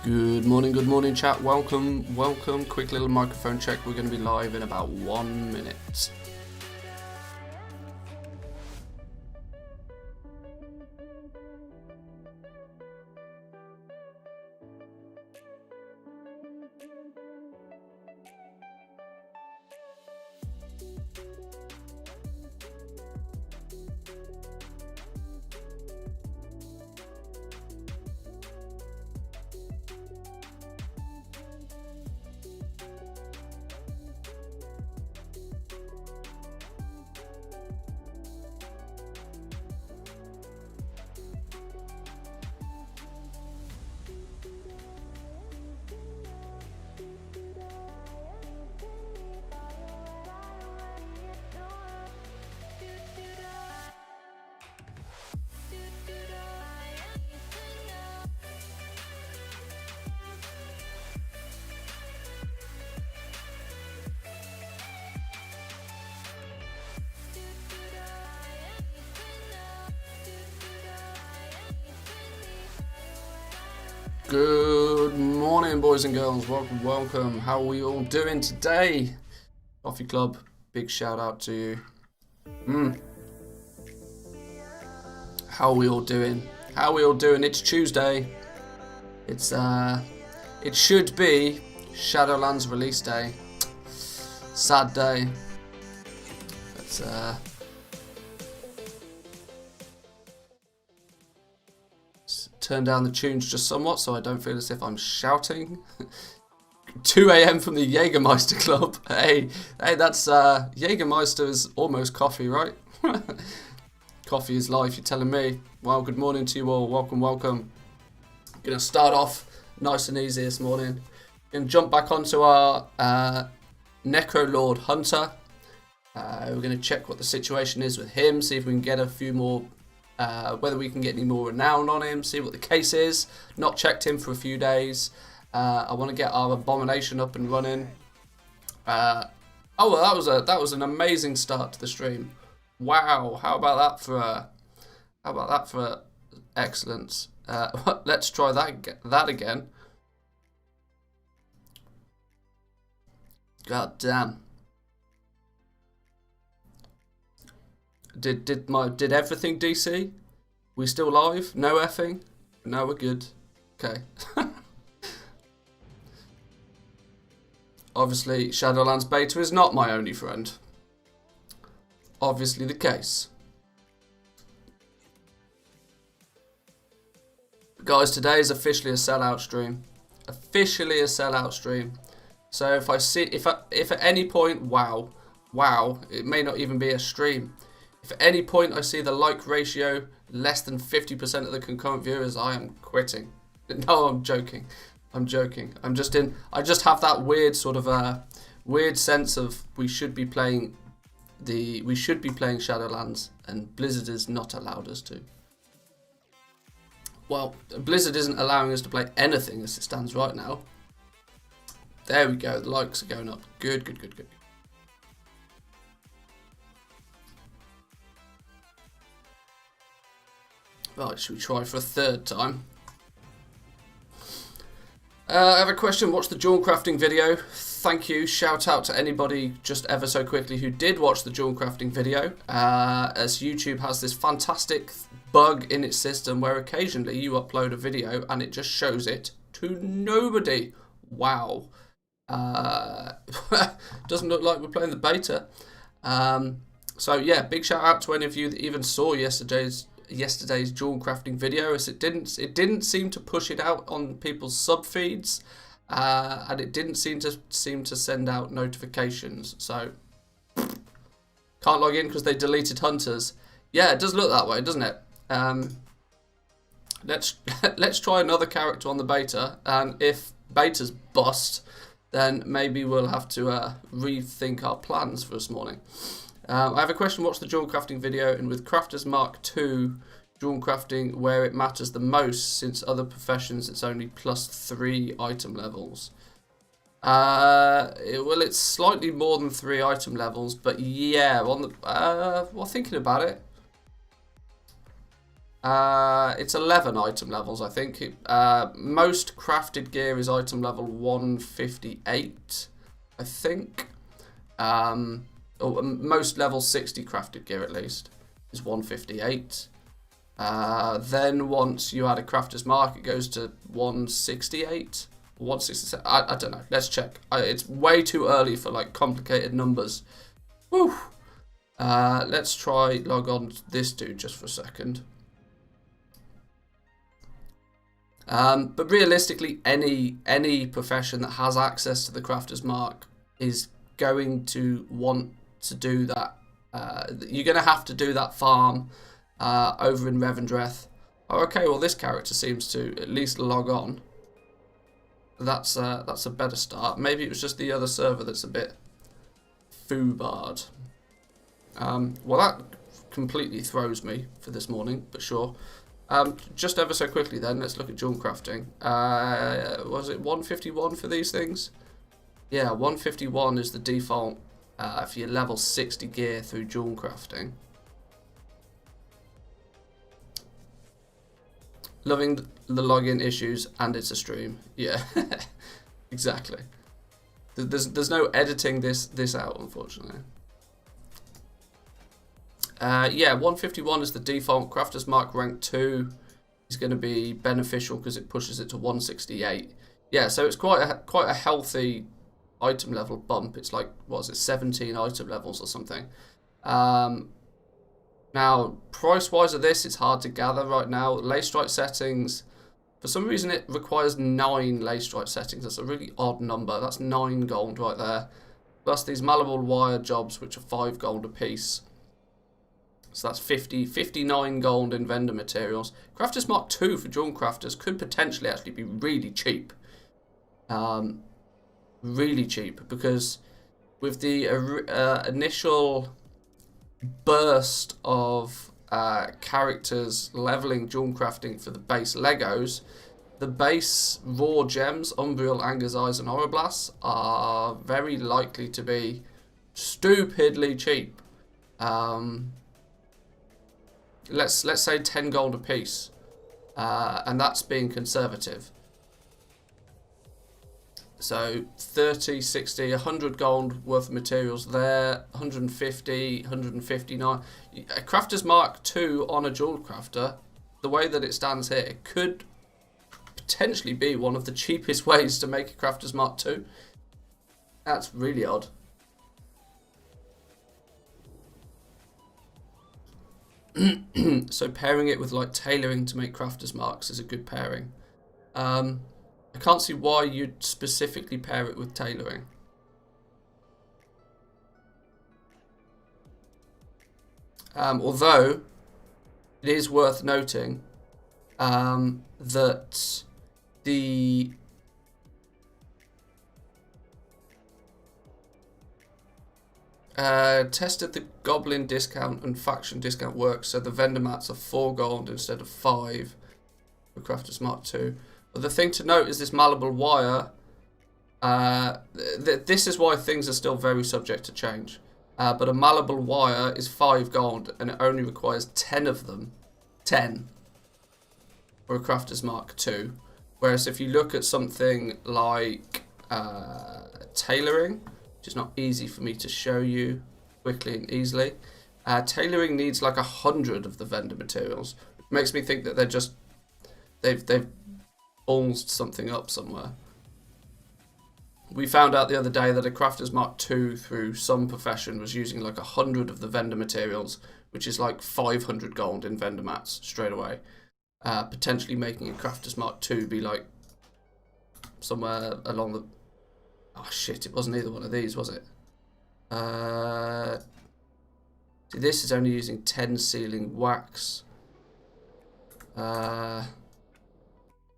Good morning, chat. Welcome. Quick little microphone check. We're going to be live in about 1 minute. Good morning, boys and girls. Welcome. How are we all doing today? Coffee Club, big shout out to you. How are we all doing? It's Tuesday. It should be Shadowlands release day. Sad day. Let's turn down the tunes just somewhat so I don't feel as if I'm shouting. 2 a.m. from the Jägermeister Club. Hey, that's Jägermeister is almost coffee, right? Coffee is life, you're telling me. Well, good morning to you all. Welcome, welcome. Gonna start off nice and easy this morning. Gonna jump back onto our Necrolord Hunter. We're gonna check what the situation is with him, see if we can get a few more, whether we can get any more renown on him, see what the case is. Not checked him for a few days. I want to get our Abomination up and running. Oh well, that was an amazing start to the stream. Wow, how about that for excellence? Let's try that again. God damn. Did everything DC? We still live? No effing? No, we're good. Okay. Obviously, Shadowlands Beta is not my only friend. Obviously the case. Guys, today is officially a sellout stream. Officially a sellout stream. So if at any point, wow, it may not even be a stream. If at any point I see the like ratio less than 50% of the concurrent viewers, I am quitting. No, I'm joking. I'm joking. I just have that weird sort of weird sense of we should be playing Shadowlands, and Blizzard is not allowed us to. Well, Blizzard isn't allowing us to play anything as it stands right now. There we go. The likes are going up. Good. Right, should we try for a third time? I have a question. Watch the Jawn crafting video. Thank you. Shout out to anybody just ever so quickly who did watch the Jawn crafting video. As YouTube has this fantastic bug in its system where occasionally you upload a video and it just shows it to nobody. Wow. Doesn't look like we're playing the beta. So yeah, big shout out to any of you that even saw yesterday's Jawn crafting video, as it didn't seem to push it out on people's sub feeds, and it didn't seem to send out notifications. So can't log in because they deleted hunters. Yeah, it does look that way, doesn't it? Let's try another character on the beta, and if beta's bust, then maybe we'll have to rethink our plans for this morning. I have a question. Watch the Jawn crafting video, and with Crafters Mark II, Jawn crafting where it matters the most, since other professions it's only +3 item levels. Well, it's slightly more than 3 item levels, but yeah, on the well, thinking about it, it's 11 item levels, I think. Most crafted gear is item level 158, I think. Or most level 60 crafted gear, at least, is 158. Then once you add a crafter's mark, it goes to 168, 167. I don't know. Let's check. It's way too early for like complicated numbers. Whew. Let's try log on to this dude just for a second. But realistically, any profession that has access to the crafter's mark is going to want to do that. You're going to have to do that farm over in Revendreth. Oh, okay, well this character seems to at least log on. That's a better start. Maybe it was just the other server that's a bit foobarred. Well, that completely throws me for this morning, but sure. Just ever so quickly then, let's look at Jawn crafting. Was it 151 for these things? Yeah, 151 is the default for your level 60 gear through Jawn crafting. Loving the login issues, and it's a stream. Yeah, exactly. There's no editing this out, unfortunately. Yeah, 151 is the default. Crafter's Mark rank 2 is going to be beneficial because it pushes it to 168. yeah, so it's quite a healthy item level bump. It's like, what is it, 17 item levels or something. Now, price-wise of this, it's hard to gather right now. Lace strike settings, for some reason it requires 9 lace strike settings. That's a really odd number. That's 9 gold right there. Plus these malleable wire jobs, which are 5 gold a piece. So that's 59 gold in vendor materials. Crafters Mark II for Dawn Crafters could potentially actually be really cheap. Really cheap, because with the initial burst of characters leveling Dawn Crafting for the base Legos, the base raw gems, Umbriel, Anger's Eyes and Oroblasts, are very likely to be stupidly cheap. Let's say 10 gold a piece, and that's being conservative. So 30, 60, 100 gold worth of materials there, 150, 159. A Crafter's Mark II on a Jewel Crafter, the way that it stands here, it could potentially be one of the cheapest ways to make a Crafter's Mark II. That's really odd. So pairing it with like tailoring to make Crafter's Marks is a good pairing. I can't see why you'd specifically pair it with tailoring. Although it is worth noting that the tested the Goblin discount and faction discount works, so the vendor mats are 4 gold instead of 5 for Crafter's Mark II. But the thing to note is this malleable wire. This is why things are still very subject to change. But a malleable wire is 5 gold, and it only requires 10 of them. 10 for a Crafter's Mark II. Whereas if you look at something like tailoring, which is not easy for me to show you quickly and easily, tailoring needs like 100 of the vendor materials. It makes me think that they've ballsed something up somewhere. We found out the other day that a Crafter's Mark II through some profession was using like 100 of the vendor materials, which is like 500 gold in vendor mats straight away. Potentially making a Crafter's Mark II be like somewhere along the... Oh shit, it wasn't either one of these, was it? See, this is only using 10 sealing wax.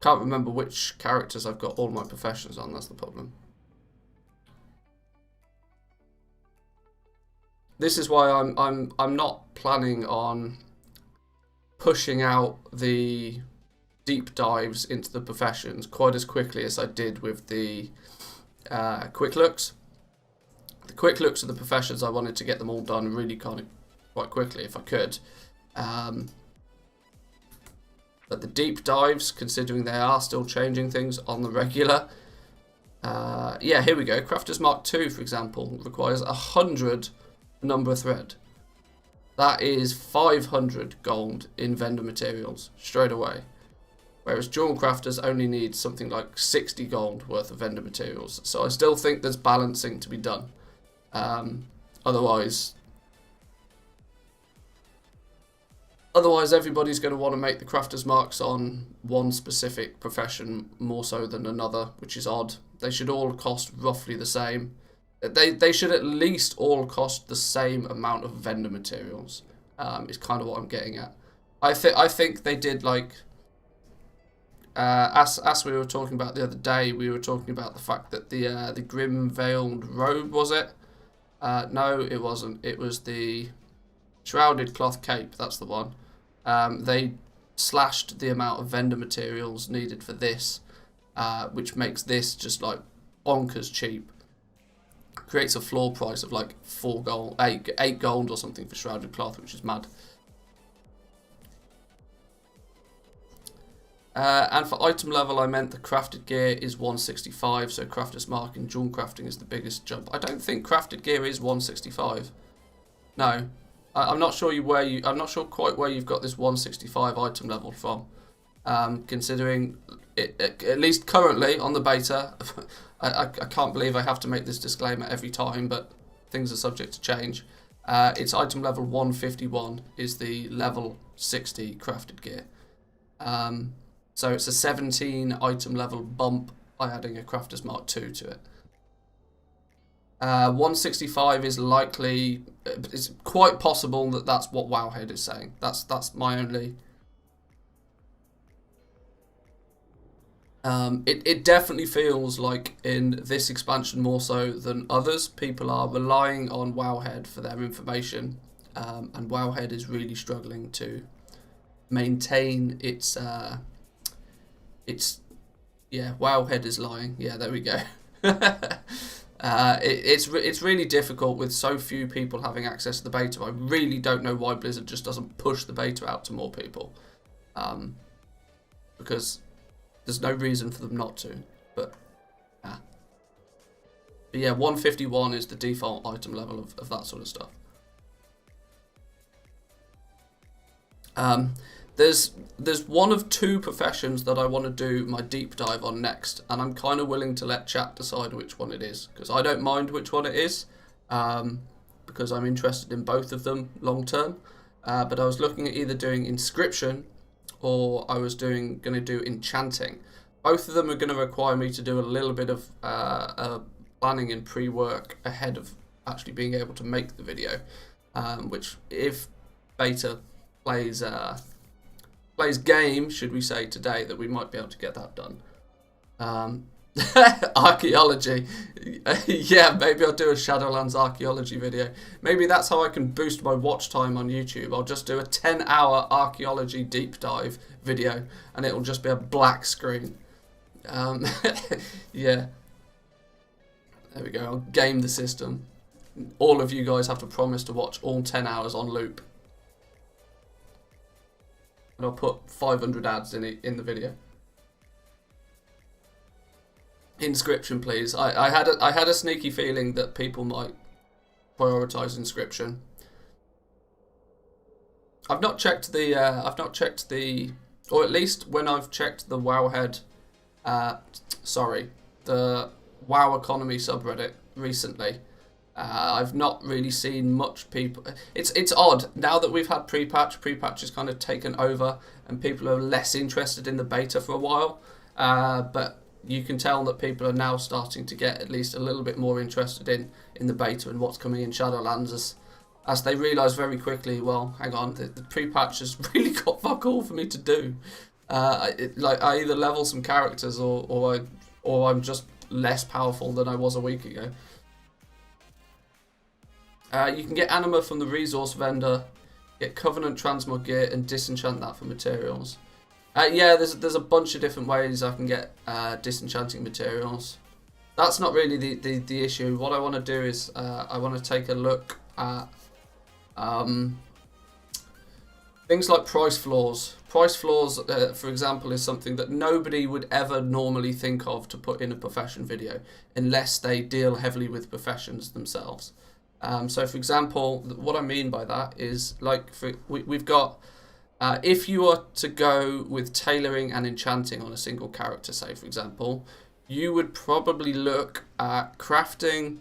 Can't remember which characters I've got all my professions on, that's the problem. This is why I'm not planning on pushing out the deep dives into the professions quite as quickly as I did with the quick looks. The quick looks of the professions, I wanted to get them all done really kind of quite quickly if I could. But the deep dives, considering they are still changing things on the regular. Yeah, here we go. Crafter's Mark II, for example, requires 100 number thread. That is 500 gold in vendor materials straight away. Whereas Dawn Crafters only need something like 60 gold worth of vendor materials. So I still think there's balancing to be done. Otherwise everybody's going to want to make the Crafter's Marks on one specific profession more so than another, which is odd. They should all cost roughly the same. They should at least all cost the same amount of vendor materials. Is kind of what I'm getting at. I think they did like as we were talking about the other day. We were talking about the fact that the Grim Veiled Robe, was it? No, it wasn't. It was the Shrouded Cloth Cape. That's the one. They slashed the amount of vendor materials needed for this, which makes this just like bonkers cheap. Creates a floor price of like 4 gold, 8 gold or something for Shrouded Cloth, which is mad. And for item level, I meant the crafted gear is 165, so Crafter's Mark in Dawn Crafting is the biggest jump. I don't think crafted gear is 165. No. I'm not sure I'm not sure quite where you've got this 165 item level from. considering it, at least currently on the beta. I can't believe I have to make this disclaimer every time, but things are subject to change. It's item level 151 is the level 60 crafted gear. So it's a 17 item level bump by adding a Crafter's Mark 2 to it. 165 is likely, it's quite possible that that's what Wowhead is saying. That's my only... It definitely feels like in this expansion more so than others, people are relying on Wowhead for their information, and Wowhead is really struggling to maintain its yeah, Wowhead is lying. Yeah, there we go. It's really difficult with so few people having access to the beta. I really don't know why Blizzard just doesn't push the beta out to more people, because there's no reason for them not to. But yeah, 151 is the default item level of that sort of stuff. There's one of two professions that I want to do my deep dive on next, and I'm kind of willing to let chat decide which one it is, because I don't mind which one it is, because I'm interested in both of them long term. But I was looking at either doing inscription or I was going to do enchanting. Both of them are going to require me to do a little bit of planning and pre-work ahead of actually being able to make the video, which if beta plays game, should we say, today, that we might be able to get that done. Archaeology. Yeah, maybe I'll do a Shadowlands archaeology video. Maybe that's how I can boost my watch time on YouTube. I'll just do a 10-hour archaeology deep dive video and it'll just be a black screen. Yeah. There we go. I'll game the system. All of you guys have to promise to watch all 10 hours on loop. And I'll put 500 ads in the video. Inscription, please. I had a sneaky feeling that people might prioritize inscription. I've not checked the or at least when I've checked the Wowhead, the WoW Economy subreddit recently. I've not really seen much people. It's odd now that we've had pre-patch. Pre-patch has kind of taken over, and people are less interested in the beta for a while. But you can tell that people are now starting to get at least a little bit more interested in the beta and what's coming in Shadowlands, as they realise very quickly. Well, hang on, the pre-patch has really got fuck all for me to do. I either level some characters or I'm just less powerful than I was a week ago. You can get anima from the resource vendor, get Covenant transmog gear, and disenchant that for materials. Yeah, there's a bunch of different ways I can get disenchanting materials. That's not really the issue. What I want to do is I want to take a look at things like price floors. Price floors, for example, is something that nobody would ever normally think of to put in a profession video unless they deal heavily with professions themselves. So, for example, what I mean by that is, like, we've got, if you were to go with tailoring and enchanting on a single character, say, for example, you would probably look at crafting,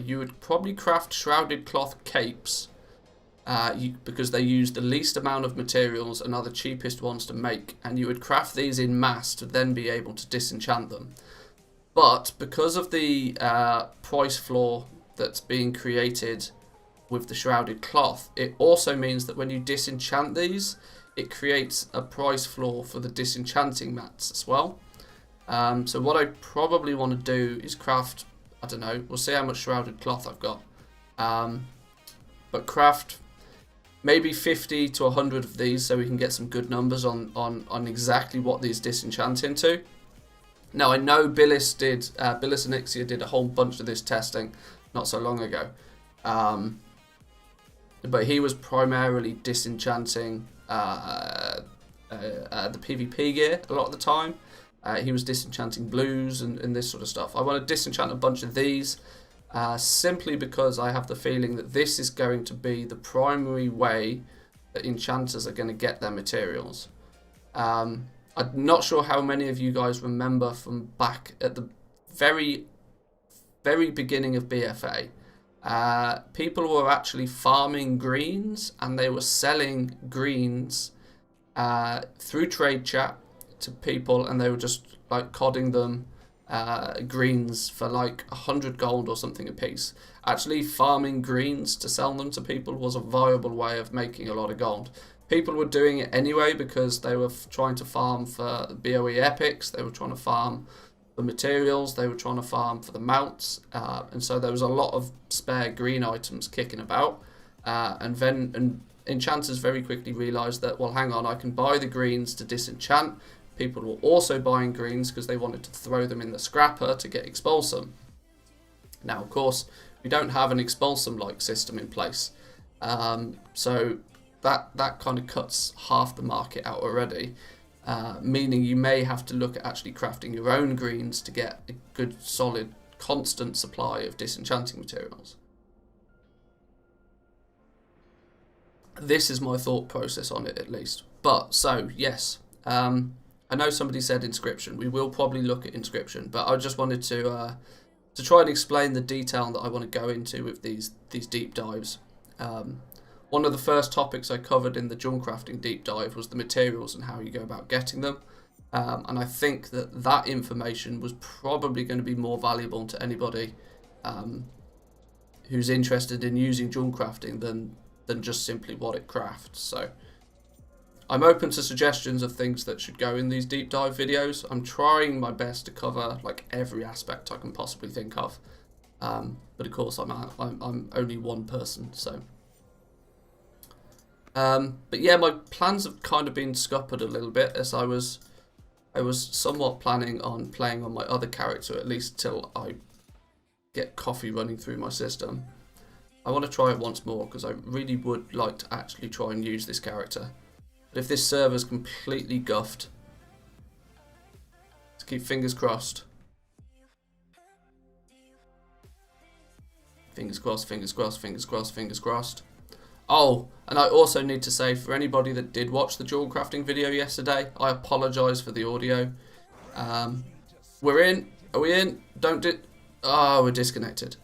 you would probably craft shrouded cloth capes, because they use the least amount of materials and are the cheapest ones to make, and you would craft these in mass to then be able to disenchant them. But because of the price floor that's being created with the shrouded cloth, it also means that when you disenchant these, it creates a price floor for the disenchanting mats as well. So what I probably want to do is craft, I don't know, we'll see how much shrouded cloth I've got, but craft maybe 50 to 100 of these so we can get some good numbers on exactly what these disenchant into. Now, I know Billis and Ixia did a whole bunch of this testing not so long ago, but he was primarily disenchanting the PvP gear a lot of the time. He was disenchanting blues and this sort of stuff. I want to disenchant a bunch of these simply because I have the feeling that this is going to be the primary way that enchanters are going to get their materials. I'm not sure how many of you guys remember from back at the very beginning of BFA. People were actually farming greens, and they were selling greens through trade chat to people, and they were just like codding them greens for like 100 gold or something a piece. Actually, farming greens to sell them to people was a viable way of making a lot of gold. People were doing it anyway because they were trying to farm for BOE epics, they were trying to farm the materials, they were trying to farm for the mounts, and so there was a lot of spare green items kicking about, and enchanters very quickly realised that, well, hang on, I can buy the greens to disenchant. People were also buying greens because they wanted to throw them in the scrapper to get expulsum. Now, of course, we don't have an expulsum-like system in place, so that kind of cuts half the market out already. Meaning you may have to look at actually crafting your own greens to get a good, solid, constant supply of disenchanting materials. This is my thought process on it, at least. But, so, yes, I know somebody said inscription. We will probably look at inscription, but I just wanted to try and explain the detail that I want to go into with these deep dives. One of the first topics I covered in the junk crafting deep dive was the materials and how you go about getting them. And I think that information was probably going to be more valuable to anybody who's interested in using junk crafting than just simply what it crafts. So I'm open to suggestions of things that should go in these deep dive videos. I'm trying my best to cover like every aspect I can possibly think of. But of course I'm only one person, so. But yeah, my plans have kind of been scuppered a little bit, as I was somewhat planning on playing on my other character, at least till I get coffee running through my system. I want to try it once more because I really would like to actually try and use this character. But if this server's completely guffed, let's keep fingers crossed. Fingers crossed, fingers crossed, fingers crossed, fingers crossed. Oh, and I also need to say, for anybody that did watch the jewel crafting video yesterday, I apologise for the audio. We're in. Are we in? Oh, we're disconnected.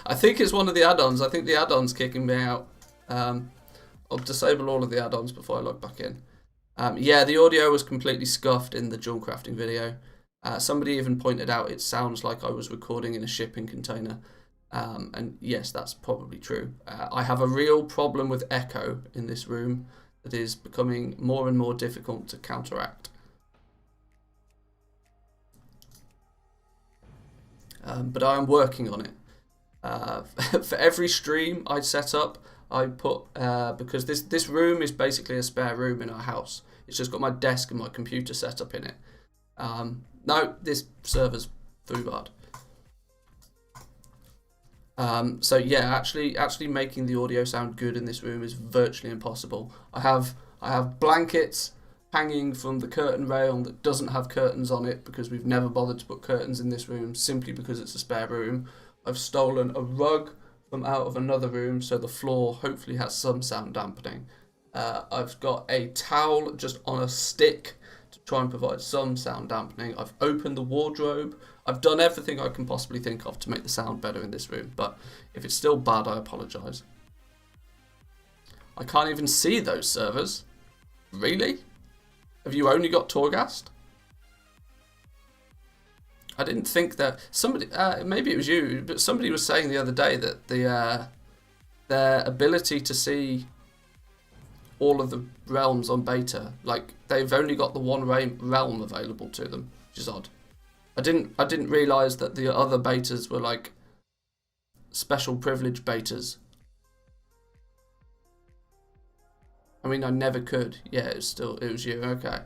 I think it's one of the add-ons. I think the add-on's kicking me out. I'll disable all of the add-ons before I log back in. Yeah, the audio was completely scuffed in the jewel crafting video. Somebody even pointed out it sounds like I was recording in a shipping container. And yes, that's probably true. I have a real problem with echo in this room that is becoming more and more difficult to counteract. But I am working on it. For every stream I set up, I put, because this room is basically a spare room in our house. It's just got my desk and my computer set up in it. No, this server's foobarred. So yeah, actually making the audio sound good in this room is virtually impossible. I have blankets hanging from the curtain rail that doesn't have curtains on it because we've never bothered to put curtains in this room simply because it's a spare room. I've stolen a rug from out of another room so the floor hopefully has some sound dampening. I've got a towel just on a stick to try and provide some sound dampening. I've opened the wardrobe. I've done everything I can possibly think of to make the sound better in this room, but if it's still bad, I apologise. I can't even see those servers. Really? Have you only got Torghast? I didn't think that somebody, maybe it was you, but somebody was saying the other day that their ability to see all of the realms on beta, like they've only got the one realm available to them, which is odd. I didn't realise that the other betas were like special privilege betas. I mean, I never could. Yeah, it was you. Okay.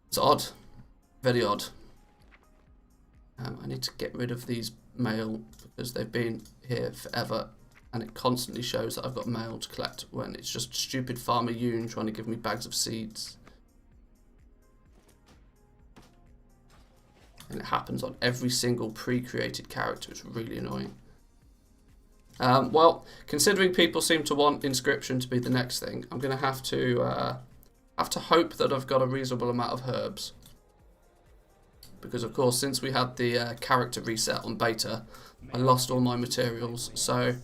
It's odd. Very odd. I need to get rid of these mail because they've been here forever and it constantly shows that I've got mail to collect when it's just stupid farmer Yoon trying to give me bags of seeds. And it happens on every single pre-created character. It's really annoying. Well, considering people seem to want inscription to be the next thing, I'm going to have to have to hope that I've got a reasonable amount of herbs. Because, of course, since we had the character reset on beta, I lost all my materials. So,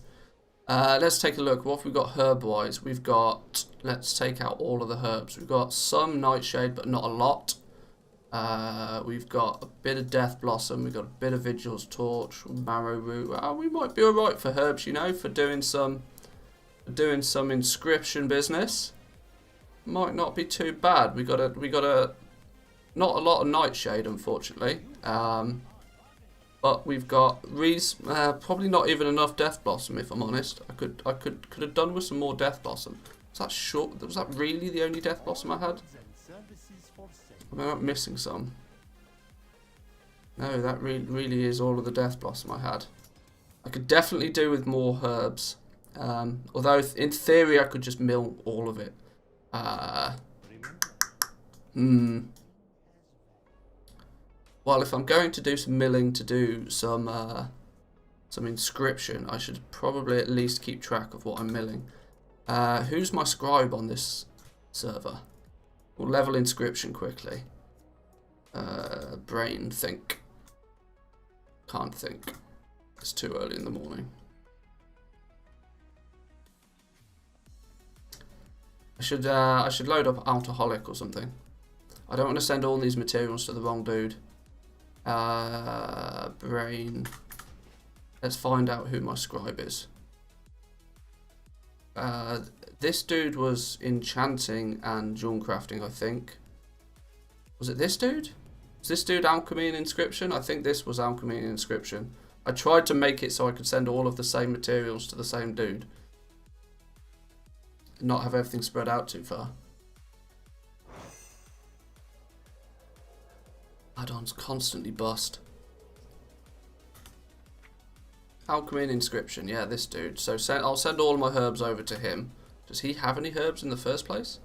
let's take a look. What have we got herb-wise? We've got... Let's take out all of the herbs. We've got some nightshade, but not a lot. We've got a bit of death blossom. We've got a bit of vigil's torch, marrow root. We might be alright for herbs, you know, for doing some inscription business. Might not be too bad. We got a not a lot of nightshade, unfortunately. But we've got probably not even enough death blossom, if I'm honest. I could have done with some more death blossom. Was that really the only death blossom I had? Am I missing some? No, that really is all of the death blossom I had. I could definitely do with more herbs. Although in theory I could just mill all of it. Well, if I'm going to do some milling to do some inscription, I should probably at least keep track of what I'm milling. Who's my scribe on this server? We'll level inscription quickly. Brain, think. Can't think. It's too early in the morning. I should load up alcoholic or something. I don't want to send all these materials to the wrong dude. Brain. Let's find out who my scribe is. This dude was enchanting and jewel crafting, I think. Was it this dude? Was this dude alchemy and inscription? I think this was alchemy and inscription. I tried to make it so I could send all of the same materials to the same dude. Not have everything spread out too far. Add-ons constantly bust. Alchemy and inscription, yeah, this dude. So I'll send all my herbs over to him. Does he have any herbs in the first place?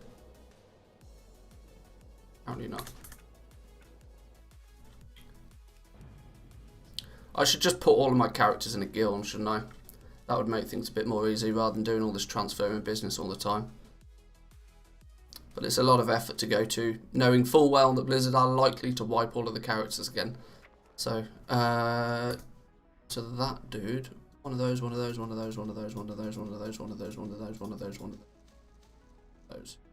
Apparently not. I should just put all of my characters in a guild, shouldn't I? That would make things a bit more easy rather than doing all this transferring business all the time. But it's a lot of effort to go to, knowing full well that Blizzard are likely to wipe all of the characters again. So, to that dude, one of those.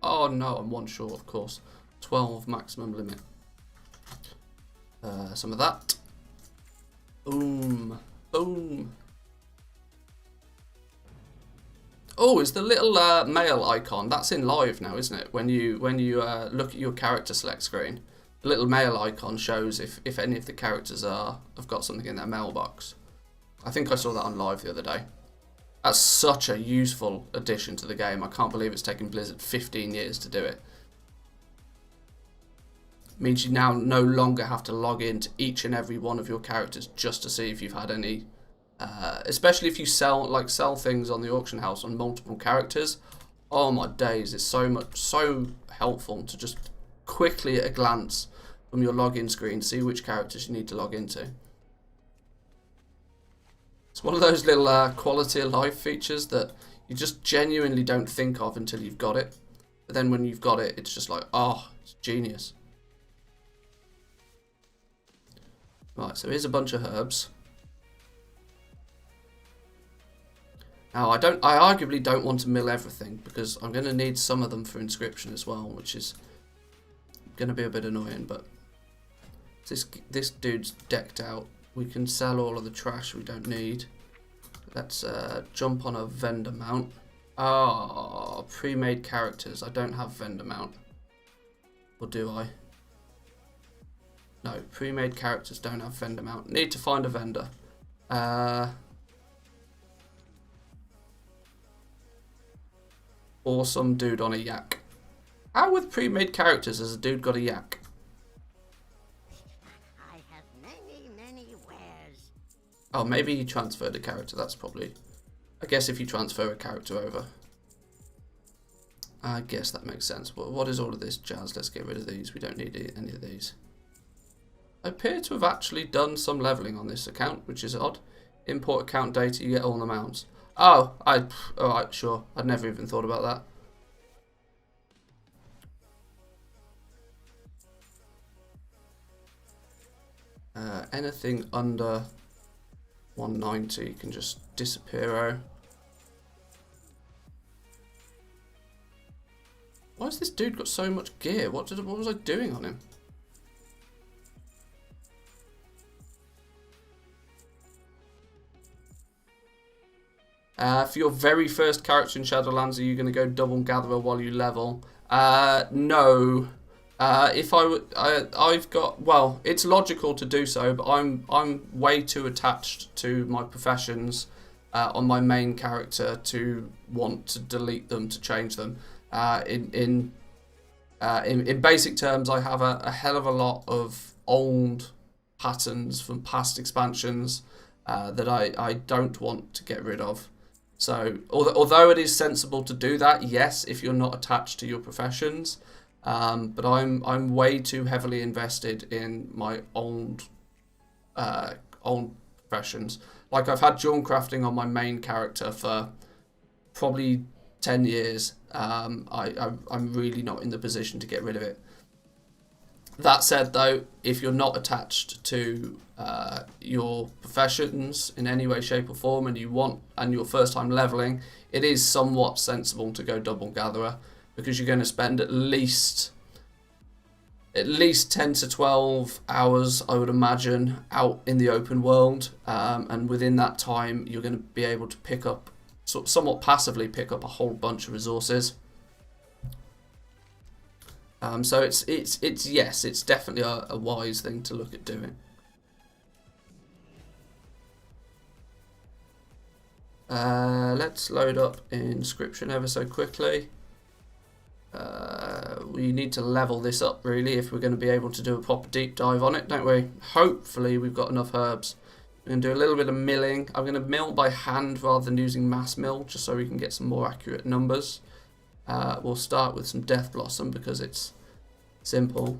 Oh no, I'm one short, of course. 12 maximum limit. Some of that. Boom. Boom. Oh, is the little mail icon, that's in live now, isn't it? When you look at your character select screen, the little mail icon shows if any of the characters have got something in their mailbox. I think I saw that on live the other day. That's such a useful addition to the game. I can't believe it's taken Blizzard 15 years to do it. It means you now no longer have to log into each and every one of your characters just to see if you've had any. Especially if you sell things on the auction house on multiple characters. Oh my days, it's so helpful to just quickly at a glance from your login screen see which characters you need to log into. It's one of those little quality of life features that you just genuinely don't think of until you've got it. But then when you've got it, it's just like, oh, it's genius. Right, so here's a bunch of herbs. Now, I arguably don't want to mill everything because I'm going to need some of them for inscription as well, which is going to be a bit annoying, but this dude's decked out. We can sell all of the trash we don't need. Let's jump on a vendor mount. Oh, pre-made characters. I don't have vendor mount. Or do I? No, pre-made characters don't have vendor mount. Need to find a vendor. Or some dude on a yak. How with pre-made characters has a dude got a yak? I have many wares. Oh, maybe he transferred a character. That's probably... I guess if you transfer a character over. I guess that makes sense. Well, what is all of this jazz? Let's get rid of these. We don't need any of these. I appear to have actually done some leveling on this account, which is odd. Import account data, you get all the mounts. Oh, alright, sure. I'd never even thought about that. Anything under 190 can just disappear. Why has this dude got so much gear? What was I doing on him? For your very first character in Shadowlands, are you going to go double gatherer while you level? No. If I would, I've got, well, it's logical to do so, but I'm way too attached to my professions on my main character to want to delete them, to change them. In basic terms, I have a hell of a lot of old patterns from past expansions that I don't want to get rid of. So, although it is sensible to do that, yes, if you're not attached to your professions, but I'm way too heavily invested in my old professions. Like, I've had jewel crafting on my main character for probably 10 years. I'm really not in the position to get rid of it. That said, though, if you're not attached to your professions in any way, shape or form, and you're first time leveling, it is somewhat sensible to go double gatherer, because you're going to spend at least 10 to 12 hours, I would imagine, out in the open world, and within that time you're going to be able to pick up, somewhat passively pick up, a whole bunch of resources. So it's definitely a wise thing to look at doing. Let's load up inscription ever so quickly. We need to level this up really if we're going to be able to do a proper deep dive on it, don't we? Hopefully we've got enough herbs. We're going to do a little bit of milling. I'm going to mill by hand rather than using mass mill, just so we can get some more accurate numbers. We'll start with some Death Blossom because it's simple.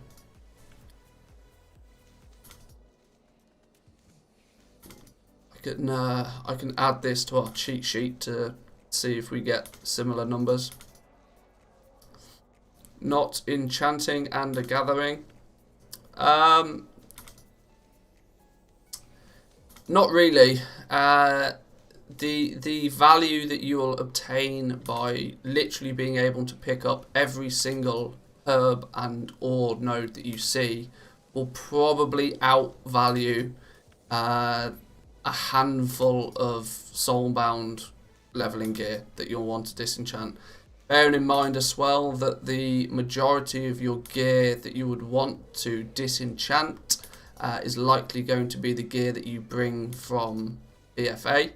I can add this to our cheat sheet to see if we get similar numbers. Not enchanting and a gathering. Not really. The value that you will obtain by literally being able to pick up every single herb and ore node that you see will probably outvalue a handful of soulbound leveling gear that you'll want to disenchant. Bearing in mind as well that the majority of your gear that you would want to disenchant is likely going to be the gear that you bring from BFA.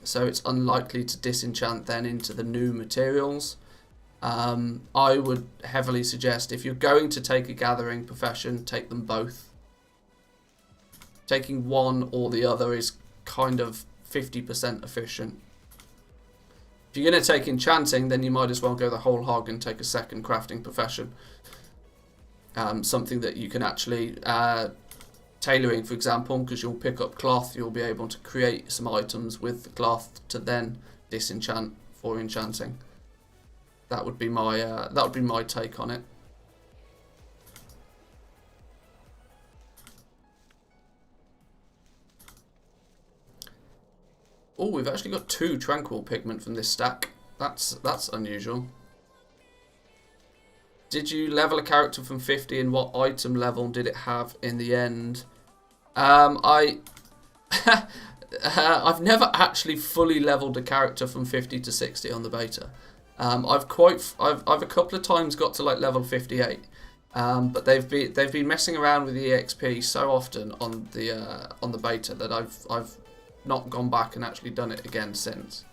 So it's unlikely to disenchant then into the new materials. I would heavily suggest, if you're going to take a gathering profession, take them both. Taking one or the other is kind of 50% efficient. If you're going to take enchanting, then you might as well go the whole hog and take a second crafting profession. Something that you can actually, tailoring for example, because you'll pick up cloth, you'll be able to create some items with the cloth to then disenchant for enchanting. That would be my take on it. Oh, we've actually got 2 tranquil pigment from this stack. That's unusual. Did you level a character from 50, and what item level did it have in the end? I've never actually fully leveled a character from 50 to 60 on the beta. I've a couple of times got to like level 58, but they've been messing around with the EXP so often on the beta that I've not gone back and actually done it again since.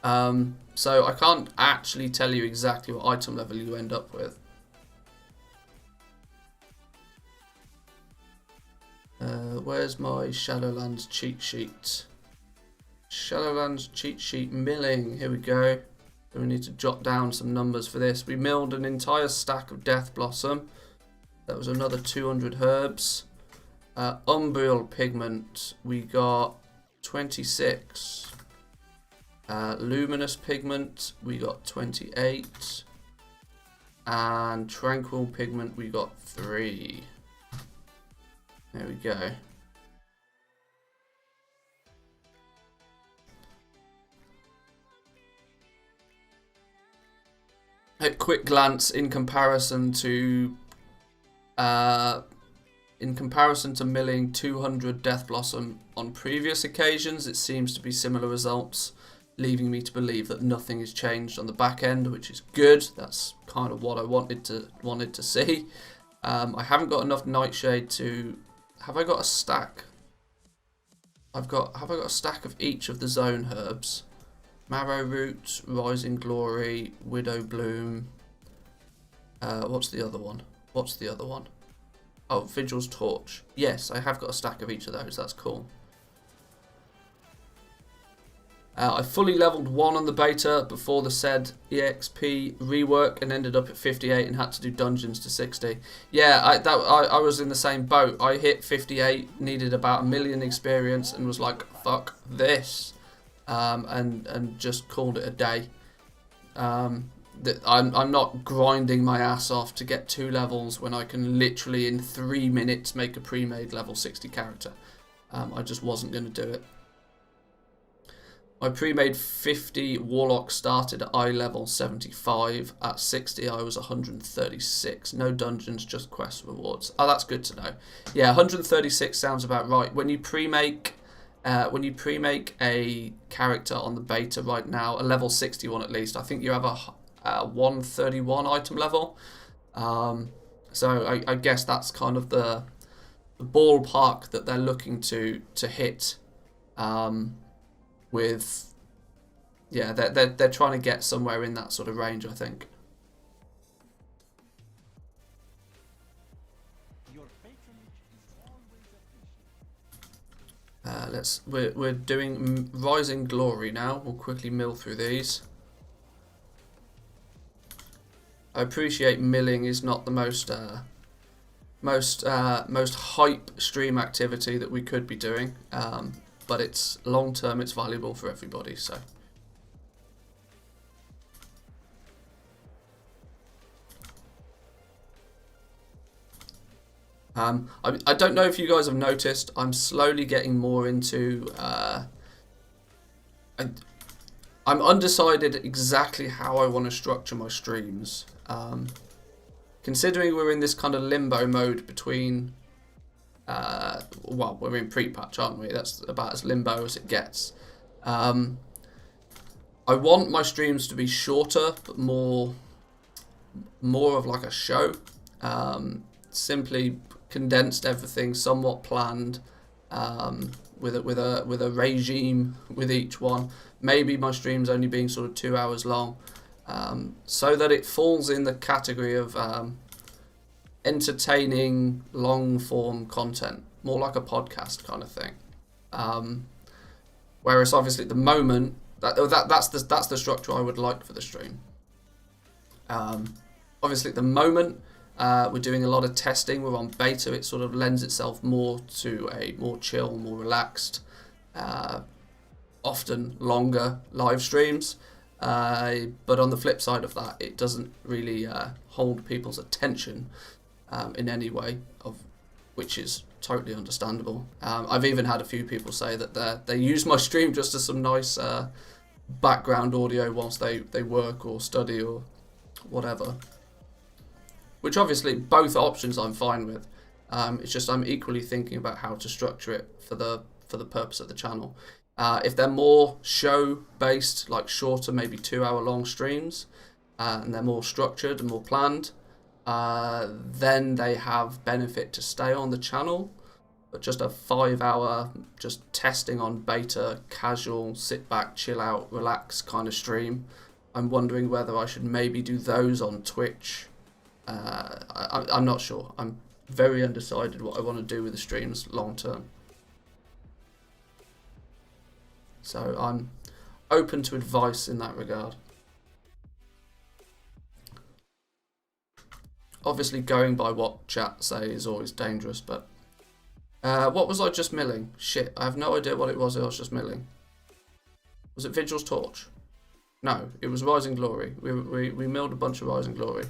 So I can't actually tell you exactly what item level you end up with. Where's my Shadowlands cheat sheet? Shadowlands cheat sheet milling. Here we go. So we need to jot down some numbers for this. We milled an entire stack of Death Blossom. That was another 200 herbs. Umbral pigment, we got 26. Luminous pigment, we got 28. And Tranquil Pigment, we got 3. There we go. At quick glance, in comparison to milling 200 Death Blossom on previous occasions, it seems to be similar results, leaving me to believe that nothing has changed on the back end, which is good. That's kind of what I wanted to see. I haven't got enough Nightshade to. Have I got a stack? Have I got a stack of each of the zone herbs? Marrow Root, Rising Glory, Widow Bloom. What's the other one? Oh, Vigil's Torch. Yes, I have got a stack of each of those. That's cool. I fully leveled 1 on the beta before the said EXP rework and ended up at 58 and had to do dungeons to 60. Yeah, I was in the same boat. I hit 58, needed about 1 million experience and was like, fuck this. And just called it a day. I'm not grinding my ass off to get 2 levels when I can literally in 3 minutes make a pre-made level 60 character. I just wasn't going to do it. My pre-made 50 Warlock started at eye level 75. At 60 I was 136. No dungeons, just quest rewards. Oh, that's good to know. Yeah, 136 sounds about right. When you pre-make a character on the beta right now, a level 61 at least, I think you have a 131 item level. So I guess that's kind of the ballpark that they're looking to hit. With, yeah, they're trying to get somewhere in that sort of range, I think. We're doing Rising Glory now. We'll quickly mill through these. I appreciate milling is not the most hype stream activity that we could be doing, but it's long term. It's valuable for everybody. So. I don't know if you guys have noticed, I'm slowly getting more into, I'm undecided exactly how I want to structure my streams. Considering we're in this kind of limbo mode between, well, we're in pre-patch, aren't we? That's about as limbo as it gets. I want my streams to be shorter, but more of like a show. Simply condensed everything, somewhat planned, with a regime with each one. Maybe my streams only being sort of 2 hours long, so that it falls in the category of entertaining long form content, more like a podcast kind of thing. Whereas obviously at the moment that's the structure I would like for the stream. Obviously at the moment, we're doing a lot of testing. We're on beta. It sort of lends itself more to a more chill, more relaxed, often longer live streams. But on the flip side of that, it doesn't really hold people's attention in any way, which is totally understandable. I've even had a few people say that they use my stream just as some nice background audio whilst they work or study or whatever. Which obviously both options I'm fine with. It's just I'm equally thinking about how to structure it for the purpose of the channel. If they're more show based, like shorter, maybe 2 hour long streams, and they're more structured and more planned, then they have benefit to stay on the channel. But just a 5 hour just testing on beta, casual, sit back, chill out, relax kind of stream, I'm wondering whether I should maybe do those on Twitch. I'm not sure. I'm very undecided what I want to do with the streams long term. So I'm open to advice in that regard. Obviously going by what chat say is always dangerous, but what was I just milling? Shit, I have no idea what it was I was just milling. Was it Vigil's Torch? No, it was Rising Glory. We milled a bunch of Rising Glory.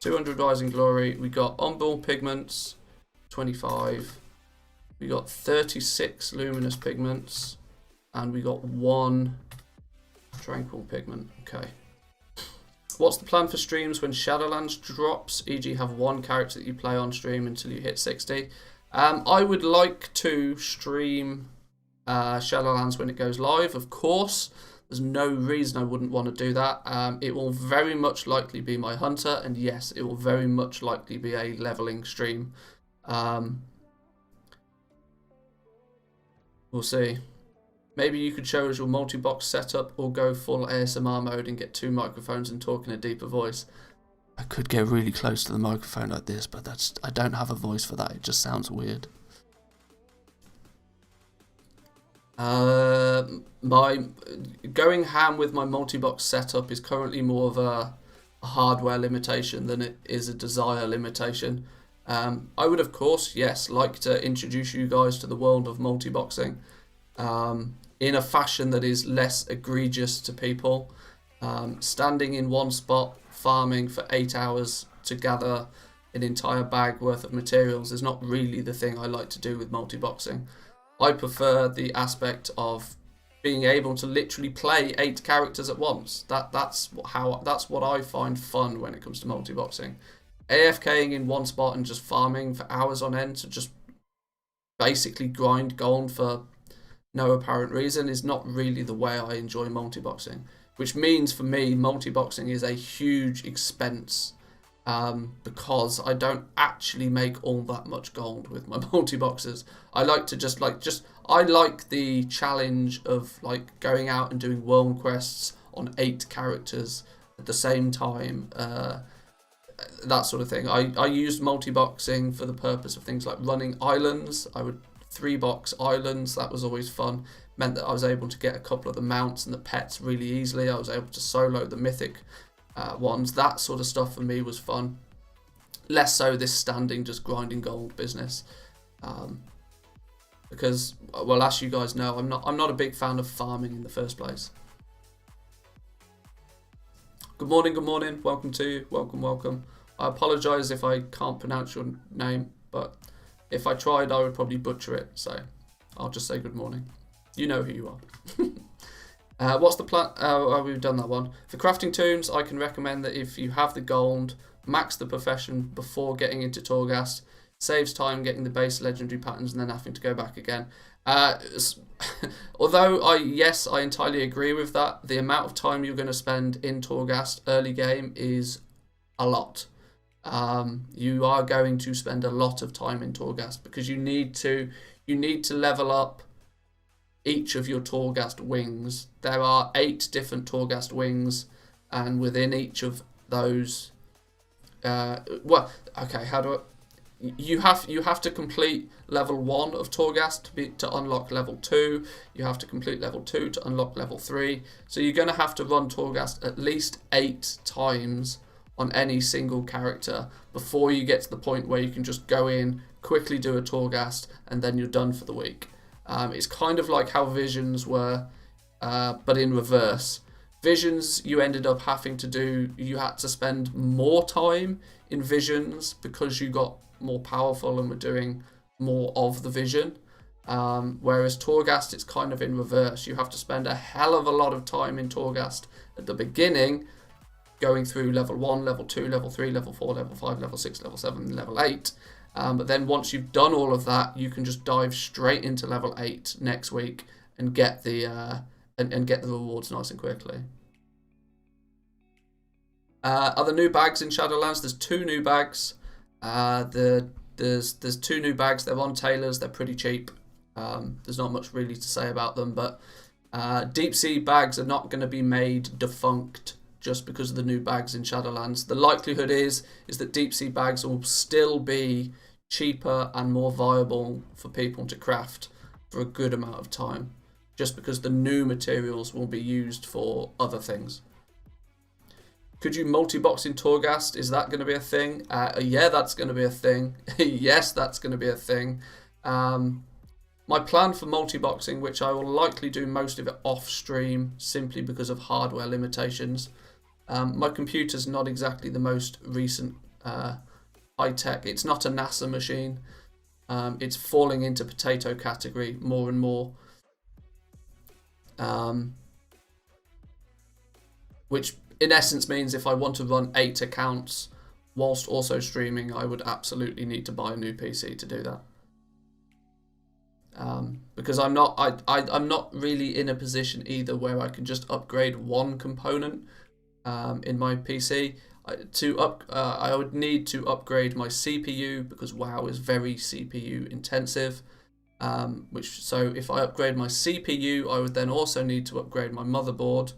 200 Rising Glory. We got Unborn Pigments, 25. We got 36 Luminous Pigments. And we got 1 Tranquil Pigment. Okay. What's the plan for streams when Shadowlands drops? E.g. have 1 character that you play on stream until you hit 60. I would like to stream Shadowlands when it goes live, of course. There's no reason I wouldn't want to do that. It will very much likely be my Hunter, and yes, it will very much likely be a leveling stream. We'll see. Maybe you could show us your multi-box setup or go full ASMR mode and get 2 microphones and talk in a deeper voice. I could get really close to the microphone like this, but I don't have a voice for that. It just sounds weird. My going ham with my multi-box setup is currently more of a hardware limitation than it is a desire limitation. I would, of course, yes, like to introduce you guys to the world of multi-boxing in a fashion that is less egregious to people. Standing in one spot, farming for 8 hours to gather an entire bag worth of materials is not really the thing I like to do with multi-boxing. I prefer the aspect of being able to literally play 8 characters at once. That's what I find fun when it comes to multi-boxing. AFKing in one spot and just farming for hours on end to just basically grind gold for no apparent reason is not really the way I enjoy multi-boxing. Which means for me, multi-boxing is a huge expense because I don't actually make all that much gold with my multi-boxers. I like to I like the challenge of like going out and doing world quests on 8 characters at the same time. That sort of thing. I used multi-boxing for the purpose of things like running islands. I would 3-box islands. That was always fun. Meant that I was able to get a couple of the mounts and the pets really easily. I was able to solo the mythic ones. That sort of stuff for me was fun. Less so this standing just grinding gold business. Because, well, as you guys know, I'm not a big fan of farming in the first place. Good morning, good morning. Welcome to you. Welcome. I apologise if I can't pronounce your name, but if I tried, I would probably butcher it. So I'll just say good morning. You know who you are. What's the plan? We've done that one. For crafting tombs, I can recommend that if you have the gold, max the profession before getting into Torghast. Saves time getting the base legendary patterns and then having to go back again. Although I entirely agree with that. The amount of time you're going to spend in Torghast early game is a lot. You are going to spend a lot of time in Torghast because you need to level up each of your Torghast wings. There are 8 different Torghast wings, and within each of those, you have to complete level 1 of Torghast to unlock level 2. You have to complete level 2 to unlock level 3. So you're going to have to run Torghast at least 8 times on any single character before you get to the point where you can just go in, quickly do a Torghast, and then you're done for the week. It's kind of like how Visions were, but in reverse. Visions, you ended up having to do, you had to spend more time in Visions because you got more powerful and were doing more of the vision. Whereas Torghast, it's kind of in reverse. You have to spend a hell of a lot of time in Torghast at the beginning, going through level 1, level 2, level 3, level 4, level 5, level 6, level 7, level 8. But then once you've done all of that, you can just dive straight into level 8 next week and get the get the rewards nice and quickly. Are there new bags in Shadowlands? There's 2 new bags. There's 2 new bags. They're on tailors. They're pretty cheap. There's not much really to say about them, but deep sea bags are not going to be made defunct just because of the new bags in Shadowlands. The likelihood is that deep sea bags will still be cheaper and more viable for people to craft for a good amount of time, just because the new materials will be used for other things. Could you multi-box in Torghast? Is that going to be a thing? Yeah, that's going to be a thing. Yes, that's going to be a thing. My plan for multi-boxing, which I will likely do most of it off-stream simply because of hardware limitations. My computer's not exactly the most recent high tech. It's not a NASA machine. It's falling into potato category more and more. Which in essence means if I want to run 8 accounts whilst also streaming, I would absolutely need to buy a new PC to do that. Because I'm not really in a position either where I can just upgrade one component in my PC. I would need to upgrade my CPU because WoW is very CPU intensive. So if I upgrade my CPU, I would then also need to upgrade my motherboard.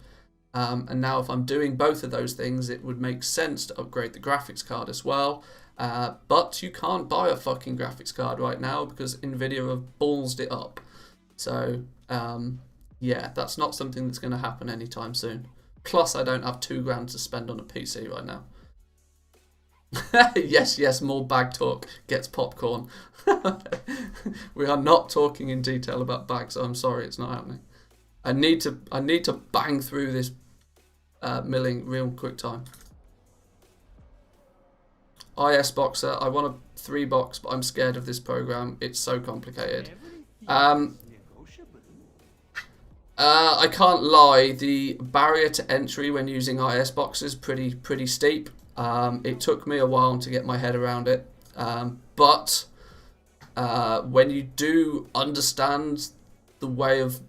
And now if I'm doing both of those things, it would make sense to upgrade the graphics card as well. But you can't buy a fucking graphics card right now because Nvidia have ballsed it up. So, yeah, that's not something that's going to happen anytime soon. Plus, I don't have £2,000 to spend on a PC right now. Yes, more bag talk gets popcorn. We are not talking in detail about bags, so I'm sorry, it's not happening. I need to bang through this milling real quick time. IS Boxer, I want a 3-box, but I'm scared of this program. It's so complicated. I can't lie, the barrier to entry when using IS Boxer is pretty steep. It took me a while to get my head around it, but when you do understand the way of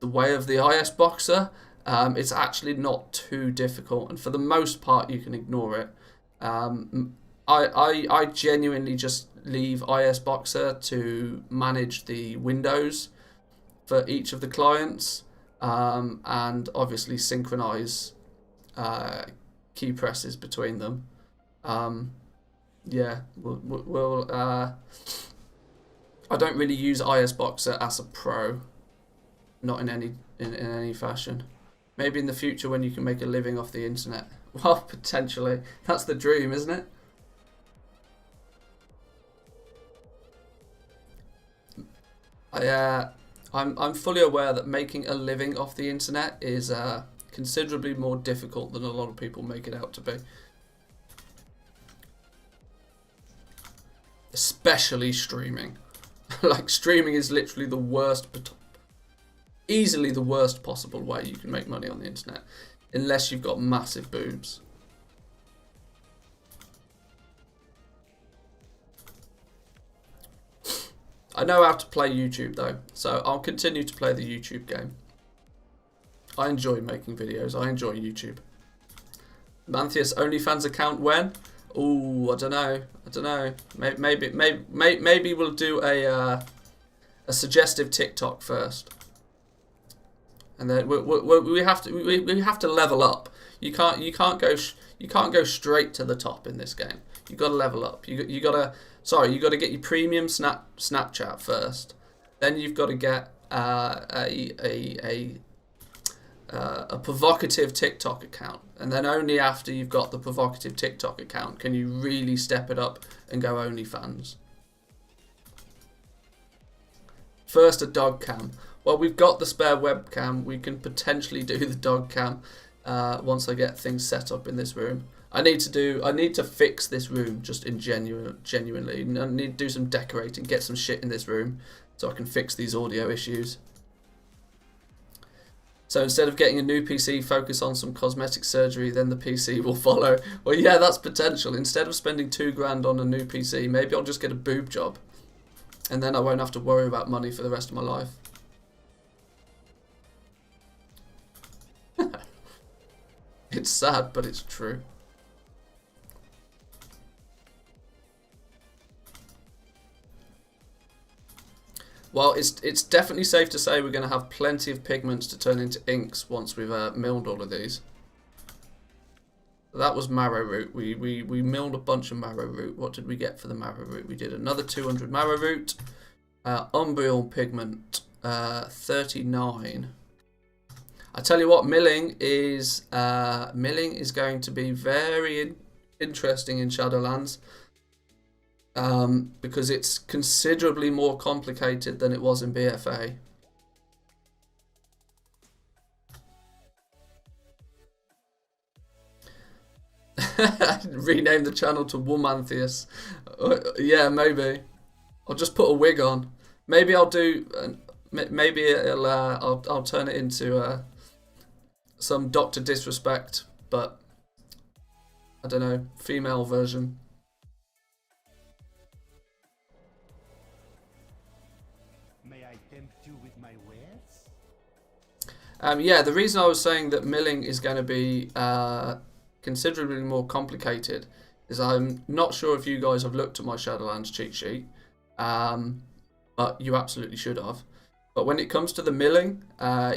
the IS Boxer, it's actually not too difficult, and for the most part you can ignore it. I genuinely just leave IS Boxer to manage the windows for each of the clients, and obviously synchronize key presses between them. Yeah, I don't really use IS Boxer as a pro, not in any fashion. Maybe in the future when you can make a living off the internet. Well, potentially. That's the dream, isn't it? I'm fully aware that making a living off the internet is considerably more difficult than a lot of people make it out to be. Especially streaming. Like, streaming is literally the worst, easily the worst possible way you can make money on the internet. Unless you've got massive boobs. I know how to play YouTube though, so I'll continue to play the YouTube game. I enjoy making videos, I enjoy YouTube. Manthieus OnlyFans account when? Ooh, I don't know. Maybe we'll do a suggestive TikTok first, and then we have to level up. You can't go straight to the top in this game. You got to level up. You got to get your premium Snapchat first. Then you've got to get a provocative TikTok account, and then only after you've got the provocative TikTok account can you really step it up and go OnlyFans. First, a dog cam. Well, we've got the spare webcam. We can potentially do the dog cam once I get things set up in this room. I need to fix this room just in genuinely. I need to do some decorating, get some shit in this room so I can fix these audio issues. So instead of getting a new PC, focus on some cosmetic surgery, then the PC will follow. Well, yeah, that's potential. Instead of spending £2,000 on a new PC, maybe I'll just get a boob job. And then I won't have to worry about money for the rest of my life. It's sad, but it's true. Well, it's definitely safe to say we're going to have plenty of pigments to turn into inks once we've milled all of these. That was marrow root. We milled a bunch of marrow root. What did we get for the marrow root? We did another 200 marrow root. Umbreal pigment, 39. I tell you what, milling is going to be very interesting in Shadowlands. Because it's considerably more complicated than it was in BFA. Rename the channel to Manthieus. Yeah, maybe. I'll just put a wig on. Maybe I'll do. Maybe it'll. I'll turn it into some Doctor Disrespect, but I don't know, female version. May I tempt you with my wares? Yeah, the reason I was saying that milling is going to be considerably more complicated is I'm not sure if you guys have looked at my Shadowlands cheat sheet, but you absolutely should have. But when it comes to the milling,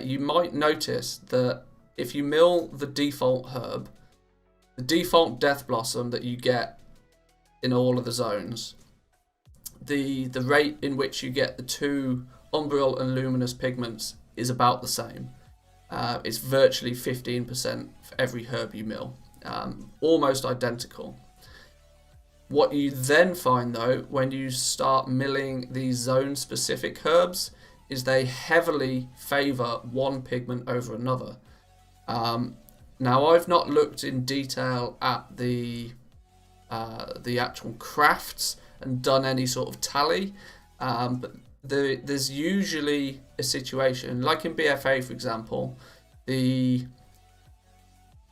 you might notice that if you mill the default herb, the default Death Blossom that you get in all of the zones, the rate in which you get the 2 Umbral and Luminous pigments is about the same. It's virtually 15% for every herb you mill. Almost identical. What you then find though, when you start milling these zone-specific herbs, is they heavily favour one pigment over another. Now I've not looked in detail at the actual crafts and done any sort of tally, but there's usually a situation, like in BFA for example,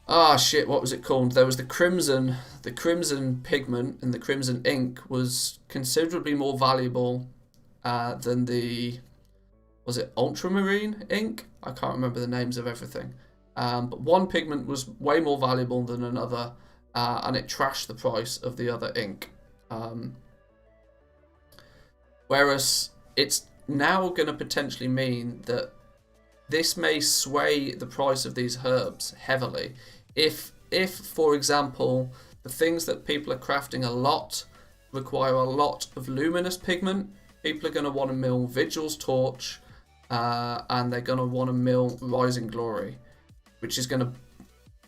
what was it called? There was the crimson pigment and the crimson ink was considerably more valuable than was it ultramarine ink? I can't remember the names of everything. But one pigment was way more valuable than another, and it trashed the price of the other ink. Whereas it's now going to potentially mean that this may sway the price of these herbs heavily. If for example, the things that people are crafting a lot require a lot of luminous pigment, people are going to want to mill Vigil's Torch, and they're going to want to mill Rising Glory, which is going to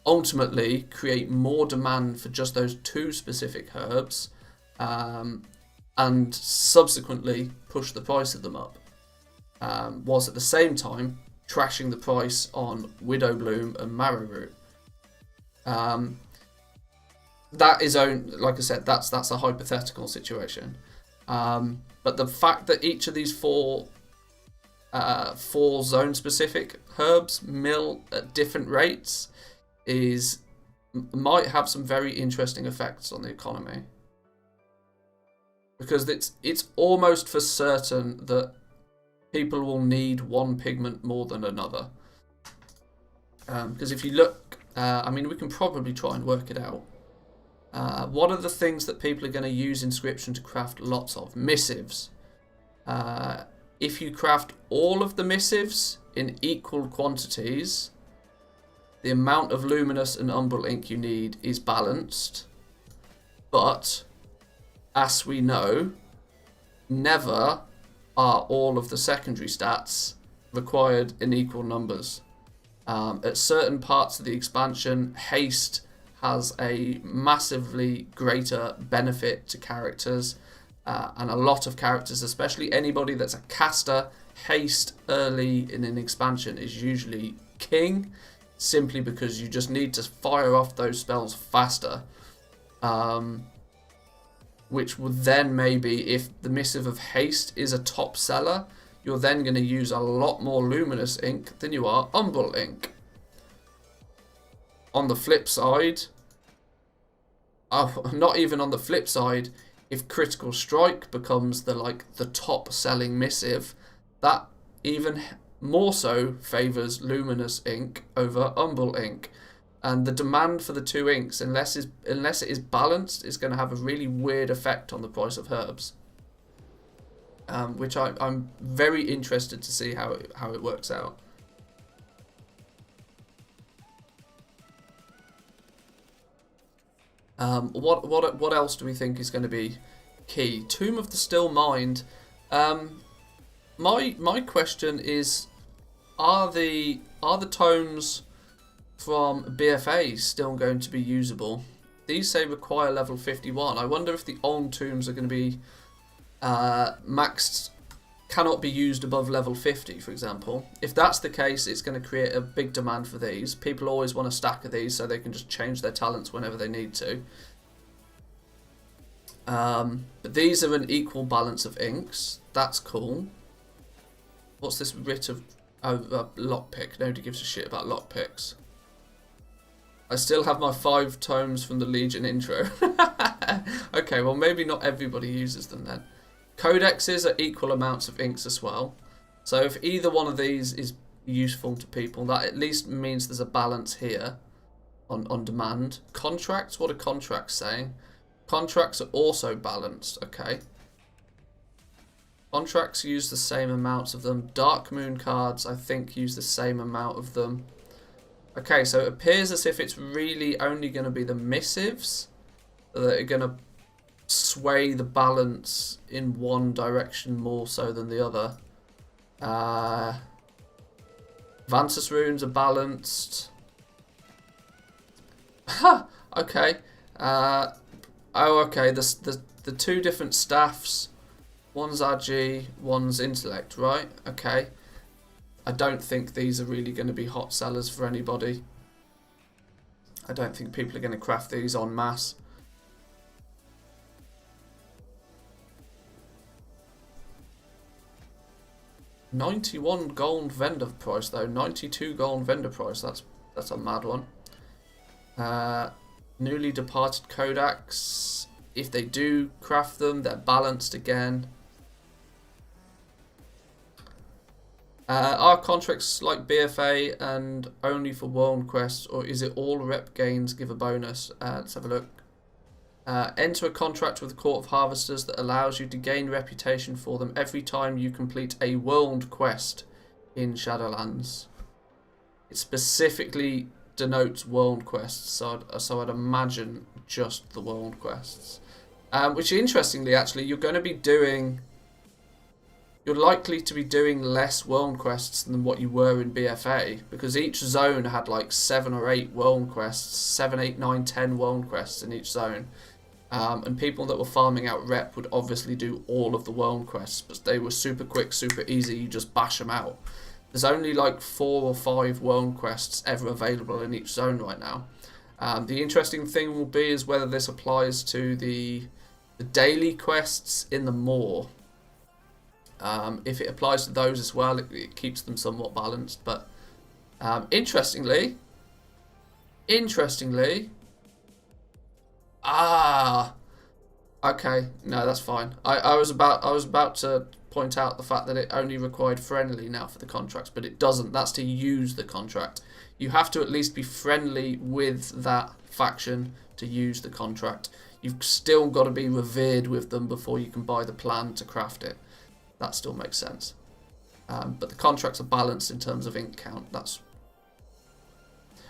ultimately create more demand for just those 2 specific herbs, and subsequently push the price of them up, whilst at the same time trashing the price on Widow Bloom and Marrow Root. That is like I said, that's a hypothetical situation. But the fact that each of these 4 zone specific herbs mill at different rates might have some very interesting effects on the economy, because it's almost for certain that people will need one pigment more than another. Because if you look, we can probably try and work it out. What are the things that people are going to use inscription to craft lots of? Missives. If you craft all of the missives in equal quantities, the amount of luminous and umbral ink you need is balanced. But, as we know, never are all of the secondary stats required in equal numbers. At certain parts of the expansion, haste has a massively greater benefit to characters, and a lot of characters, especially anybody that's a caster, haste early in an expansion is usually king, simply because you just need to fire off those spells faster, which would then maybe, if the Missive of Haste is a top seller, you're then going to use a lot more luminous ink than you are umbral ink. On the flip side, not even on the flip side, if Critical Strike becomes the top selling missive, that even more so favours luminous ink over umbral ink. And the demand for the 2 inks, unless it is balanced, is going to have a really weird effect on the price of herbs. Which I'm very interested to see how it works out. What else do we think is going to be key? Tomb of the Still Mind. My question is, are the tomes from BFA still going to be usable? These say require level 51. I wonder if the Olm tombs are going to be maxed cannot be used above level 50, for example. If that's the case, it's going to create a big demand for these. People always want a stack of these so they can just change their talents whenever they need to. But these are an equal balance of inks. That's cool. What's this writ of lockpick? Nobody gives a shit about lockpicks. I still have my 5 tomes from the Legion intro. Okay, well maybe not everybody uses them then. Codexes are equal amounts of inks as well. So if either one of these is useful to people, that at least means there's a balance here on demand. Contracts, what are contracts saying? Contracts are also balanced, okay. Contracts use the same amounts of them. Dark Moon cards, I think, use the same amount of them. Okay, so it appears as if it's really only going to be the missives that are going to sway the balance in one direction more so than the other. Vantus runes are balanced. Ha! Okay. Oh, okay. The 2 different staffs. One's Agi, one's Intellect, right? Okay. I don't think these are really going to be hot sellers for anybody. I don't think people are going to craft these en masse. $91 gold vendor price though. 92 gold vendor price. That's a mad one. Newly departed Kodaks. If they do craft them, they're balanced again. Are contracts like BFA and only for world quests, or is it all rep gains give a bonus? Let's have a look. Enter a contract with the Court of Harvesters that allows you to gain reputation for them every time you complete a world quest in Shadowlands. It specifically denotes world quests, so I'd imagine just the world quests. Which interestingly, actually, you're likely to be doing less world quests than what you were in BFA, because each zone had like 7 or 8 world quests, 7, 8, 9, 10 world quests in each zone. And people that were farming out rep would obviously do all of the world quests, but they were super quick, super easy, you just bash them out. There's only like 4 or 5 world quests ever available in each zone right now. The interesting thing will be is whether this applies to the daily quests in the Maw. If it applies to those as well, it keeps them somewhat balanced. But interestingly, okay, no, that's fine. I was about to point out the fact that it only required friendly now for the contracts, but it doesn't. That's to use the contract. You have to at least be friendly with that faction to use the contract. You've still got to be revered with them before you can buy the plan to craft it. That still makes sense. But the contracts are balanced in terms of ink count.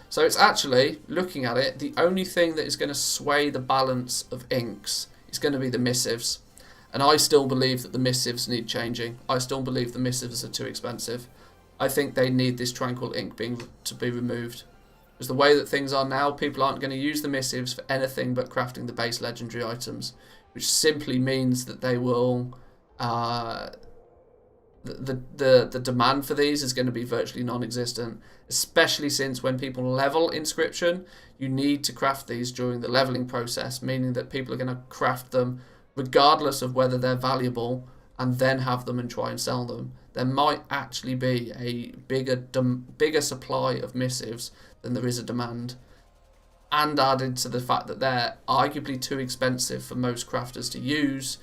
So it's actually, looking at it, the only thing that is going to sway the balance of inks is going to be the missives. And I still believe that the missives need changing. I still believe the missives are too expensive. I think they need this tranquil ink to be removed. Because the way that things are now, people aren't going to use the missives for anything but crafting the base legendary items. Which simply means that they will... the demand for these is going to be virtually non-existent, especially since when people level inscription, you need to craft these during the leveling process, meaning that people are going to craft them regardless of whether they're valuable and then have them and try and sell them. There might actually be a bigger supply of missives than there is a demand, and added to the fact that they're arguably too expensive for most crafters to use,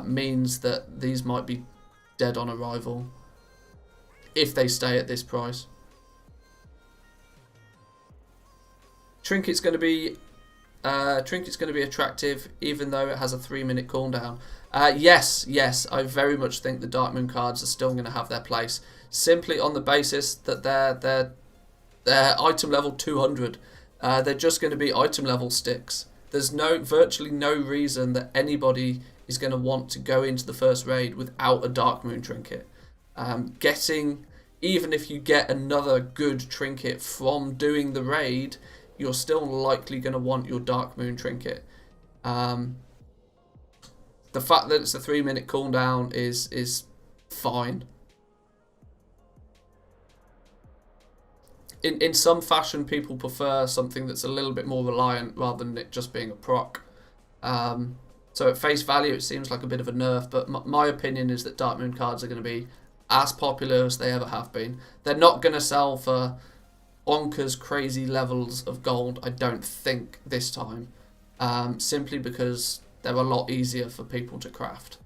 means that these might be dead on arrival if they stay at this price. Trinket's going to be attractive, even though it has a 3-minute cooldown. Yes, I very much think the Dark Moon cards are still going to have their place, simply on the basis that they're item level 200. They're just going to be item level sticks. There's virtually no reason that anybody is going to want to go into the first raid without a Dark Moon trinket. Even if you get another good trinket from doing the raid, you're still likely going to want your Dark Moon trinket. The fact that it's a 3-minute cooldown is fine. In some fashion, people prefer something that's a little bit more reliant rather than it just being a proc. So at face value, it seems like a bit of a nerf, but my opinion is that Dark Moon cards are going to be as popular as they ever have been. They're not going to sell for bonkers crazy levels of gold, I don't think, this time, simply because they're a lot easier for people to craft.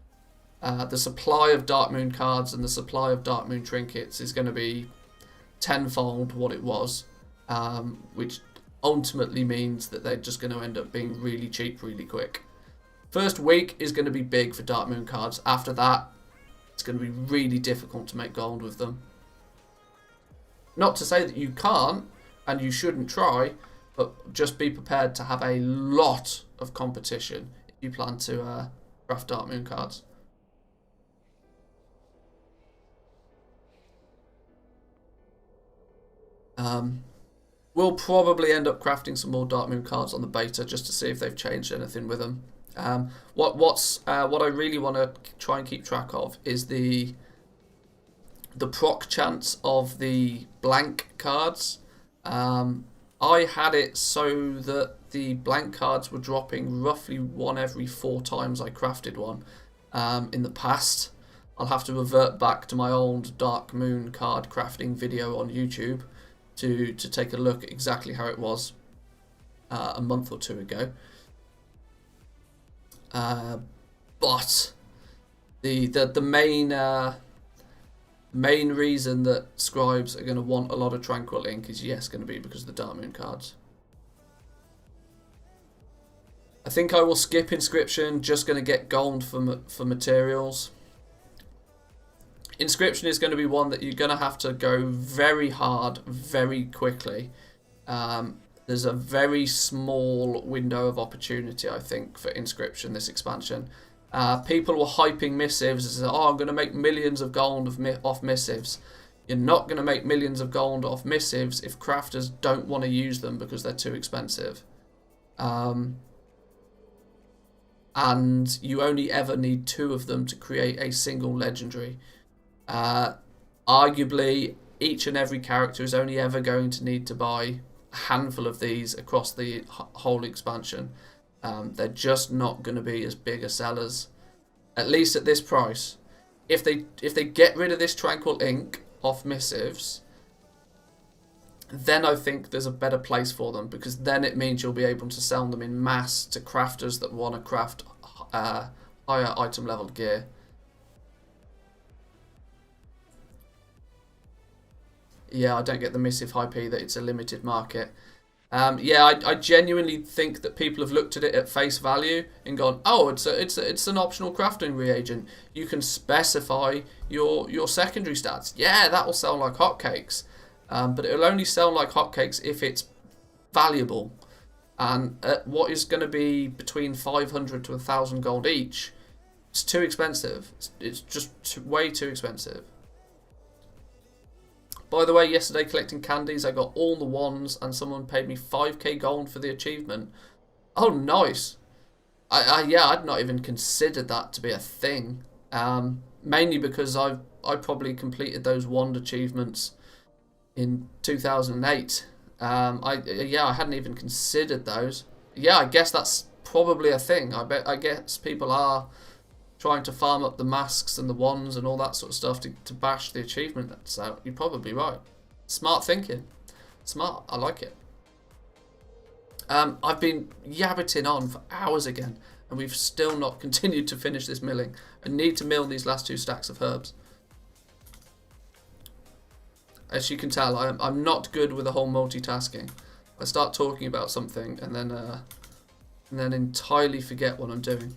The supply of Dark Moon cards and the supply of Dark Moon trinkets is going to be tenfold what it was, which ultimately means that they're just going to end up being really cheap really quick. First week is going to be big for Dark Moon cards. After that, it's going to be really difficult to make gold with them. Not to say that you can't and you shouldn't try, but just be prepared to have a lot of competition if you plan to craft Dark Moon cards. We'll probably end up crafting some more Dark Moon cards on the beta just to see if they've changed anything with them. What I really want to try and keep track of is the proc chance of the blank cards. I had it so that the blank cards were dropping roughly one every 4 times I crafted one in the past. I'll have to revert back to my old Dark Moon card crafting video on YouTube to take a look at exactly how it was a month or 2 ago. But the main reason that scribes are going to want a lot of Tranquil Ink is going to be because of the Dark Moon cards. I think I will skip Inscription, just going to get gold for materials. Inscription is going to be one that you're going to have to go very hard, very quickly. There's a very small window of opportunity, I think, for Inscription this expansion. People were hyping missives as, oh, I'm going to make millions of gold off missives. You're not going to make millions of gold off missives if crafters don't want to use them because they're too expensive. And you only ever need 2 of them to create a single legendary. Arguably, each and every character is only ever going to need to buy a handful of these across the whole expansion. They're just not going to be as big a sellers, at least at this price. If they get rid of this Tranquil Ink off missives, then I think there's a better place for them, because then it means you'll be able to sell them in mass to crafters that want to craft higher item level gear. Yeah, I don't get the missive hype that it's a limited market. I genuinely think that people have looked at it at face value and gone, oh, it's an optional crafting reagent. You can specify your secondary stats. Yeah, that will sell like hotcakes. But it will only sell like hotcakes if it's valuable. And at what is going to be between 500 to 1,000 gold each, it's too expensive. It's just way too expensive. By the way, yesterday collecting candies, I got all the wands and someone paid me 5k gold for the achievement. Oh, nice. I'd not even considered that to be a thing. Mainly because I probably completed those wand achievements in 2008. I hadn't even considered those. Yeah, I guess that's probably a thing. I guess people are trying to farm up the masks and the wands and all that sort of stuff to bash the achievement. So you're probably right. Smart thinking. Smart. I like it. I've been yabbiting on for hours again, and we've still not continued to finish this milling. I need to mill these last 2 stacks of herbs. As you can tell, I'm not good with the whole multitasking. I start talking about something and then entirely forget what I'm doing.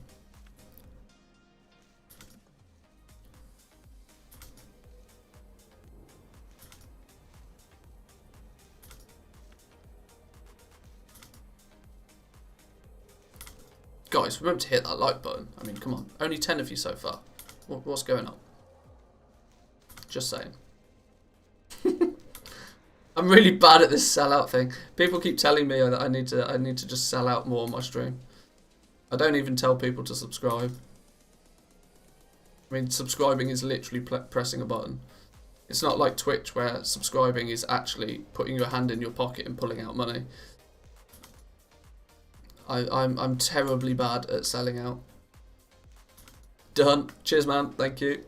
Guys, remember to hit that like button. I mean, come on. Only 10 of you so far. What's going on? Just saying. I'm really bad at this sellout thing. People keep telling me that I need to just sell out more on my stream. I don't even tell people to subscribe. I mean, subscribing is literally pressing a button. It's not like Twitch where subscribing is actually putting your hand in your pocket and pulling out money. I'm terribly bad at selling out. Done. Cheers, man. Thank you.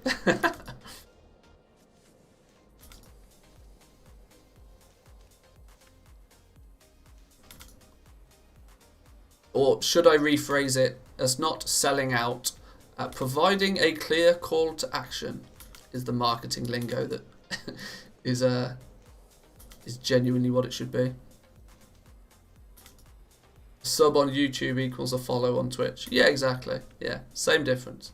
Or should I rephrase it as not selling out, providing a clear call to action is the marketing lingo that is genuinely what it should be. Sub on YouTube equals a follow on Twitch. Yeah, exactly. Yeah, same difference.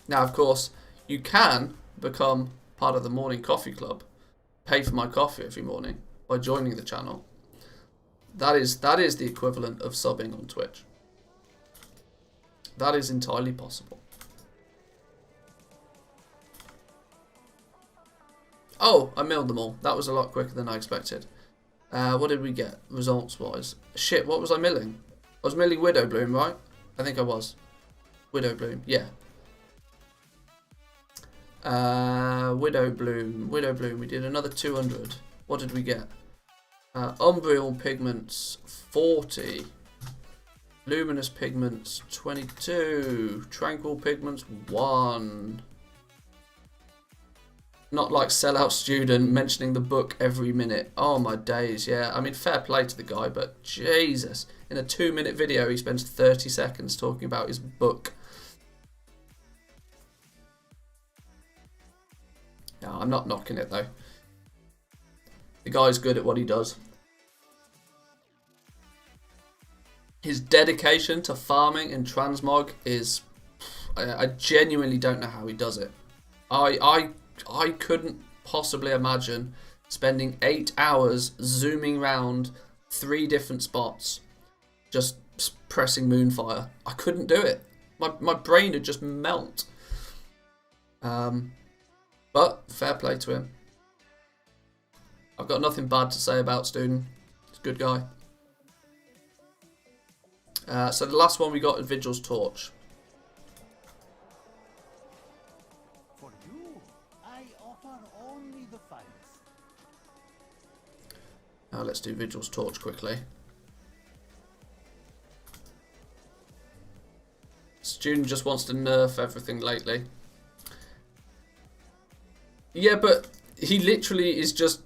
Now, of course, you can become part of the Morning Coffee Club, pay for my coffee every morning by joining the channel. That is the equivalent of subbing on Twitch. That is entirely possible. Oh, I milled them all. That was a lot quicker than I expected. What did we get results-wise? Shit, what was I milling? I was milling Widow Bloom, right? I think I was. Widow Bloom, yeah. Widow Bloom, we did another 200. What did we get? Umbreal Pigments, 40. Luminous Pigments, 22. Tranquil Pigments, 1. Not like sellout student mentioning the book every minute. Oh my days, yeah. I mean, fair play to the guy, but Jesus. In a 2-minute video, he spends 30 seconds talking about his book. No, I'm not knocking it though. The guy's good at what he does. His dedication to farming in transmog is... I genuinely don't know how he does it. I couldn't possibly imagine spending 8 hours zooming around 3 different spots, just pressing Moonfire. I couldn't do it. My brain would just melt. But fair play to him. I've got nothing bad to say about Student. He's a good guy. So the last one we got is Vigil's Torch. For you, I offer only the finest. Now let's do Vigil's Torch quickly. Student just wants to nerf everything lately. Yeah, but he literally is just...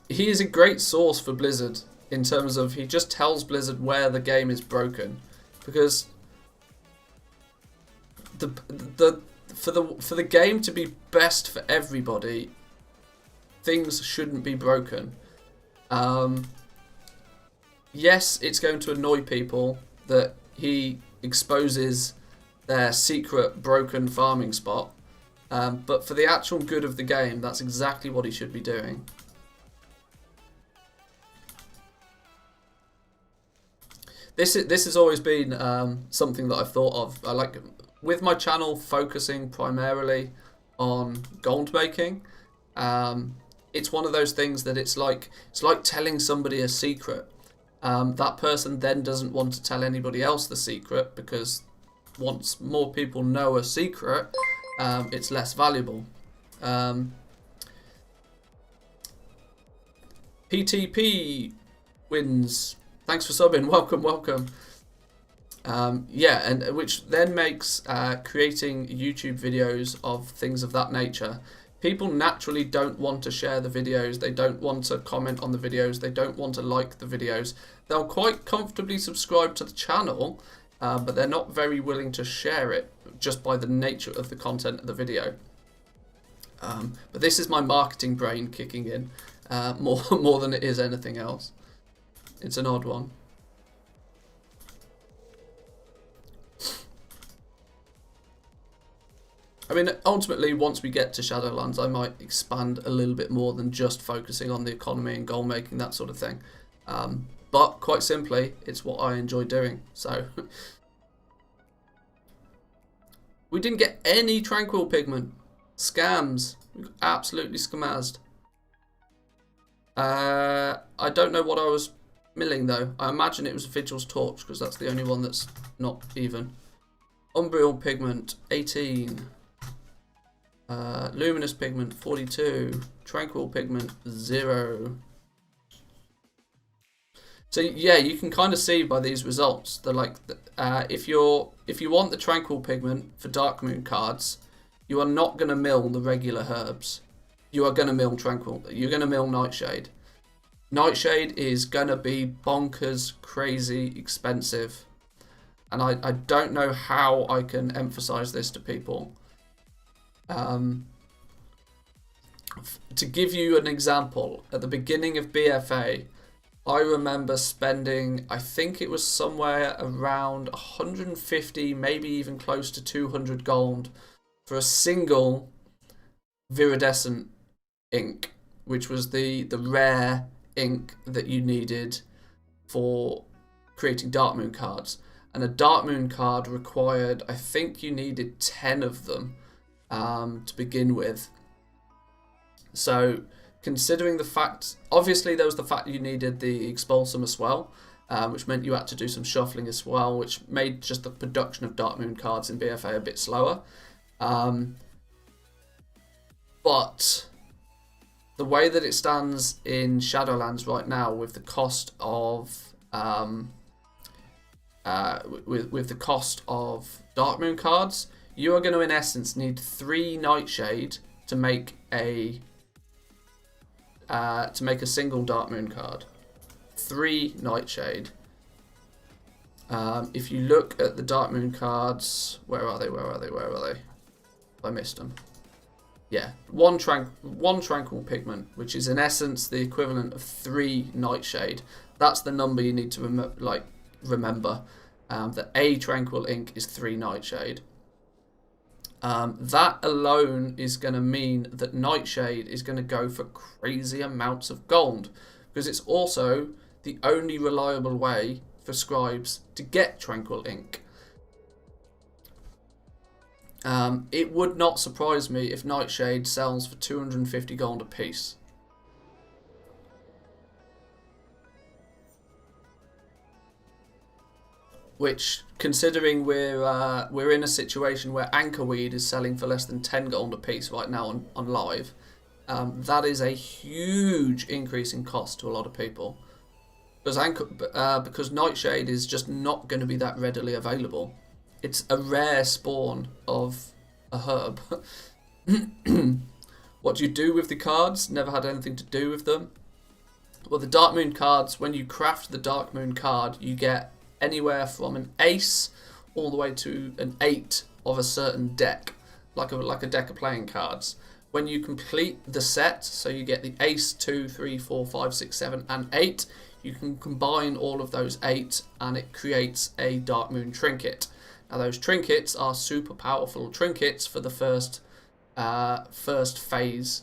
He is a great source for Blizzard in terms of he just tells Blizzard where the game is broken, because for the game to be best for everybody, things shouldn't be broken. Yes, it's going to annoy people that he exposes their secret broken farming spot, but for the actual good of the game, that's exactly what he should be doing. This has always been something that I've thought of. I like, with my channel focusing primarily on gold making. It's one of those things that it's like telling somebody a secret. That person then doesn't want to tell anybody else the secret, because once more people know a secret, it's less valuable. PTP wins. Thanks for subbing. Welcome, welcome. Yeah, and which then makes creating YouTube videos of things of that nature. People naturally don't want to share the videos. They don't want to comment on the videos. They don't want to like the videos. They'll quite comfortably subscribe to the channel, but they're not very willing to share it just by the nature of the content of the video. But this is my marketing brain kicking in more than it is anything else. It's an odd one. I mean, ultimately, once we get to Shadowlands, I might expand a little bit more than just focusing on the economy and goal making, that sort of thing. But quite simply, it's what I enjoy doing. So we didn't get any Tranquil Pigment. Scams. We got absolutely scamazzed. I don't know what I was milling though. I imagine it was Vigil's Torch, because that's the only one that's not even. Umbreal Pigment 18. Luminous Pigment 42. Tranquil Pigment 0. So yeah, you can kind of see by these results that like if you want the Tranquil Pigment for Dark Moon cards, you are not going to mill the regular herbs. You are going to mill Tranquil. You're going to mill Nightshade. Nightshade is going to be bonkers, crazy, expensive. And I don't know how I can emphasize this to people. To give you an example, at the beginning of BFA, I remember spending, I think it was somewhere around 150, maybe even close to 200 gold for a single viridescent ink, which was the rare ink that you needed for creating Dark Moon cards. And a Dark Moon card required, I think you needed 10 of them to begin with. So considering the fact, obviously there was the fact you needed the Expulsum as well, which meant you had to do some shuffling as well, which made just the production of Dark Moon cards in BFA a bit slower. But the way that it stands in Shadowlands right now, with the cost of with the cost of Dark Moon cards, you are going to in essence need 3 Nightshade to make a single Dark Moon card. 3 Nightshade. If you look at the Dark Moon cards, where are they? I missed them. Yeah, one Tranquil Pigment, which is in essence the equivalent of 3 Nightshade. That's the number you need to remember. That a Tranquil ink is 3 Nightshade. That alone is going to mean that Nightshade is going to go for crazy amounts of gold, because it's also the only reliable way for scribes to get Tranquil ink. It would not surprise me if Nightshade sells for 250 gold a piece. Which, considering we're in a situation where Anchorweed is selling for less than 10 gold a piece right now on live, that is a huge increase in cost to a lot of people. Because Nightshade is just not going to be that readily available. It's a rare spawn of a herb. What do you do with the cards? Never had anything to do with them. Well, the Dark Moon cards, when you craft the Dark Moon card, you get anywhere from an ace all the way to an 8 of a certain deck, like a deck of playing cards. When you complete the set, so you get the ace, 2, 3, 4, 5, 6, 7 and 8, you can combine all of those 8 and it creates a Dark Moon trinket. Now those trinkets are super powerful trinkets for the first phase,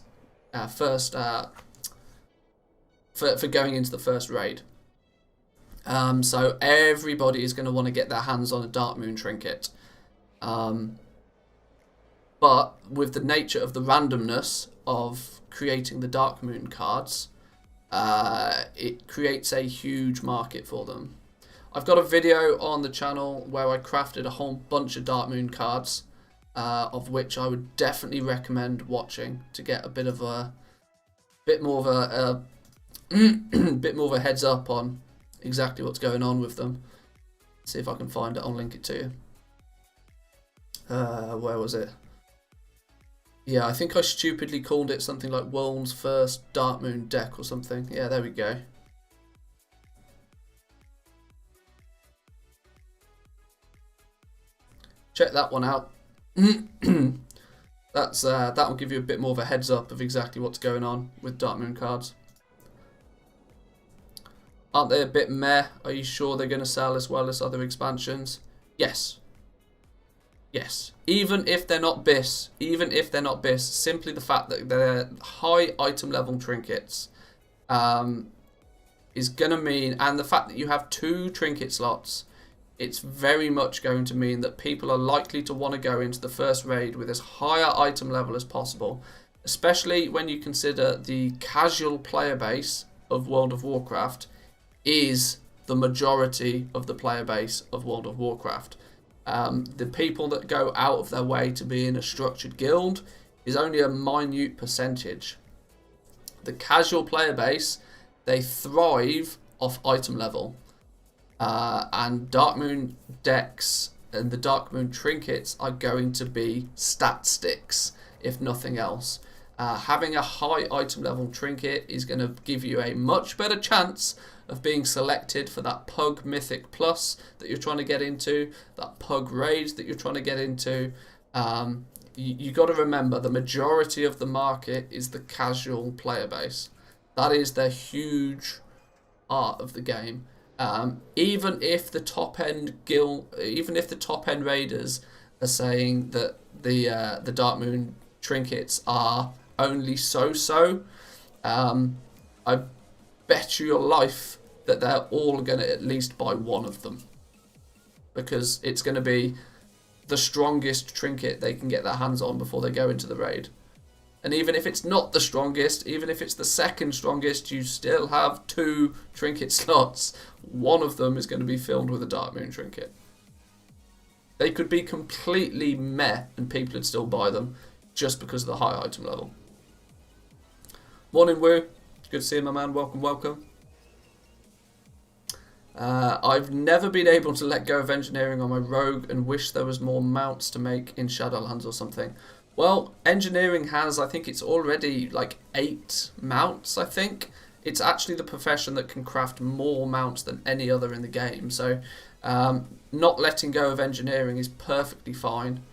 for going into the first raid. So everybody is going to want to get their hands on a Dark Moon trinket. But with the nature of the randomness of creating the Dark Moon cards, it creates a huge market for them. I've got a video on the channel where I crafted a whole bunch of Dark Moon cards, of which I would definitely recommend watching to get a bit more of a heads up on exactly what's going on with them. See if I can find it. I'll link it to you. Where was it? Yeah, I think I stupidly called it something like World's First Dark Moon Deck or something. Yeah, there we go. Check that one out. That will give you a bit more of a heads up of exactly what's going on with Dark Moon cards. Aren't they a bit meh? Are you sure they're going to sell as well as other expansions? Yes. Yes. Even if they're not BIS, simply the fact that they're high item level trinkets is going to mean, and the fact that you have 2 trinket slots, it's very much going to mean that people are likely to want to go into the first raid with as higher item level as possible, especially when you consider the casual player base of World of Warcraft is the majority of the player base of World of Warcraft. The people that go out of their way to be in a structured guild is only a minute percentage. The casual player base, they thrive off item level. And Darkmoon decks and the Darkmoon trinkets are going to be stat sticks, if nothing else. Having a high item level trinket is going to give you a much better chance of being selected for that Pug Mythic Plus that you're trying to get into, that Pug Raid that you're trying to get into. You got to remember, the majority of the market is the casual player base. That is the huge art of the game. Even if the top end raiders are saying that the Darkmoon trinkets are only so, I bet you your life that they're all going to at least buy one of them, because it's going to be the strongest trinket they can get their hands on before they go into the raid. And even if it's not the strongest, even if it's the second strongest, you still have 2 trinket slots. One of them is going to be filled with a Darkmoon trinket. They could be completely meh and people would still buy them just because of the high item level. Morning, Woo. Good to see you, my man. Welcome, welcome. I've never been able to let go of engineering on my rogue and wish there was more mounts to make in Shadowlands or something. Well, engineering has, I think it's already like 8 mounts, I think. It's actually the profession that can craft more mounts than any other in the game. So not letting go of engineering is perfectly fine.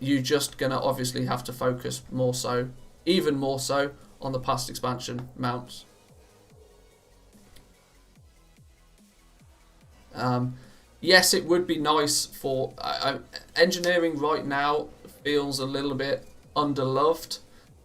You're just going to obviously have to focus more so, even more so, on the past expansion mounts. Yes, it would be nice for... engineering right now feels a little bit underloved.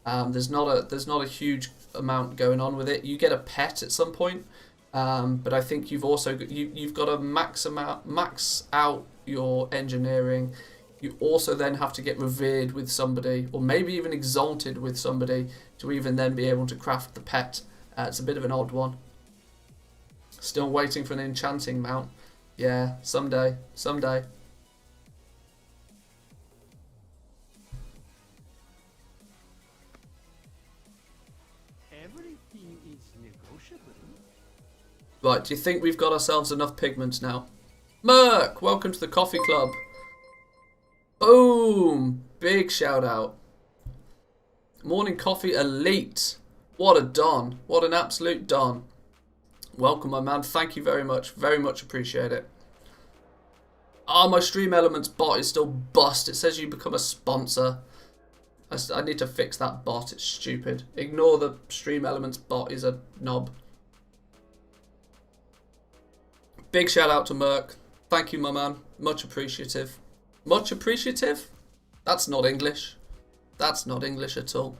There's not a huge amount going on with it. You get a pet at some point, but I think you've also you've got to max out your engineering. You also then have to get revered with somebody, or maybe even exalted with somebody, to even then be able to craft the pet. It's a bit of an odd one. Still waiting for an enchanting mount. Yeah, someday. Everything is negotiable. Right, do you think we've got ourselves enough pigments now? Merc, welcome to the coffee club. Boom! Big shout out. Morning Coffee Elite. What a don. What an absolute don. Welcome, my man. Thank you very much. Very much appreciate it. Oh, my Stream Elements bot is still bust. It says you become a sponsor. I need to fix that bot. It's stupid. Ignore the Stream Elements bot. Is a knob. Big shout out to Merc. Thank you, my man. Much appreciative. Much appreciative? That's not English. That's not English at all.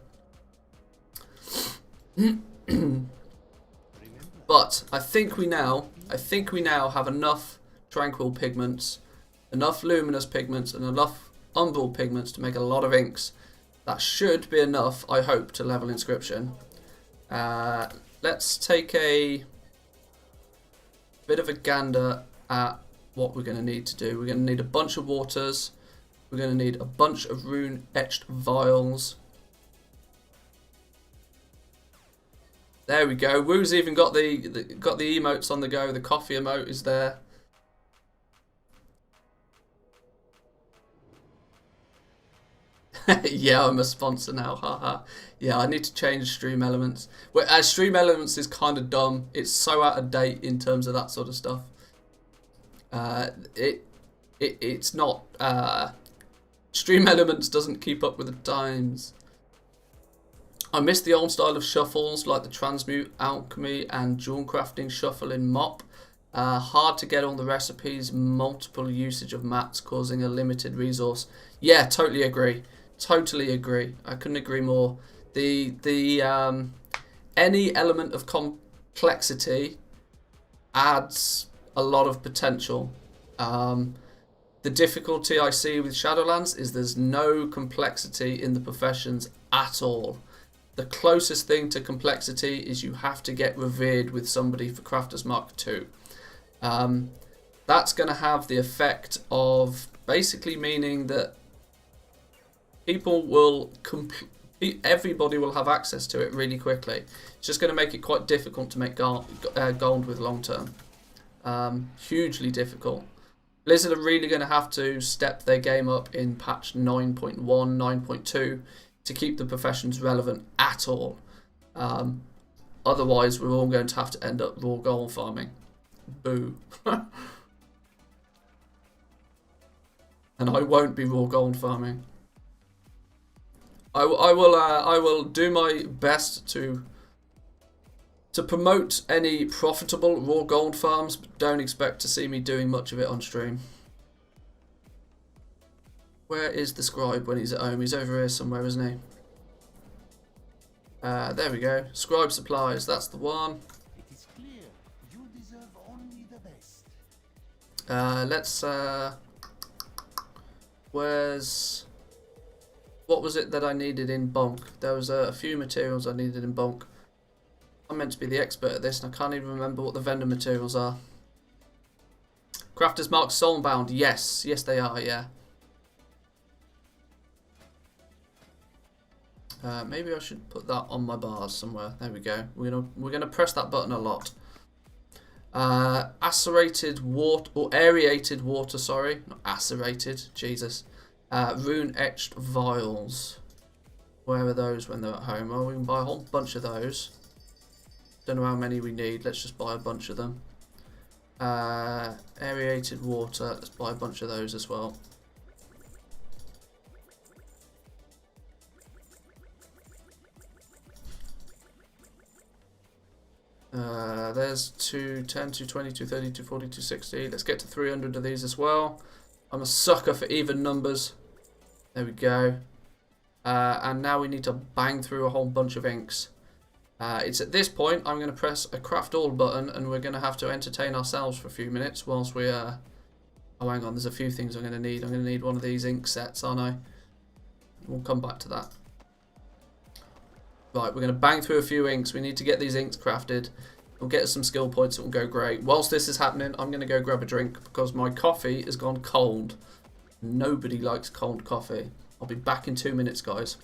But I think we now have enough tranquil pigments, enough luminous pigments, and enough umbral pigments to make a lot of inks. That should be enough, I hope, to level inscription. Let's take a bit of a gander at what we're going to need to do. We're going to need a bunch of waters. We're going to need a bunch of rune etched vials. There we go. Woo's even got the emotes on the go. The coffee emote is there. Yeah, I'm a sponsor now. Haha. Yeah, I need to change Stream Elements. Stream Elements is kind of dumb. It's so out of date in terms of that sort of stuff. It's not. Stream Elements doesn't keep up with the times. I miss the old style of shuffles like the Transmute, Alchemy and Jewel Crafting shuffle in Mop. Hard to get all the recipes, multiple usage of mats causing a limited resource. Yeah, totally agree. Totally agree. I couldn't agree more. Any element of complexity adds a lot of potential. The difficulty I see with Shadowlands is there's no complexity in the professions at all. The closest thing to complexity is you have to get revered with somebody for Crafters Mark II. that's going to have the effect of basically meaning that people will everybody will have access to it really quickly. It's just going to make it quite difficult to make gold with long term. Hugely difficult. Blizzard are really going to have to step their game up in patch 9.1, 9.2 to keep the professions relevant at all. Otherwise, we're all going to have to end up raw gold farming. Boo. And I won't be raw gold farming. I will do my best to promote any profitable raw gold farms, but don't expect to see me doing much of it on stream. Where is the scribe when he's at home? He's over here somewhere, isn't he? There we go. Scribe supplies, that's the one. It is clear you deserve only the best. Let's what was it that I needed in bulk? There was a few materials I needed in bulk. I'm meant to be the expert at this and I can't even remember what the vendor materials are. Crafters Mark Soulbound, yes they are, yeah. Maybe I should put that on my bars somewhere. There we go. We're gonna press that button a lot. Acerated water, or aerated water, sorry, not acerated. Jesus. Rune etched vials. Where are those when they're at home? Oh, we can buy a whole bunch of those. Don't know how many we need. Let's just buy a bunch of them. Aerated water. Let's buy a bunch of those as well. There's 210, 220, 230, 240, 260. Let's get to 300 of these as well. I'm a sucker for even numbers. There we go. And now we need to bang through a whole bunch of inks. It's at this point I'm going to press a craft all button and we're going to have to entertain ourselves for a few minutes whilst we oh, hang on, there's a few things I'm going to need. I'm going to need one of these ink sets, aren't I? We'll come back to that. Right, we're going to bang through a few inks. We need to get these inks crafted. We'll get us some skill points. It will go great. Whilst this is happening, I'm going to go grab a drink because my coffee has gone cold. Nobody likes cold coffee. I'll be back in 2 minutes, guys.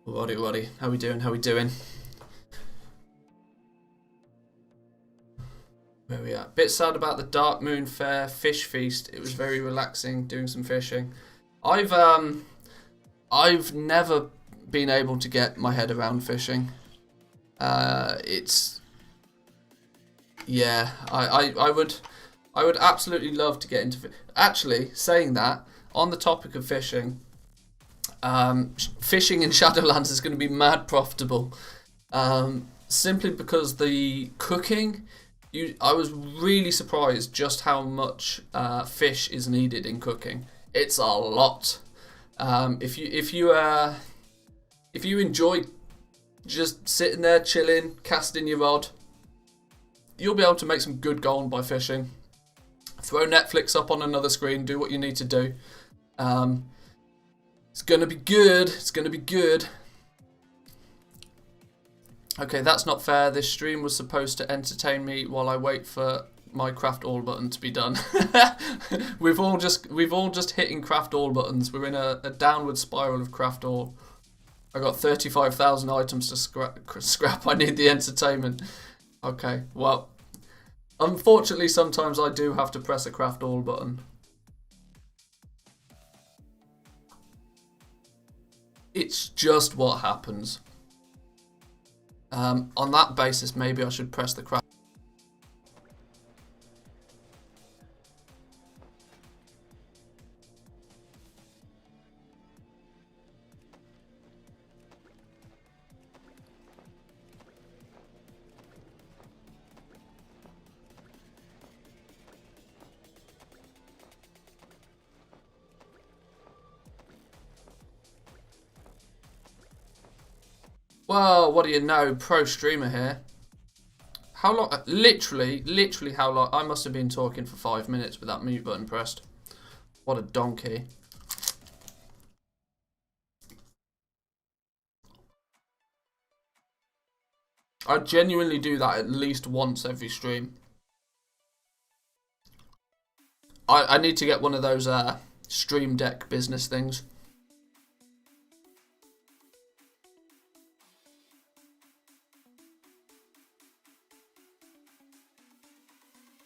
Waddy, how we doing? Where are we at? Bit sad about the Dark Moon Fair fish feast. It was very relaxing doing some fishing. I've never been able to get my head around fishing. It's yeah. I would absolutely love to get into. Actually, saying that, on the topic of fishing, fishing in Shadowlands is going to be mad profitable. Simply because the cooking. I was really surprised just how much fish is needed in cooking. It's a lot. If you enjoy just sitting there chilling, casting your rod, you'll be able to make some good gold by fishing. Throw Netflix up on another screen, do what you need to do. It's gonna be good. It's gonna be good. Okay, that's not fair. This stream was supposed to entertain me while I wait for my craft all button to be done. we've all just hitting craft all buttons. We're in a downward spiral of craft all. I got 35,000 items to scrap. I need the entertainment. Okay, well, unfortunately sometimes I do have to press a craft all button. It's just what happens. On that basis, maybe I should press the craft. Well, what do you know? Pro streamer here. How long? Literally how long? I must have been talking for 5 minutes with that mute button pressed. What a donkey. I genuinely do that at least once every stream. I need to get one of those stream deck business things.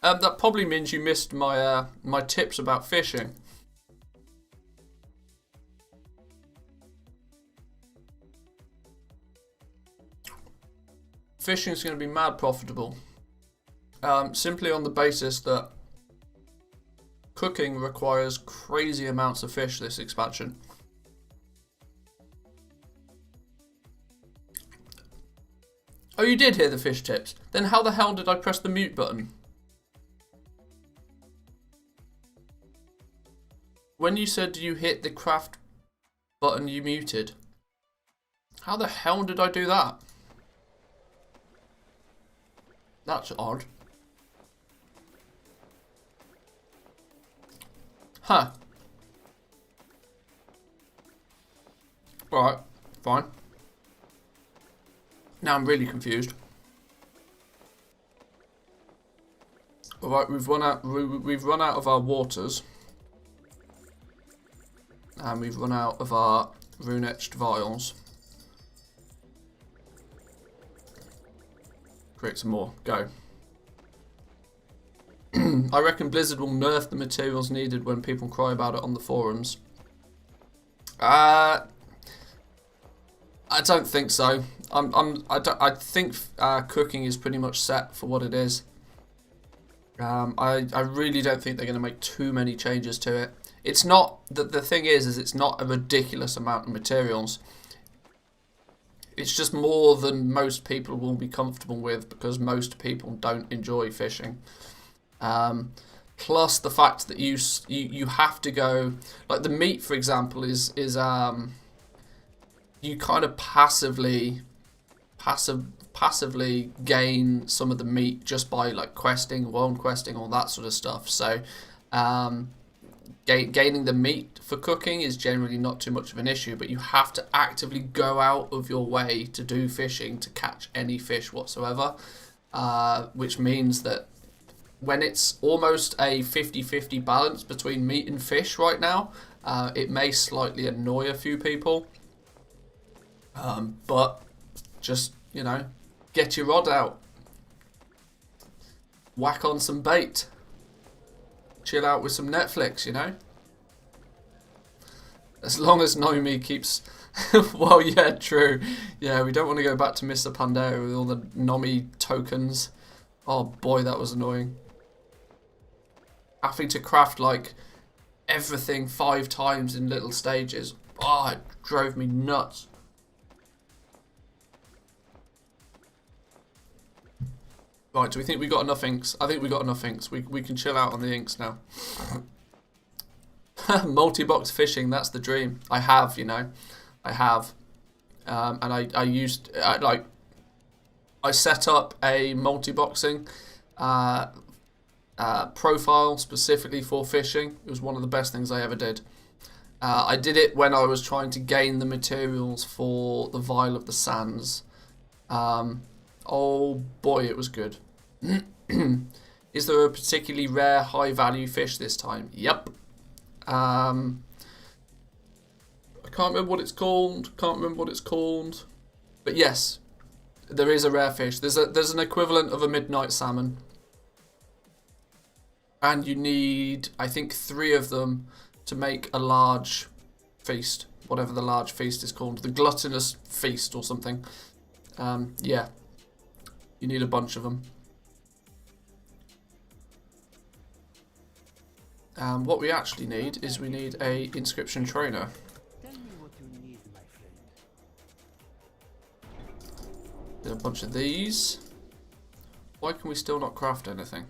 That probably means you missed my my tips about fishing. Fishing is going to be mad profitable. Simply on the basis that cooking requires crazy amounts of fish this expansion. Oh, you did hear the fish tips? Then how the hell did I press the mute button? When you said you hit the craft button, you muted. How the hell did I do that? That's odd. Huh. Alright, fine. Now I'm really confused. Alright, we've run out of our waters. And we've run out of our rune-etched vials. Create some more. Go. I reckon Blizzard will nerf the materials needed when people cry about it on the forums. I don't think so. I think cooking is pretty much set for what it is. I really don't think they're going to make too many changes to it. It's not, the thing is it's not a ridiculous amount of materials. It's just more than most people will be comfortable with because most people don't enjoy fishing. Plus the fact that you have to go, like the meat for example is you kind of passively gain some of the meat just by like questing, world questing, all that sort of stuff. So gaining the meat for cooking is generally not too much of an issue, but you have to actively go out of your way to do fishing to catch any fish whatsoever, which means that when it's almost a 50-50 balance between meat and fish right now, it may slightly annoy a few people, but just, you know, get your rod out. whack on some bait. Chill out with some Netflix, you know? As long as Nomi keeps... well, yeah, true. Yeah, we don't want to go back to Mr. Pandeo with all the Nomi tokens. Oh boy, that was annoying. Having to craft, like, everything 5 times in little stages. Oh, it drove me nuts. Right, do we think we got enough inks? I think we got enough inks. We can chill out on the inks now. Multi-box fishing, that's the dream. I have, you know. I have. And I used, like, I set up a multi-boxing profile specifically for fishing. It was one of the best things I ever did. I did it when I was trying to gain the materials for the Vial of the Sands. Oh boy, it was good. Is there a particularly rare high value fish this time? Yep. I can't remember what it's called. But yes, there is a rare fish. There's an equivalent of a midnight salmon. And you need, I think, 3 of them to make a large feast. Whatever the large feast is called. The gluttonous feast or something. Yeah. You need a bunch of them. What we actually need is we need a inscription trainer. Tell me what you need, my friend. Get a bunch of these. Why can we still not craft anything?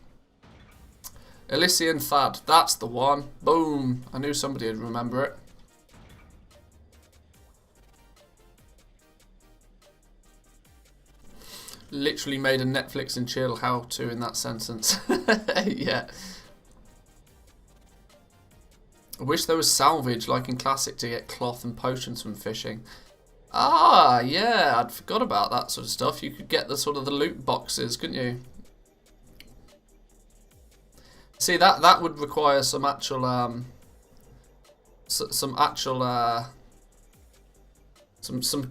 Elysian Thad, that's the one. Boom. I knew somebody would remember it. Literally made a Netflix and chill how-to in that sentence. Yeah. I wish there was salvage like in Classic to get cloth and potions from fishing. Ah, yeah, I'd forgot about that sort of stuff. You could get the sort of the loot boxes, couldn't you? See, that would require some actual some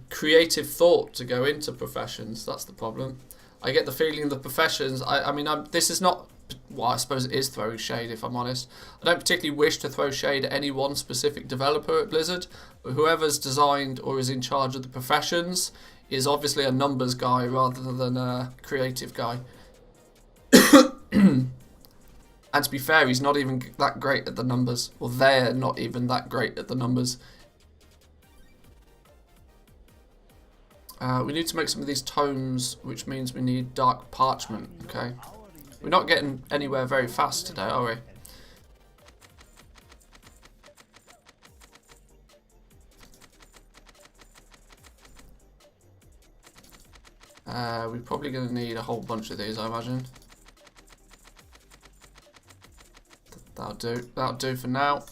creative thought to go into professions. That's the problem. I get the feeling the professions. I mean, this is not. Well, I suppose it is throwing shade, if I'm honest. I don't particularly wish to throw shade at any one specific developer at Blizzard, but whoever's designed or is in charge of the professions is obviously a numbers guy rather than a creative guy. And to be fair, he's not even that great at the numbers. Or they're not even that great at the numbers. We need to make some of these tomes, which means we need dark parchment. Okay. We're not getting anywhere very fast today, are we? We're probably going to need a whole bunch of these, I imagine. That'll do for now.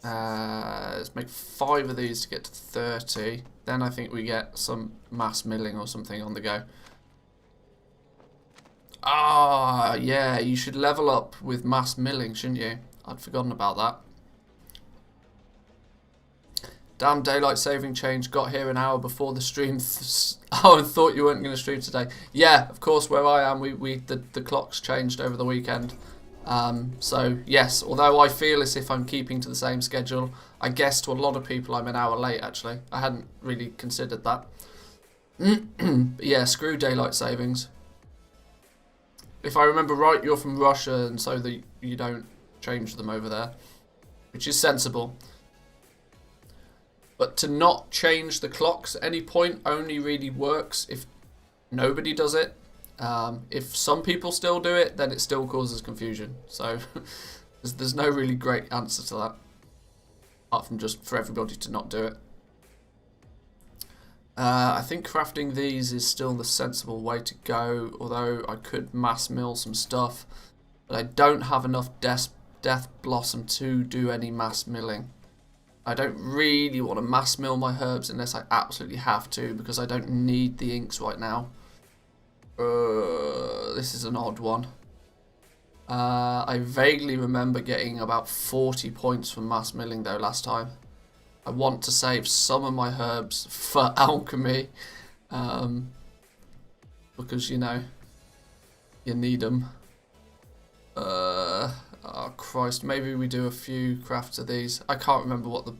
Let's make 5 of these to get to 30. Then I think we get some mass milling or something on the go. Ah, yeah, you should level up with mass milling, shouldn't you? I'd forgotten about that. Damn daylight saving change, got here an hour before the stream. Oh, and thought you weren't going to stream today. Yeah, of course, where I am, the clocks changed over the weekend. So, yes, although I feel as if I'm keeping to the same schedule, I guess to a lot of people I'm an hour late, actually. I hadn't really considered that. But yeah, screw daylight savings. If I remember right, you're from Russia, and so that you don't change them over there, which is sensible. But to not change the clocks at any point only really works if nobody does it. If some people still do it, then it still causes confusion. So there's no really great answer to that, apart from just for everybody to not do it. I think crafting these is still the sensible way to go, although I could mass mill some stuff, but I don't have enough Death Blossom to do any mass milling. I don't really want to mass mill my herbs unless I absolutely have to, because I don't need the inks right now. This is an odd one. I vaguely remember getting about 40 points from mass milling though last time. I want to save some of my herbs for alchemy, because, you know, You need them. Oh Christ, maybe we do a few crafts of these. I can't remember what the...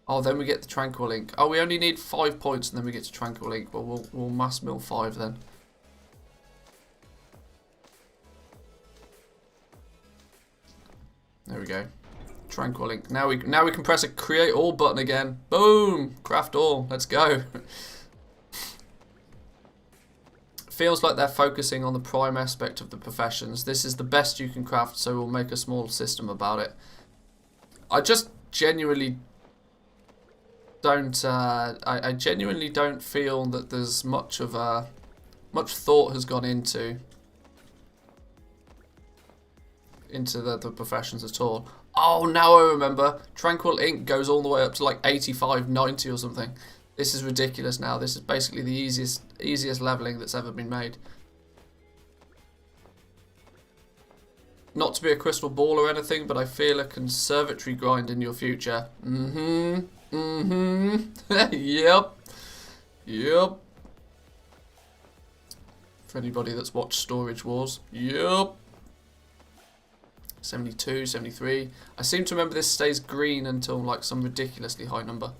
Oh, then we get the Tranquil Ink. Oh, we only need 5 points and then we get to Tranquil Ink. Well, we'll mass mill 5 then. There we go. Tranquil Ink. Now we can press a create all button again. Boom! Craft all. Let's go. Feels like they're focusing on the prime aspect of the professions. This is the best you can craft, so we'll make a small system about it. I just genuinely don't. I genuinely don't feel that there's much of much thought has gone into the professions at all. Oh, now I remember. Tranquil Ink goes all the way up to like 85, 90 or something. This is ridiculous now. This is basically the easiest leveling that's ever been made. Not to be a crystal ball or anything, but I feel a conservatory grind in your future. Yep. For anybody that's watched Storage Wars. Yep. 72, 73. I seem to remember this stays green until like some ridiculously high number.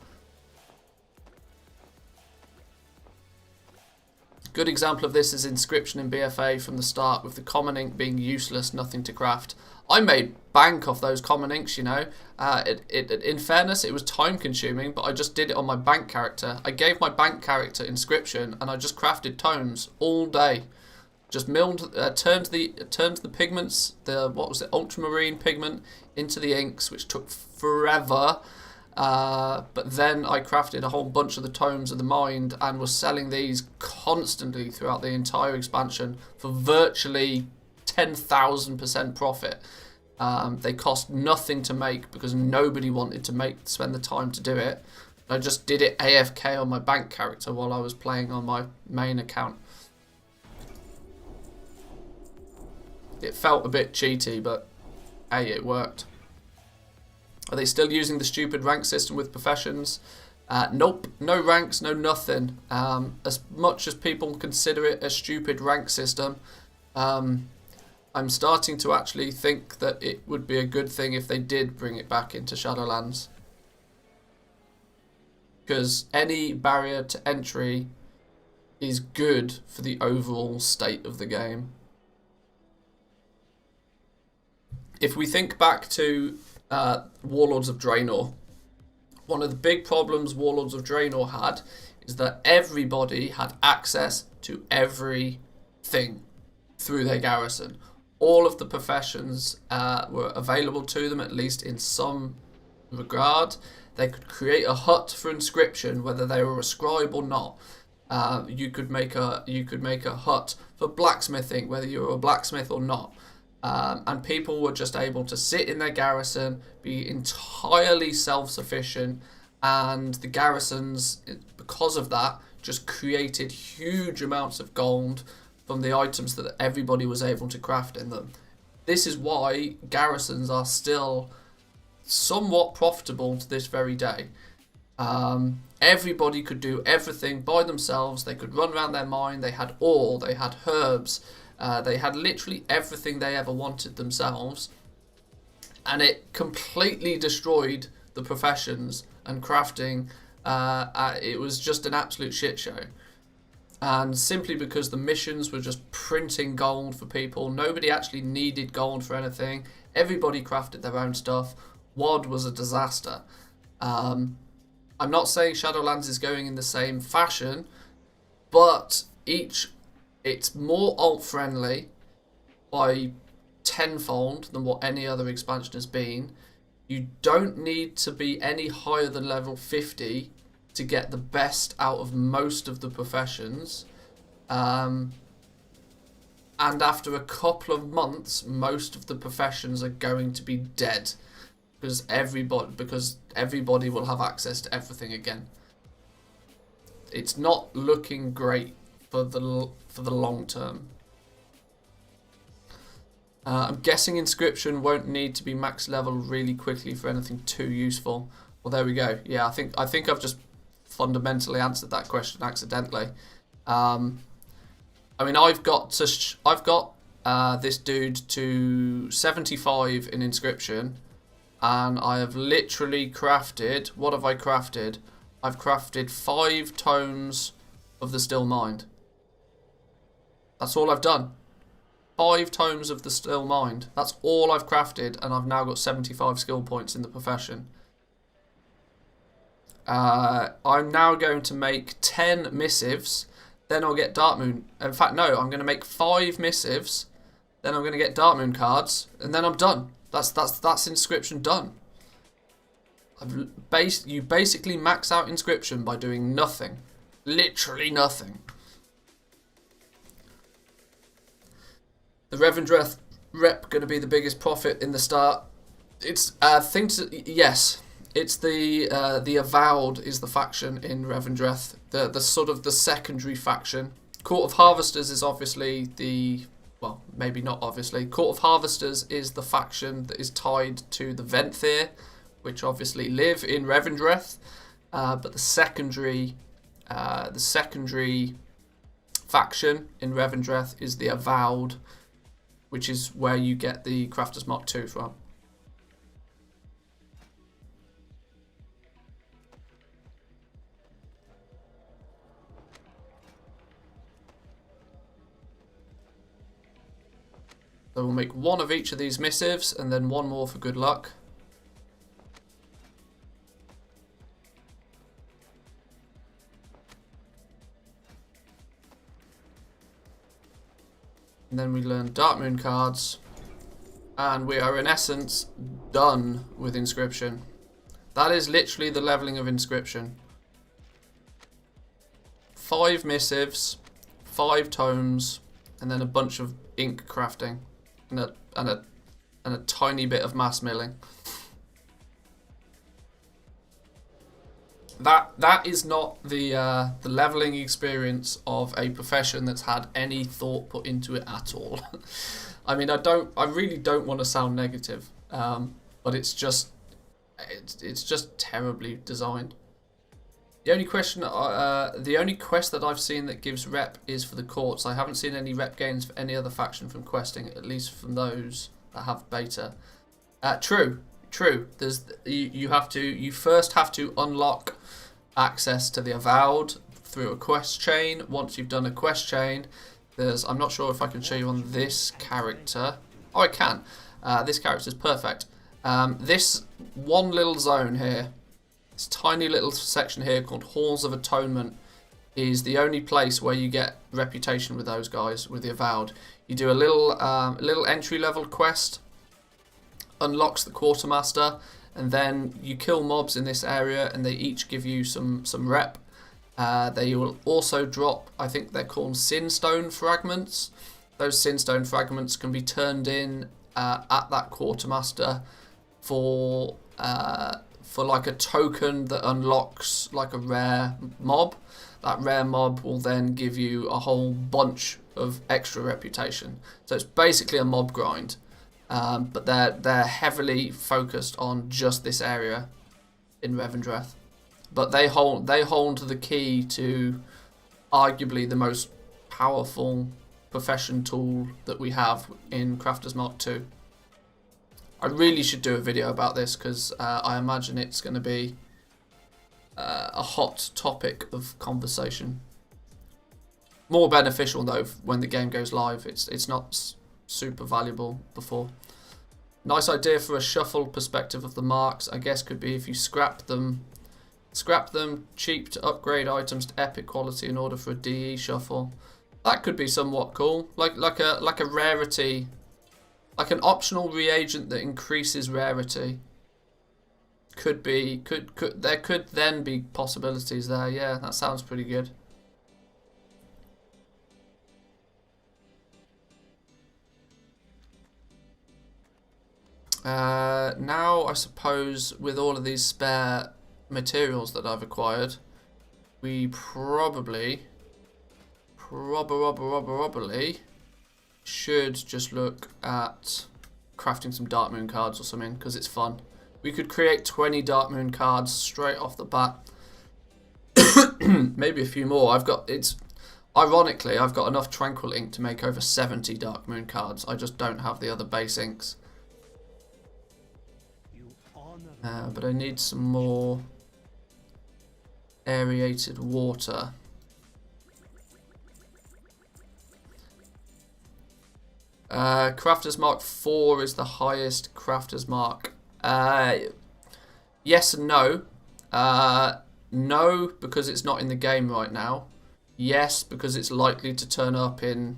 Good example of this is Inscription in BFA from the start, with the common ink being useless, nothing to craft. I made bank off those common inks, you know. In fairness, it was time consuming, but I just did it on my bank character. I gave my bank character Inscription and I just crafted tomes all day. Just milled, turned the pigments, the ultramarine pigment into the inks, which took forever. But then I crafted a whole bunch of the tomes of the mind and was selling these constantly throughout the entire expansion for virtually 10,000% profit. They cost nothing to make because nobody wanted to spend the time to do it. I just did it AFK on my bank character while I was playing on my main account. It felt a bit cheaty, but hey, it worked. Are they still using the stupid rank system with professions? Nope, no ranks, no nothing. As much as people consider it a stupid rank system, I'm starting to actually think that it would be a good thing if they did bring it back into Shadowlands. Because any barrier to entry is good for the overall state of the game. If we think back to Warlords of Draenor, one of the big problems Warlords of Draenor had is that everybody had access to everything through their garrison. All of the professions were available to them, at least in some regard. They could create a hut for inscription, whether they were a scribe or not. You could make a hut for blacksmithing, whether you were a blacksmith or not. And people were just able to sit in their garrison, be entirely self-sufficient, and the garrisons, because of that, just created huge amounts of gold from the items that everybody was able to craft in them. This is why garrisons are still somewhat profitable to this very day. Everybody could do everything by themselves. They could run around their mine. They had ore, they had herbs, they had literally everything they ever wanted themselves, and it completely destroyed the professions and crafting. It was just an absolute shit show. And simply because the missions were just printing gold for people, nobody actually needed gold for anything. Everybody crafted their own stuff. WoD was a disaster. I'm not saying Shadowlands is going in the same fashion, but it's more alt-friendly by tenfold than what any other expansion has been. You don't need to be any higher than level 50 to get the best out of most of the professions. And after a couple of months, most of the professions are going to be dead. Because everybody will have access to everything again. It's not looking great for the long term. I'm guessing Inscription won't need to be max level really quickly for anything too useful. Well, there we go. Yeah, I think I've just fundamentally answered that question accidentally. I mean, I've got this dude to 75 in inscription, and I have literally crafted, what have I crafted? I've crafted 5 tomes of the Still Mind. That's all I've done. 5 tomes of the Still Mind. That's all I've crafted, and I've now got 75 skill points in the profession. I'm now going to make 10 missives, then I'll get Dark Moon. In fact, no, I'm going to make 5 missives, then I'm going to get Dark Moon cards, and then I'm done. That's inscription done. You basically max out inscription by doing nothing. Literally nothing. The Revendreth rep going to be the biggest profit in the start. It's yes. It's the Avowed is the faction in Revendreth. The sort of the secondary faction. Court of Harvesters is obviously the, well, maybe not obviously. Court of Harvesters is the faction that is tied to the Manthieus, which obviously live in Revendreth. But the secondary faction in Revendreth is the Avowed, which is where you get the Crafter's Mark II from. So we'll make 1 of each of these missives, and then 1 more for good luck. And then we learn Dark Moon cards, and we are in essence done with inscription. That is literally the leveling of inscription. 5 missives, 5 tomes, and then a bunch of ink crafting, and a tiny bit of mass milling. That is not the leveling experience of a profession that's had any thought put into it at all. I mean, I really don't want to sound negative, but it's just terribly designed. The only quest that I've seen that gives rep is for the courts. I haven't seen any rep gains for any other faction from questing, at least from those that have beta. True. There's you first have to unlock access to the Avowed through a quest chain. Once you've done a quest chain, I'm not sure if I can show you on this character. Oh, I can. This character is perfect. This one little zone here, this tiny little section here called Halls of Atonement, is the only place where you get reputation with those guys, with the Avowed. You do a little entry level quest, unlocks the Quartermaster, and then you kill mobs in this area, and they each give you some rep. They will also drop, I think they're called Sinstone fragments. Those Sinstone fragments can be turned in at that Quartermaster for like a token that unlocks like a rare mob. That rare mob will then give you a whole bunch of extra reputation. So it's basically a mob grind. But they're heavily focused on just this area in Revendreth. But they hold the key to arguably the most powerful profession tool that we have in Crafter's Mark II. I really should do a video about this because I imagine it's going to be a hot topic of conversation. More beneficial though when the game goes live. It's not super valuable before. Nice idea for a shuffle perspective of the marks, I guess, could be if you scrap them, cheap to upgrade items to epic quality in order for a DE shuffle. That could be somewhat cool, like a rarity, like an optional reagent that increases rarity. There could then be possibilities there. Yeah, that sounds pretty good. Now I suppose with all of these spare materials that I've acquired, we probably should just look at crafting some Dark Moon cards or something, because it's fun. We could create 20 Dark Moon cards straight off the bat. Maybe a few more. Ironically, I've got enough Tranquil ink to make over 70 Dark Moon cards. I just don't have the other base inks. But I need some more aerated water. Crafter's Mark 4 is the highest Crafter's Mark. Yes and no. No, because it's not in the game right now. Yes, because it's likely to turn up in...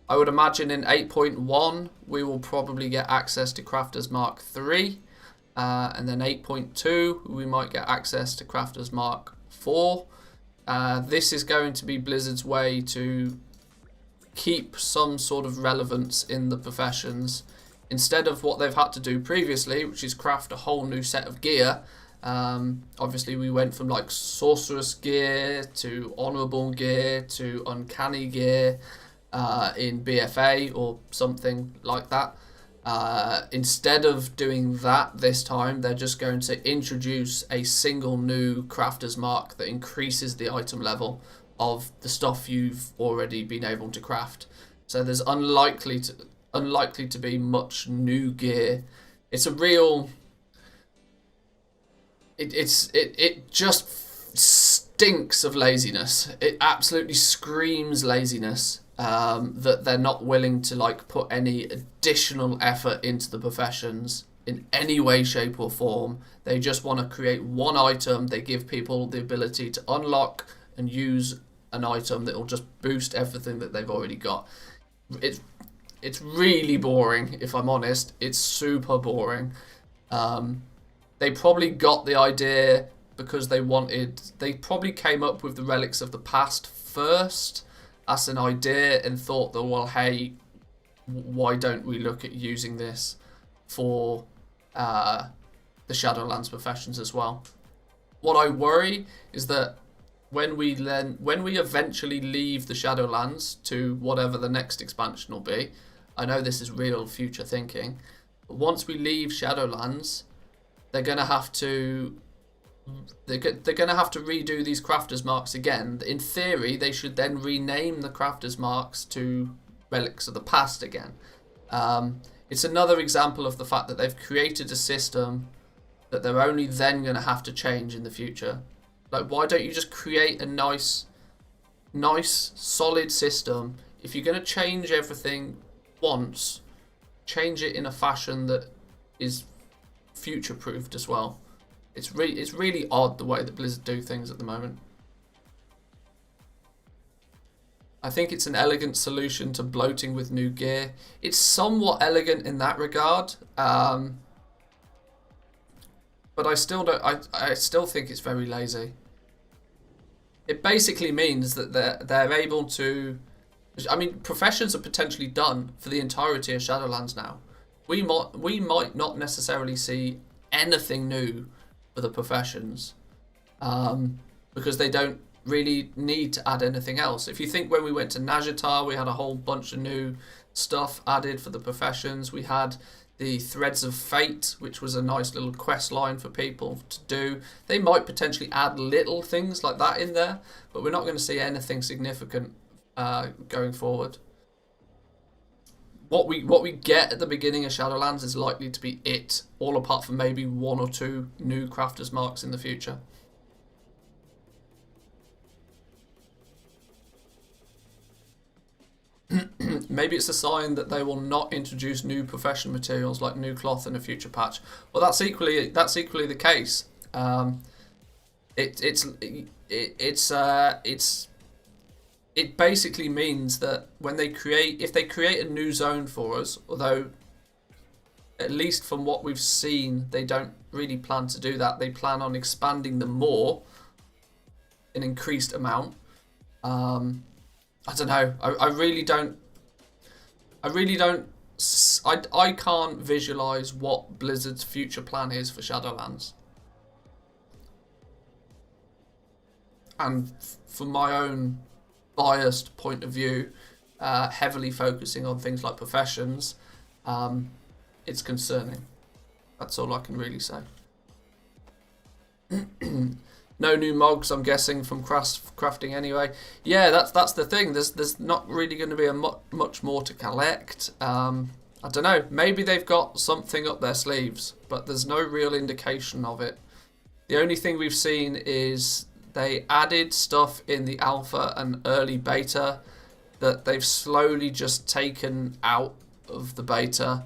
I would imagine in 8.1 we will probably get access to Crafter's Mark 3. And then 8.2 we might get access to Crafter's Mark 4. This is going to be Blizzard's way to keep some sort of relevance in the professions. Instead of what they've had to do previously, which is craft a whole new set of gear. Obviously we went from like sorceress gear to honorable gear to uncanny gear in BFA or something like that. Instead of doing that this time, they're just going to introduce a single new crafter's mark that increases the item level of the stuff you've already been able to craft. So there's unlikely to be much new gear. It's a real... It just stinks of laziness. It absolutely screams laziness. That they're not willing to like put any additional effort into the professions in any way, shape or form. They just want to create one item. They give people the ability to unlock and use an item that will just boost everything that they've already got. It's really boring, if I'm honest. It's super boring. They probably got the idea because they probably came up with the Relics of the Past first as an idea and thought that, well, hey, why don't we look at using this for the Shadowlands professions as well? What I worry is that when we eventually leave the Shadowlands to whatever the next expansion will be, I know this is real future thinking, but once we leave Shadowlands, they're gonna have to redo these crafters marks again. In theory, they should then rename the crafters marks to Relics of the Past again. It's another example of the fact that they've created a system that they're only then going to have to change in the future. Like, why don't you just create a nice, solid system? If you're going to change everything once, change it in a fashion that is future-proofed as well. It's really odd the way that Blizzard do things at the moment. I think it's an elegant solution to bloating with new gear. It's somewhat elegant in that regard, but I still don't. I still think it's very lazy. It basically means that they're able to. I mean, professions are potentially done for the entirety of Shadowlands now. We might not necessarily see anything new for the professions, because they don't really need to add anything else. If you think when we went to Nazjatar, we had a whole bunch of new stuff added for the professions. We had the Threads of Fate, which was a nice little quest line for people to do. They might potentially add little things like that in there, but we're not going to see anything significant going forward. What we get at the beginning of Shadowlands is likely to be it, all apart from maybe one or two new crafters marks in the future. Maybe it's a sign that they will not introduce new profession materials like new cloth in a future patch. Well, that's equally the case. It basically means that when if they create a new zone for us, although at least from what we've seen, they don't really plan to do that. They plan on expanding them more, an increased amount. I don't know. I really don't. I can't visualize what Blizzard's future plan is for Shadowlands. And from my own biased point of view, heavily focusing on things like professions, it's concerning. That's all I can really say. No new mogs, I'm guessing, from crafting anyway. Yeah, that's the thing. There's not really going to be much more to collect. I don't know. Maybe they've got something up their sleeves, but there's no real indication of it. The only thing we've seen is they added stuff in the alpha and early beta that they've slowly just taken out of the beta,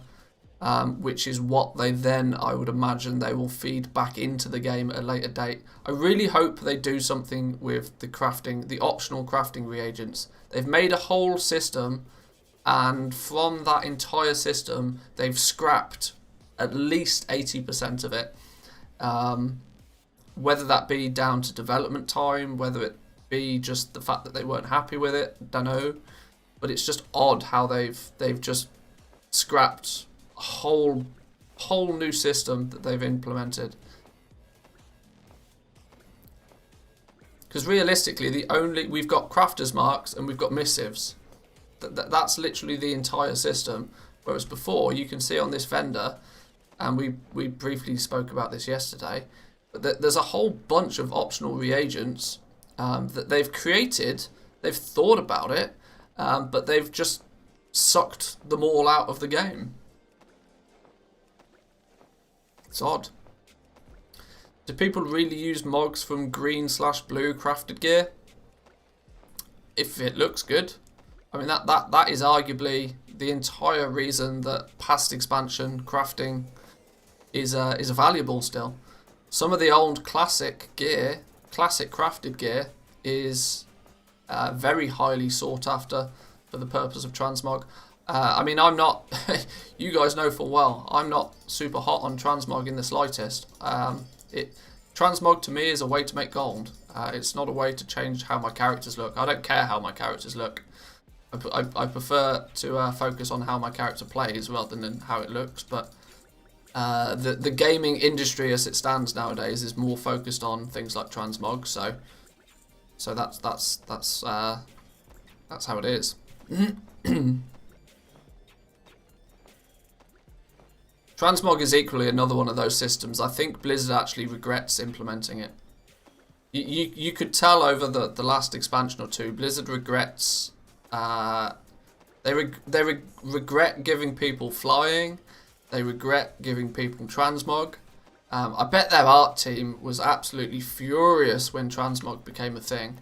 which is what they then, I would imagine, they will feed back into the game at a later date. I really hope they do something with the crafting, the optional crafting reagents. They've made a whole system, and from that entire system, they've scrapped at least 80% of it. Whether that be down to development time, whether it be just the fact that they weren't happy with it, don't know. But it's just odd how they've just scrapped a whole new system that they've implemented. Because realistically, we've got crafters marks and we've got missives. That's literally the entire system. Whereas before, you can see on this vendor, and we briefly spoke about this yesterday, but there's a whole bunch of optional reagents that they've created. They've thought about it, but they've just sucked them all out of the game. It's odd. Do people really use mogs from green/blue crafted gear? If it looks good. I mean, that is arguably the entire reason that past expansion crafting is valuable still. Some of the old classic crafted gear is very highly sought after for the purpose of transmog. I mean, I'm not, you guys know full well, I'm not super hot on transmog in the slightest. Transmog to me is a way to make gold. It's not a way to change how my characters look. I don't care how my characters look. I prefer to focus on how my character plays rather than how it looks. But the gaming industry as it stands nowadays is more focused on things like transmog. So that's how it is. Transmog is equally another one of those systems. I think Blizzard actually regrets implementing it. You could tell over the last expansion or two, Blizzard regrets. They regret giving people flying. They regret giving people transmog. I bet their art team was absolutely furious when transmog became a thing,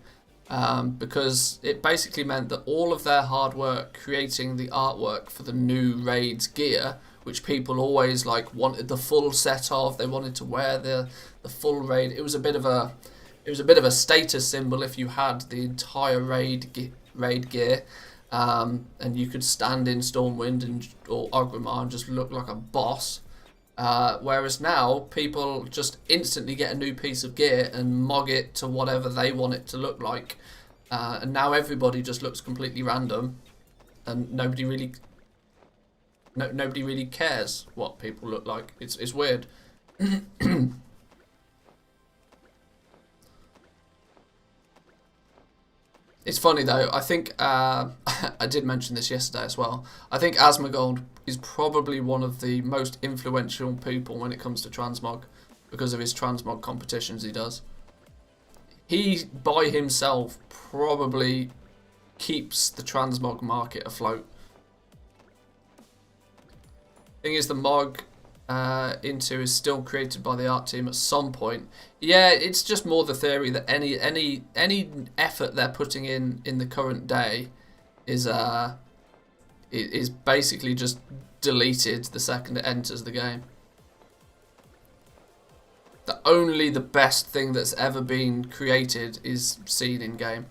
because it basically meant that all of their hard work creating the artwork for the new raids gear, which people always like wanted the full set of, they wanted to wear the full raid. It was a bit of a status symbol if you had the entire raid gear. And you could stand in Stormwind or Orgrimmar and just look like a boss. Whereas now, people just instantly get a new piece of gear and mog it to whatever they want it to look like. And now everybody just looks completely random, and nobody really cares what people look like. It's weird. It's funny though, I think, I did mention this yesterday as well, I think Asmongold is probably one of the most influential people when it comes to transmog, because of his transmog competitions he does. He, by himself, probably keeps the transmog market afloat. Thing is, the mog into is still created by the art team at some point. Yeah, it's just more the theory that any effort they're putting in the current day is basically just deleted the second it enters the game. That only the best thing that's ever been created is seen in game.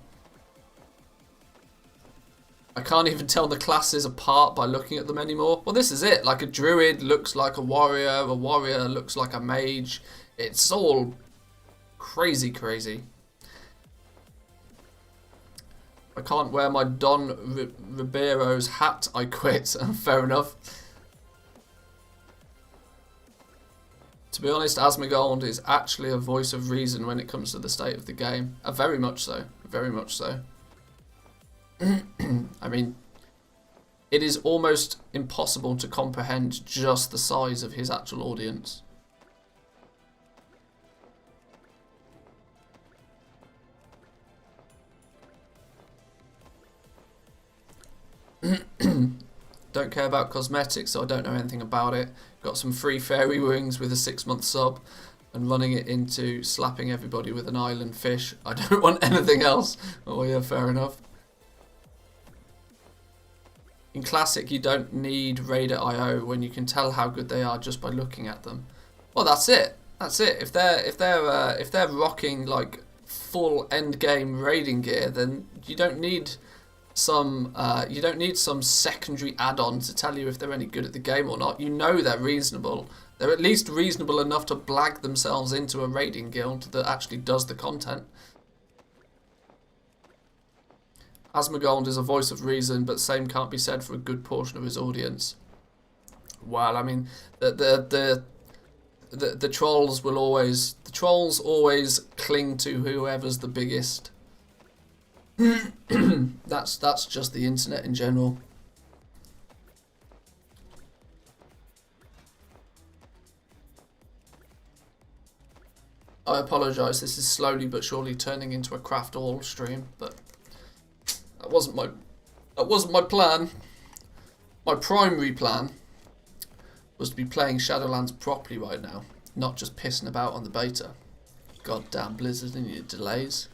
I can't even tell the classes apart by looking at them anymore. Well, this is it. Like, a druid looks like a warrior looks like a mage. It's all crazy. I can't wear my Don Ribeiro's hat, I quit. Fair enough. To be honest, Asmongold is actually a voice of reason when it comes to the state of the game. Very much so. Very much so. I mean, it is almost impossible to comprehend just the size of his actual audience. Don't care about cosmetics, so I don't know anything about it. Got some free fairy wings with a 6-month sub, and running it into slapping everybody with an island fish. I don't want anything else. Oh yeah, fair enough. In Classic, you don't need Raider IO when you can tell how good they are just by looking at them. Well, that's it. That's it. If they're rocking like full end game raiding gear, then you don't need some secondary add-on to tell you if they're any good at the game or not. You know they're reasonable. They're at least reasonable enough to blag themselves into a raiding guild that actually does the content. Asmongold is a voice of reason, but same can't be said for a good portion of his audience. Well, I mean, the trolls will always cling to whoever's the biggest. That's just the internet in general. I apologise, this is slowly but surely turning into a craft all stream, but that wasn't my plan. My primary plan was to be playing Shadowlands properly right now, not just pissing about on the beta. Goddamn Blizzard and your delays.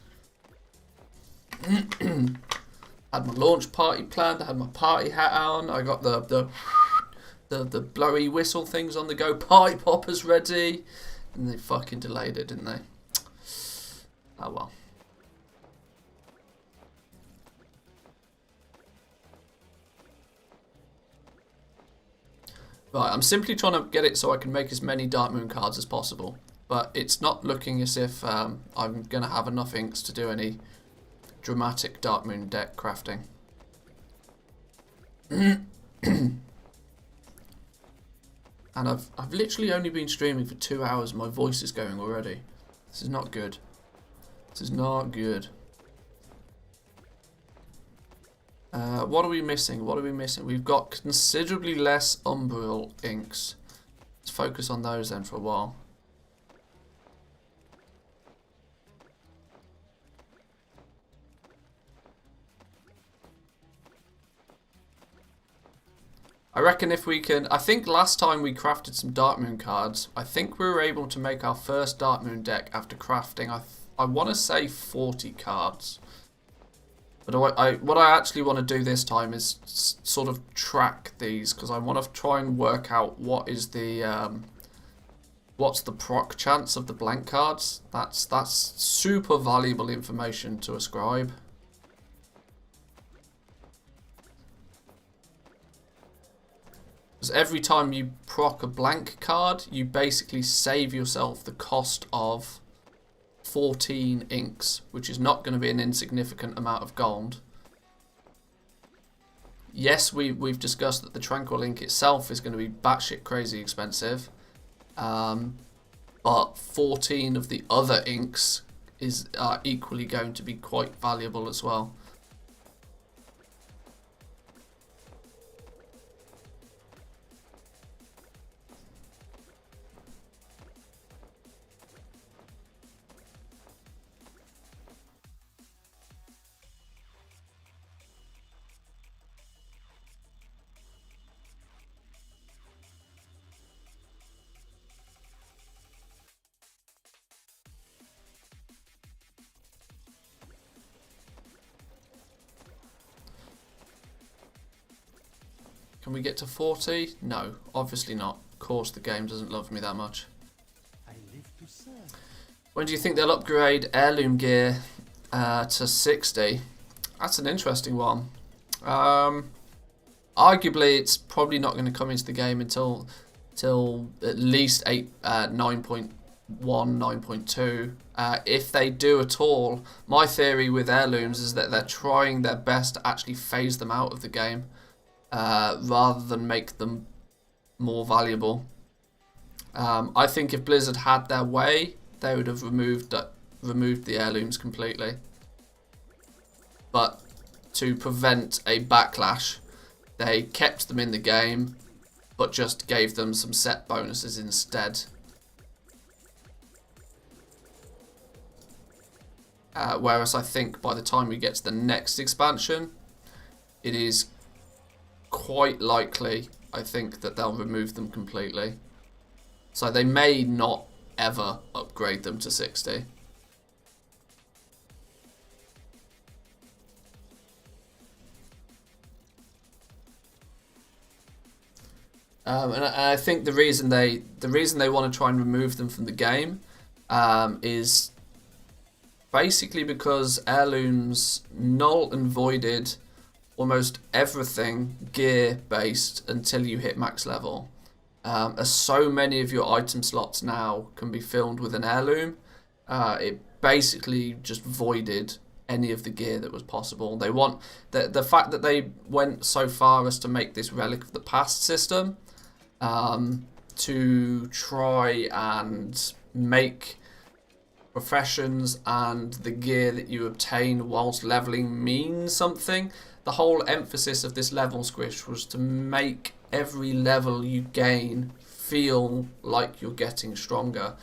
Had my launch party planned, I had my party hat on, I got the blowy whistle things on the go, party poppers ready. And they fucking delayed it, didn't they? Oh well. Right, I'm simply trying to get it so I can make as many Darkmoon cards as possible. But it's not looking as if I'm going to have enough inks to do any dramatic Darkmoon deck crafting. And I've literally only been streaming for 2 hours. My voice is going already. This is not good. This is not good. What are we missing? What are we missing? We've got considerably less Umbral inks. Let's focus on those then for a while. I reckon if we can... I think last time we crafted some Darkmoon cards, I think we were able to make our first Darkmoon deck after crafting, I want to say 40 cards. But what I actually want to do this time is sort of track these, because I want to try and work out what is the... what's the proc chance of the blank cards. That's super valuable information to ascribe. Because every time you proc a blank card, you basically save yourself the cost of 14 inks, which is not going to be an insignificant amount of gold. Yes, we've discussed that the Tranquil ink itself is going to be batshit crazy expensive, but 14 of the other inks are equally going to be quite valuable as well. Can we get to 40? No, obviously not. Of course the game doesn't love me that much. I live to serve. When do you think they'll upgrade heirloom gear to 60? That's an interesting one. Arguably, it's probably not going to come into the game until at least 9.1, 9.2. If they do at all, my theory with heirlooms is that they're trying their best to actually phase them out of the game. Rather than make them more valuable. I think if Blizzard had their way, they would have removed the heirlooms completely. But to prevent a backlash, they kept them in the game, but just gave them some set bonuses instead. Whereas I think by the time we get to the next expansion, it is quite likely, I think, that they'll remove them completely. So they may not ever upgrade them to 60. And I think the reason they want to try and remove them from the game is basically because heirlooms null and voided almost everything gear based until you hit max level. As so many of your item slots now can be filled with an heirloom, it basically just voided any of the gear that was possible. They want the fact that they went so far as to make this Relic of the Past system to try and make professions and the gear that you obtain whilst leveling mean something. The whole emphasis of this level squish was to make every level you gain feel like you're getting stronger.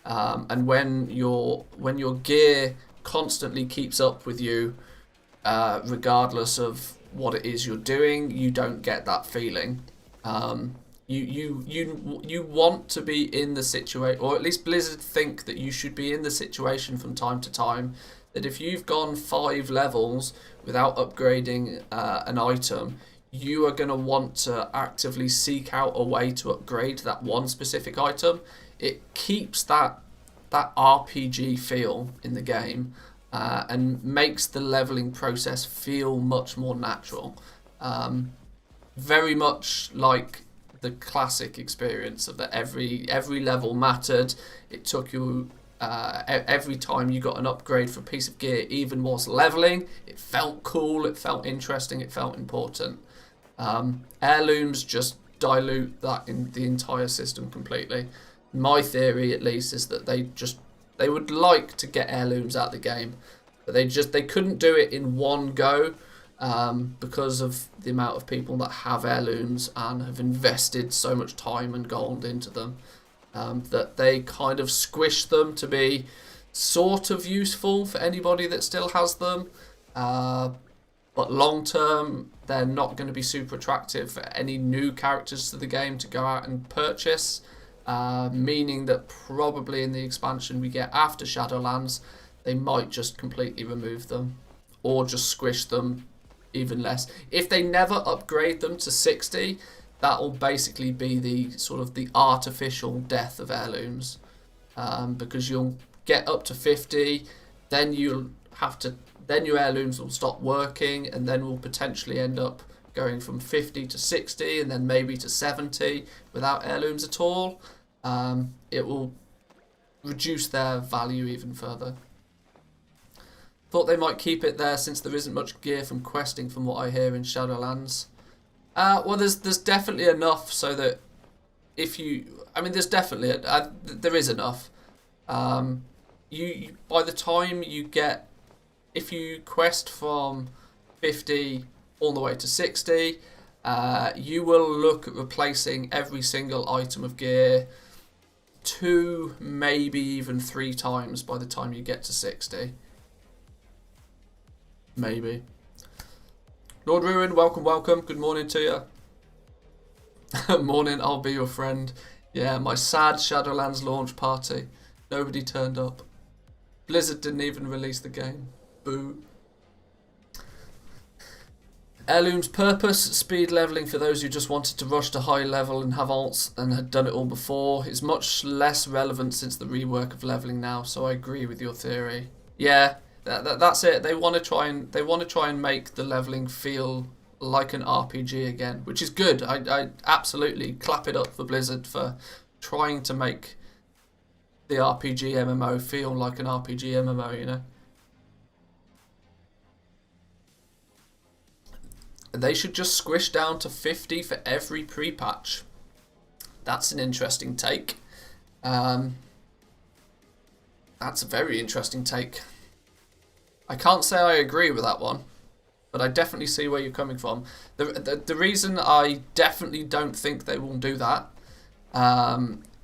And when your gear constantly keeps up with you, regardless of what it is you're doing, you don't get that feeling. You want to be in the situation, or at least Blizzard think that you should be in the situation from time to time, that if you've gone 5 levels without upgrading an item, you are going to want to actively seek out a way to upgrade that one specific item. It keeps that RPG feel in the game and makes the leveling process feel much more natural. Very much like the classic experience of that every level mattered. It took you every time you got an upgrade for a piece of gear, even whilst leveling, it felt cool, it felt interesting, it felt important. Heirlooms just dilute that in the entire system completely. My theory, at least, is that they would like to get heirlooms out of the game, but they couldn't do it in one go. Because of the amount of people that have heirlooms and have invested so much time and gold into them, that they kind of squish them to be sort of useful for anybody that still has them, but long term they're not going to be super attractive for any new characters to the game to go out and purchase, meaning that probably in the expansion we get after Shadowlands they might just completely remove them or just squish them even less. If they never upgrade them to 60, that will basically be the sort of the artificial death of heirlooms, because you'll get up to 50, then your heirlooms will stop working, and then we'll potentially end up going from 50 to 60 and then maybe to 70 without heirlooms at all. It will reduce their value even further. Thought they might keep it there since there isn't much gear from questing from what I hear in Shadowlands. Well, there's definitely enough so that if you... I mean, there is enough. You by the time you get... If you quest from 50 all the way to 60, you will look at replacing every single item of gear 2, maybe even 3 times by the time you get to 60. Maybe. Lord Ruin, welcome. Good morning to you. Morning, I'll be your friend. Yeah, my sad Shadowlands launch party. Nobody turned up. Blizzard didn't even release the game. Boo. Heirloom's purpose, speed leveling for those who just wanted to rush to high level and have alts and had done it all before, is much less relevant since the rework of leveling now, so I agree with your theory. Yeah. That's it. They want to try and make the leveling feel like an RPG again, which is good. I absolutely clap it up for Blizzard for trying to make the RPG MMO feel like an RPG MMO, you know. They should just squish down to 50 for every pre-patch. That's an interesting take. That's a very interesting take. I can't say I agree with that one, but I definitely see where you're coming from. The reason I definitely don't think they will do that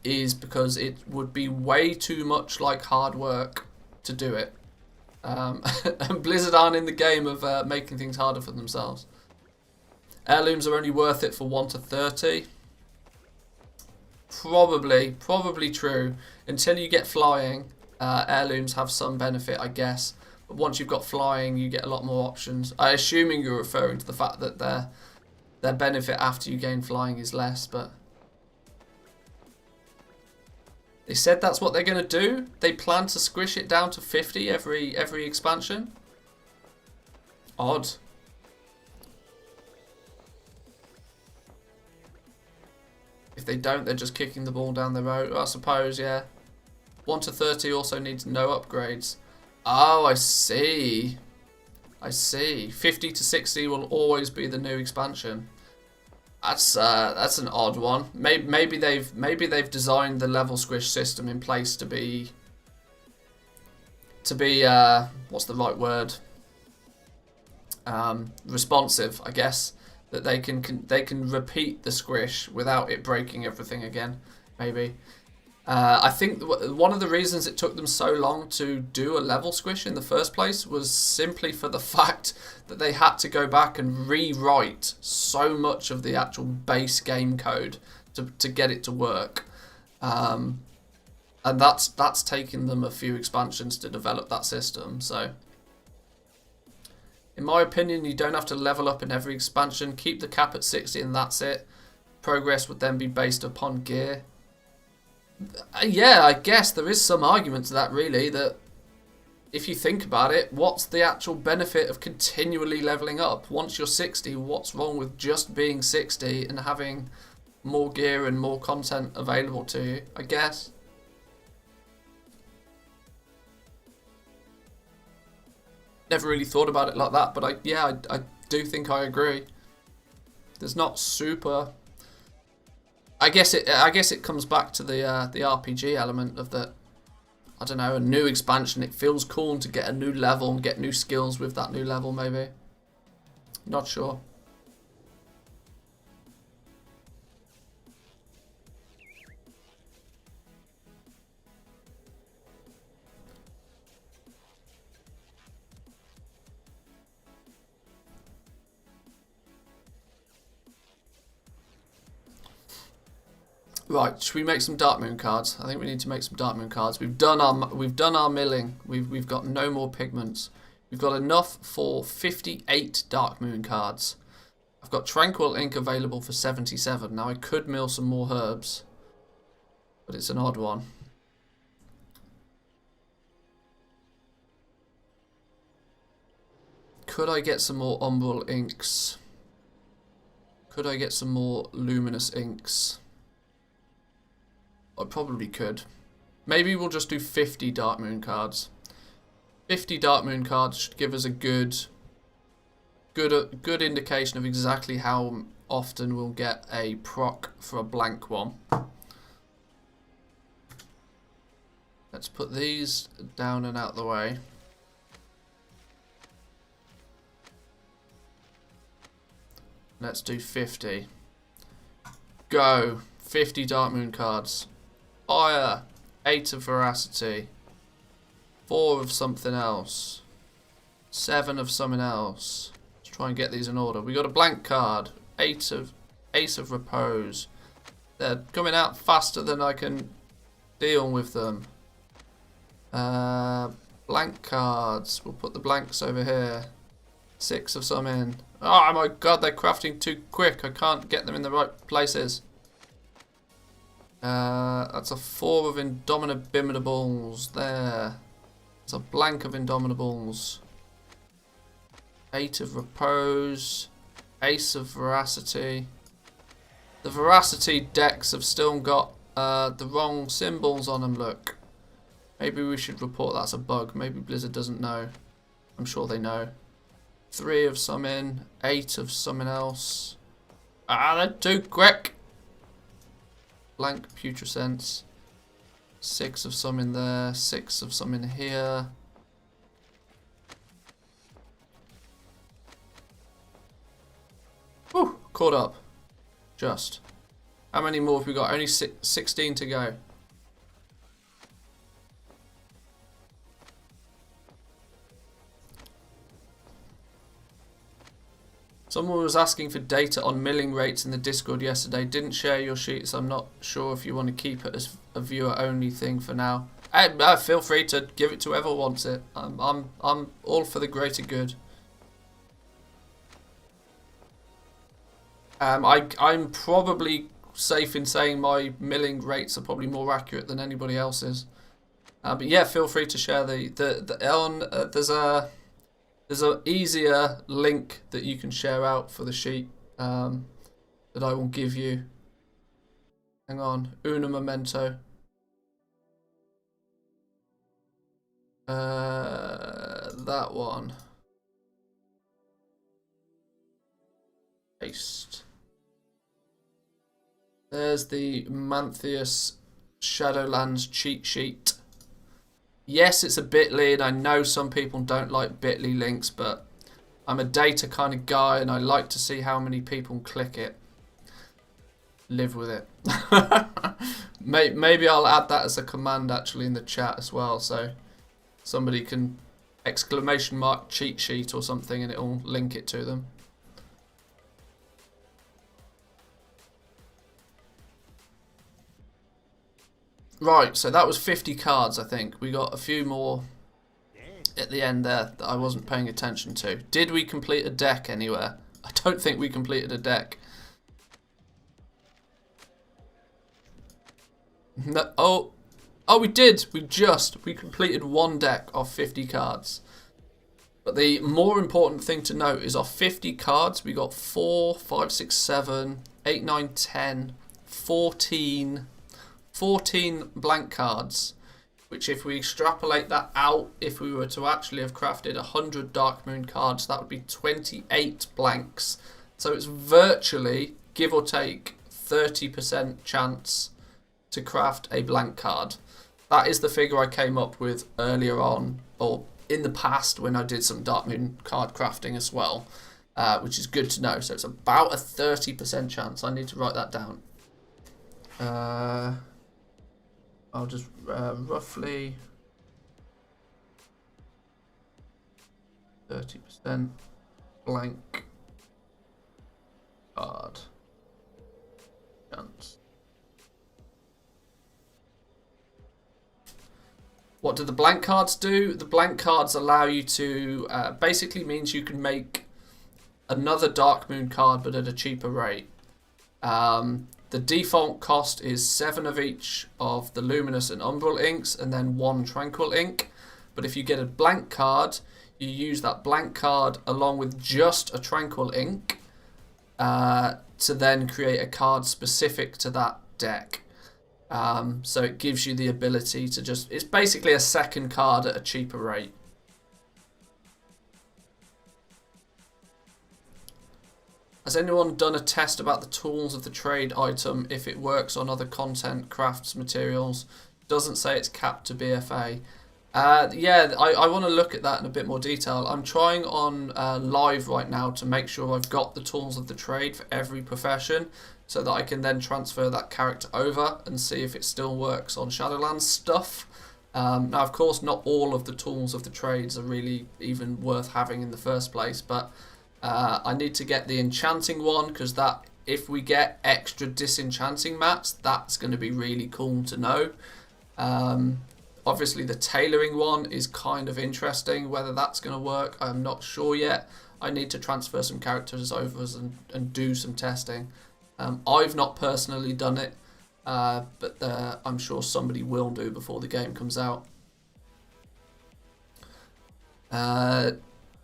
is because it would be way too much like hard work to do it. And Blizzard aren't in the game of making things harder for themselves. Heirlooms are only worth it for 1 to 30. Probably true. Until you get flying, heirlooms have some benefit, I guess. But once you've got flying, you get a lot more options. I'm assuming you're referring to the fact that their benefit after you gain flying is less, but they said that's what they're going to do. They plan to squish it down to 50 every expansion. Odd. If they don't, they're just kicking the ball down the road, I suppose, yeah. 1 to 30 also needs no upgrades. Oh, I see. I see. 50 to 60 will always be the new expansion. That's an odd one. Maybe they've designed the level squish system in place to be what's the right word? Responsive, I guess. That they can repeat the squish without it breaking everything again. Maybe. I think one of the reasons it took them so long to do a level squish in the first place was simply for the fact that they had to go back and rewrite so much of the actual base game code to get it to work. And that's taken them a few expansions to develop that system. So, in my opinion, you don't have to level up in every expansion. Keep the cap at 60 and that's it. Progress would then be based upon gear. Yeah, I guess there is some argument to that, really, that if you think about it, what's the actual benefit of continually leveling up? Once you're 60, what's wrong with just being 60 and having more gear and more content available to you, I guess? Never really thought about it like that, but I do think I agree. There's not super... I guess it comes back to the RPG element of that. I don't know, a new expansion. It feels cool to get a new level and get new skills with that new level. Maybe, not sure. Right, should we make some Dark Moon cards? I think we need to make some Dark Moon cards. We've done our milling. We've got no more pigments. We've got enough for 58 Dark Moon cards. I've got Tranquil Ink available for 77. Now I could mill some more herbs, but it's an odd one. Could I get some more Umbral inks? Could I get some more luminous inks? I probably could. Maybe we'll just do 50 Dark Moon cards. 50 Dark Moon cards should give us a good indication of exactly how often we'll get a proc for a blank one. Let's put these down and out the way. Let's do 50. Go. 50 Dark Moon cards. Fire. 8 of Veracity. 4 of something else. 7 of something else. Let's try and get these in order. We got a blank card. Ace of Repose. They're coming out faster than I can deal with them. Blank cards. We'll put the blanks over here. 6 of some in. Oh my god, they're crafting too quick. I can't get them in the right places. That's a 4 of Indomitables there. It's a blank of Indomitables. 8 of Repose. Ace of Veracity. The Veracity decks have still got the wrong symbols on them, look. Maybe we should report that's a bug. Maybe Blizzard doesn't know. I'm sure they know. 3 of some in. 8 of something else. Ah, they're too quick. Blank Putrescence. 6 of some in there. 6 of some in here. Whew, caught up. Just. How many more have we got? Only 16 to go. Someone was asking for data on milling rates in the Discord yesterday. Didn't share your sheets. I'm not sure if you want to keep it as a viewer only thing for now. Feel free to give it to whoever wants it. I'm all for the greater good. I'm probably safe in saying my milling rates are probably more accurate than anybody else's. But yeah, feel free to share there's a easier link that you can share out for the sheet that I will give you. Hang on, una momento. That one. Paste. There's the Manthieus Shadowlands cheat sheet. Yes, it's a bit.ly, and I know some people don't like bit.ly links, but I'm a data kind of guy, and I like to see how many people click it. Live with it. Maybe I'll add that as a command actually in the chat as well, so somebody can exclamation mark cheat sheet or something, and it'll link it to them. Right, so that was 50 cards, I think. We got a few more at the end there that I wasn't paying attention to. Did we complete a deck anywhere? I don't think we completed a deck. No, oh, we did. We completed one deck of 50 cards. But the more important thing to note is our 50 cards, we got 4, 5, 6, 7, 8, 9, 10, 14 blank cards, which if we extrapolate that out, if we were to actually have crafted 100 Dark Moon cards, that would be 28 blanks. So it's virtually, give or take, 30% chance to craft a blank card. That is the figure I came up with earlier on, or in the past when I did some Dark Moon card crafting as well, which is good to know. So it's about a 30% chance. I need to write that down. I'll just roughly 30% blank card chance. What do the blank cards do? The blank cards allow you to, basically means you can make another Dark Moon card but at a cheaper rate. The default cost is 7 of each of the Luminous and Umbral inks and then 1 Tranquil ink. But if you get a blank card, you use that blank card along with just a Tranquil ink to then create a card specific to that deck. So it gives you the ability to just, it's basically a second card at a cheaper rate. Has anyone done a test about the tools of the trade item if it works on other content, crafts, materials? Doesn't say it's capped to BFA. Yeah, I want to look at that in a bit more detail. I'm trying on live right now to make sure I've got the tools of the trade for every profession so that I can then transfer that character over and see if it still works on Shadowlands stuff. Now, of course, not all of the tools of the trades are really even worth having in the first place, but I need to get the enchanting one because that, if we get extra disenchanting mats, that's going to be really cool to know. Obviously, the tailoring one is kind of interesting. Whether that's going to work, I'm not sure yet. I need to transfer some characters over and do some testing. I've not personally done it, but I'm sure somebody will do before the game comes out.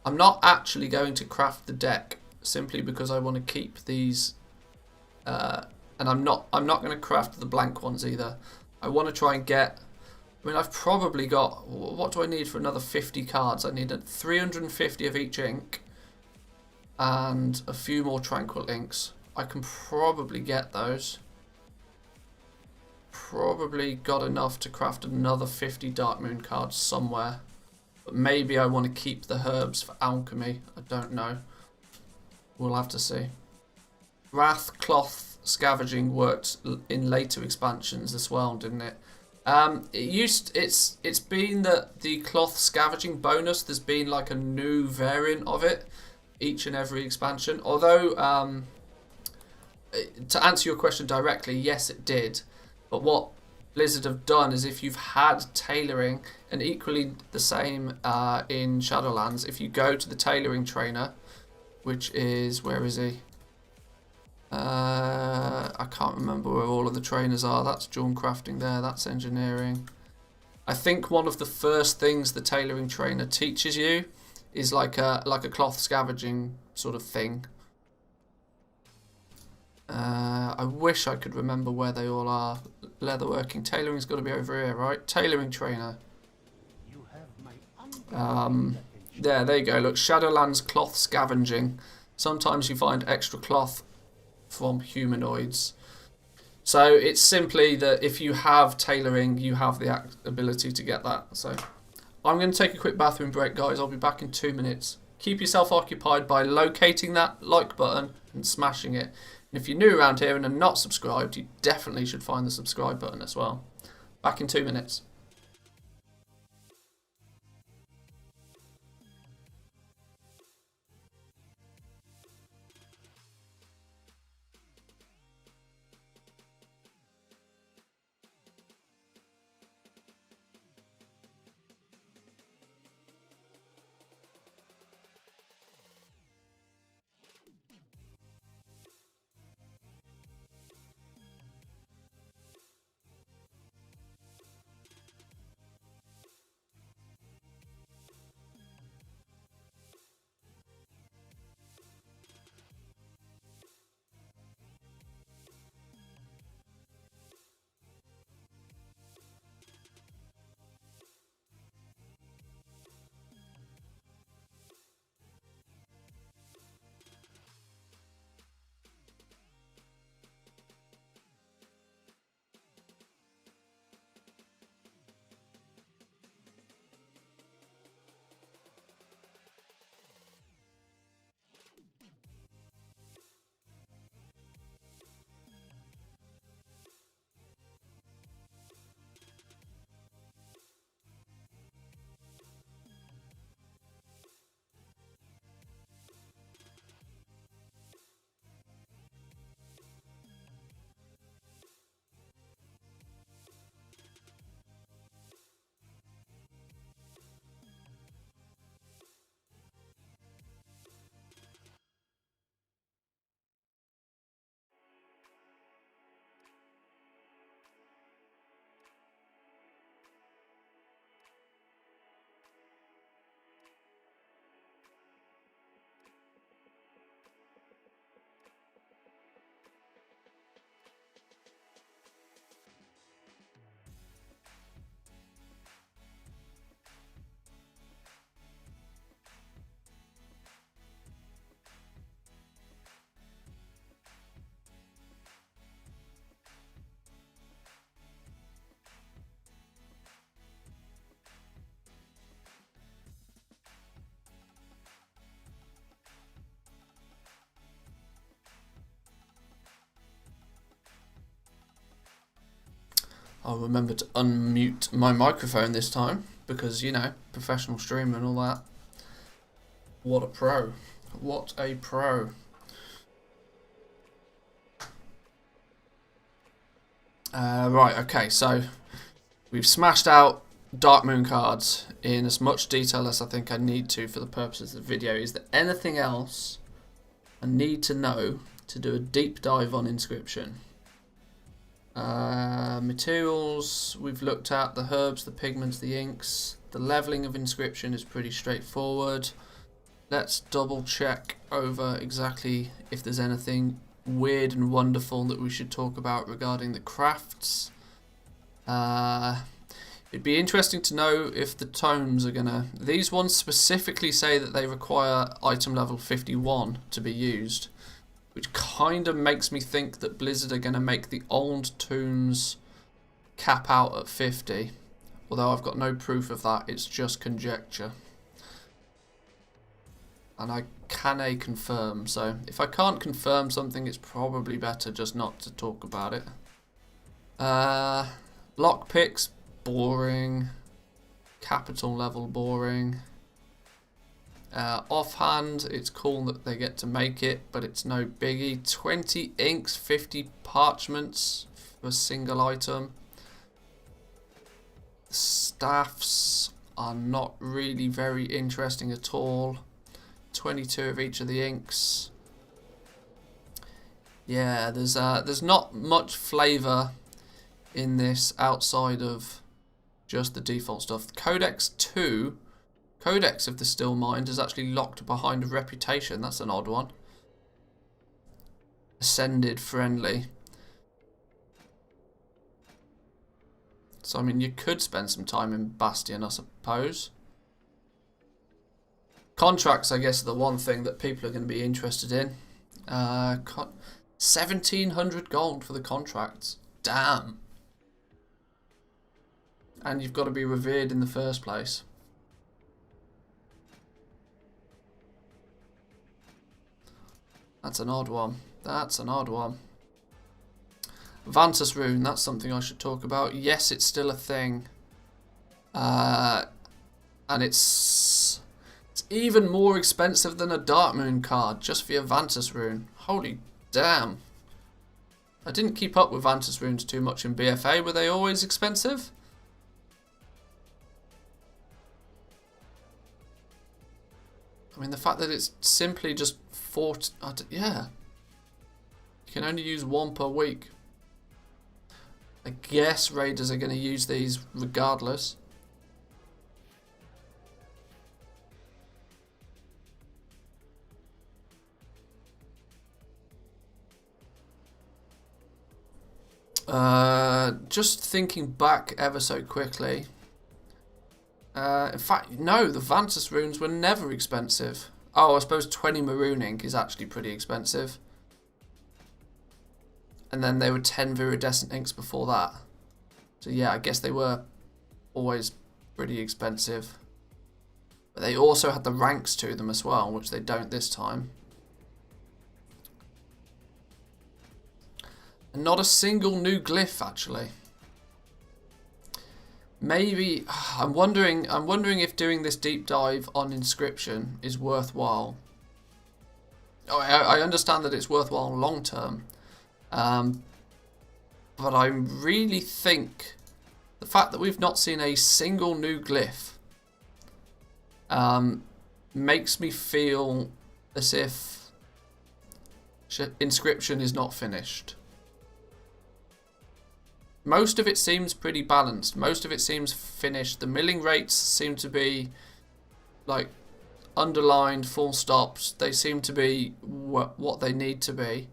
I'm not actually going to craft the deck simply because I want to keep these, and I'm not going to craft the blank ones either. I want to try and get, I mean, I've probably got, what do I need for another 50 cards? I need 350 of each ink and a few more Tranquil inks. I can probably get those. Probably got enough to craft another 50 Dark Moon cards somewhere. But maybe I want to keep the herbs for alchemy. I don't know. We'll have to see. Wrath Cloth Scavenging worked in later expansions as well, didn't it? It's been that the Cloth Scavenging bonus, there's been like a new variant of it each and every expansion. Although, to answer your question directly, yes, it did. But what Blizzard have done is if you've had tailoring, and equally the same in Shadowlands, if you go to the tailoring trainer, which is, where is he? I can't remember where all of the trainers are. That's Dawn Crafting there, that's engineering. I think one of the first things the tailoring trainer teaches you is like a cloth scavenging sort of thing. I wish I could remember where they all are. Leatherworking, tailoring's got to be over here, right? Tailoring trainer. You have my There you go. Look, Shadowlands cloth scavenging. Sometimes you find extra cloth from humanoids. So it's simply that if you have tailoring, you have the ability to get that. So I'm going to take a quick bathroom break, guys. I'll be back in 2 minutes. Keep yourself occupied by locating that like button and smashing it. And if you're new around here and are not subscribed, you definitely should find the subscribe button as well. Back in 2 minutes. I'll remember to unmute my microphone this time because, you know, professional streamer and all that. What a pro. What a pro. Right, okay, so we've smashed out Dark Moon cards in as much detail as I think I need to for the purposes of the video. Is there anything else I need to know to do a deep dive on Inscription? Materials we've looked at, the herbs, the pigments, the inks. The leveling of Inscription is pretty straightforward. Let's double check over exactly if there's anything weird and wonderful that we should talk about regarding the crafts. It'd be interesting to know if the tomes are gonna... These ones specifically say that they require item level 51 to be used, which kind of makes me think that Blizzard are going to make the old tomes cap out at 50. Although I've got no proof of that, it's just conjecture. And I can confirm, so if I can't confirm something, it's probably better just not to talk about it. Lockpicks, boring. Capital level, boring. Offhand, it's cool that they get to make it, but it's no biggie. 20 inks, 50 parchments for a single item. Staffs are not really very interesting at all. 22 of each of the inks. Yeah, there's not much flavour in this outside of just the default stuff. Codex 2, Codex of the Still Mind, is actually locked behind a reputation. That's an odd one. Ascended friendly. So I mean, you could spend some time in Bastion, I suppose. Contracts, I guess, are the one thing that people are going to be interested in. 1,700 gold for the contracts. Damn. And you've got to be revered in the first place. That's an odd one. That's an odd one. Vantus Rune, that's something I should talk about. Yes, it's still a thing. And it's even more expensive than a Dark Moon card just for your Vantus Rune. Holy damn. I didn't keep up with Vantus Runes too much in BFA. Were they always expensive? I mean, the fact that it's simply just yeah. You can only use one per week. I guess raiders are going to use these regardless. Just thinking back ever so quickly. In fact, no, the Vantus runes were never expensive. Oh, I suppose 20 maroon ink is actually pretty expensive. And then they were 10 viridescent inks before that. So yeah, I guess they were always pretty expensive. But they also had the ranks to them as well, which they don't this time. And not a single new glyph, actually. Maybe I'm wondering if doing this deep dive on inscription is worthwhile. Oh, I understand that it's worthwhile long term, but I really think the fact that we've not seen a single new glyph makes me feel as if inscription is not finished. Most of it seems pretty balanced. Most of it seems finished. The milling rates seem to be like underlined, full stops. They seem to be what they need to be.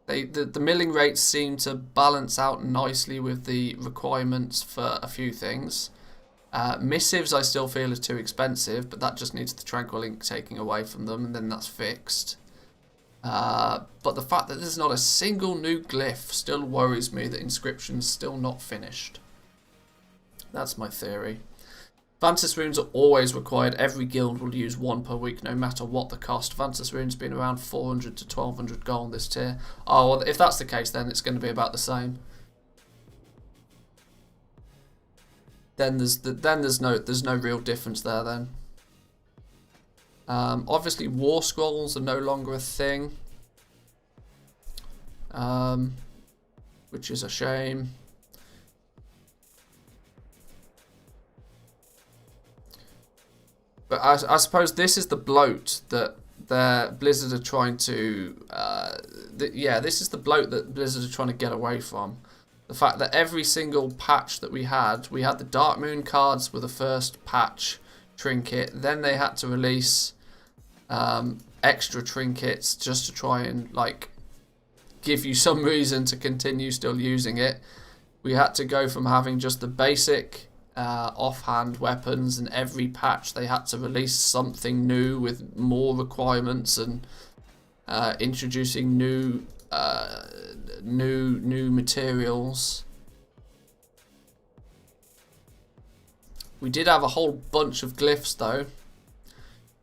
The milling rates seem to balance out nicely with the requirements for a few things. Missives I still feel is too expensive, but that just needs the Tranquil Ink taking away from them, and then that's fixed. But the fact that there's not a single new glyph still worries me that inscription's still not finished. That's my theory. Vantus runes are always required. Every guild will use one per week, no matter what the cost. Vantus runes been around 400 to 1200 gold this tier. Oh, well, if that's the case, then it's going to be about the same. Then there's no real difference there. Then. Obviously, war scrolls are no longer a thing, which is a shame. But I suppose this is the bloat that Blizzard are trying to. This is the bloat that Blizzard are trying to get away from. The fact that every single patch that we had the Dark Moon cards with the first patch trinket. Then they had to release extra trinkets just to try and like give you some reason to continue still using it. We had to go from having just the basic offhand weapons, and every patch they had to release something new with more requirements and introducing new materials. We did have a whole bunch of glyphs though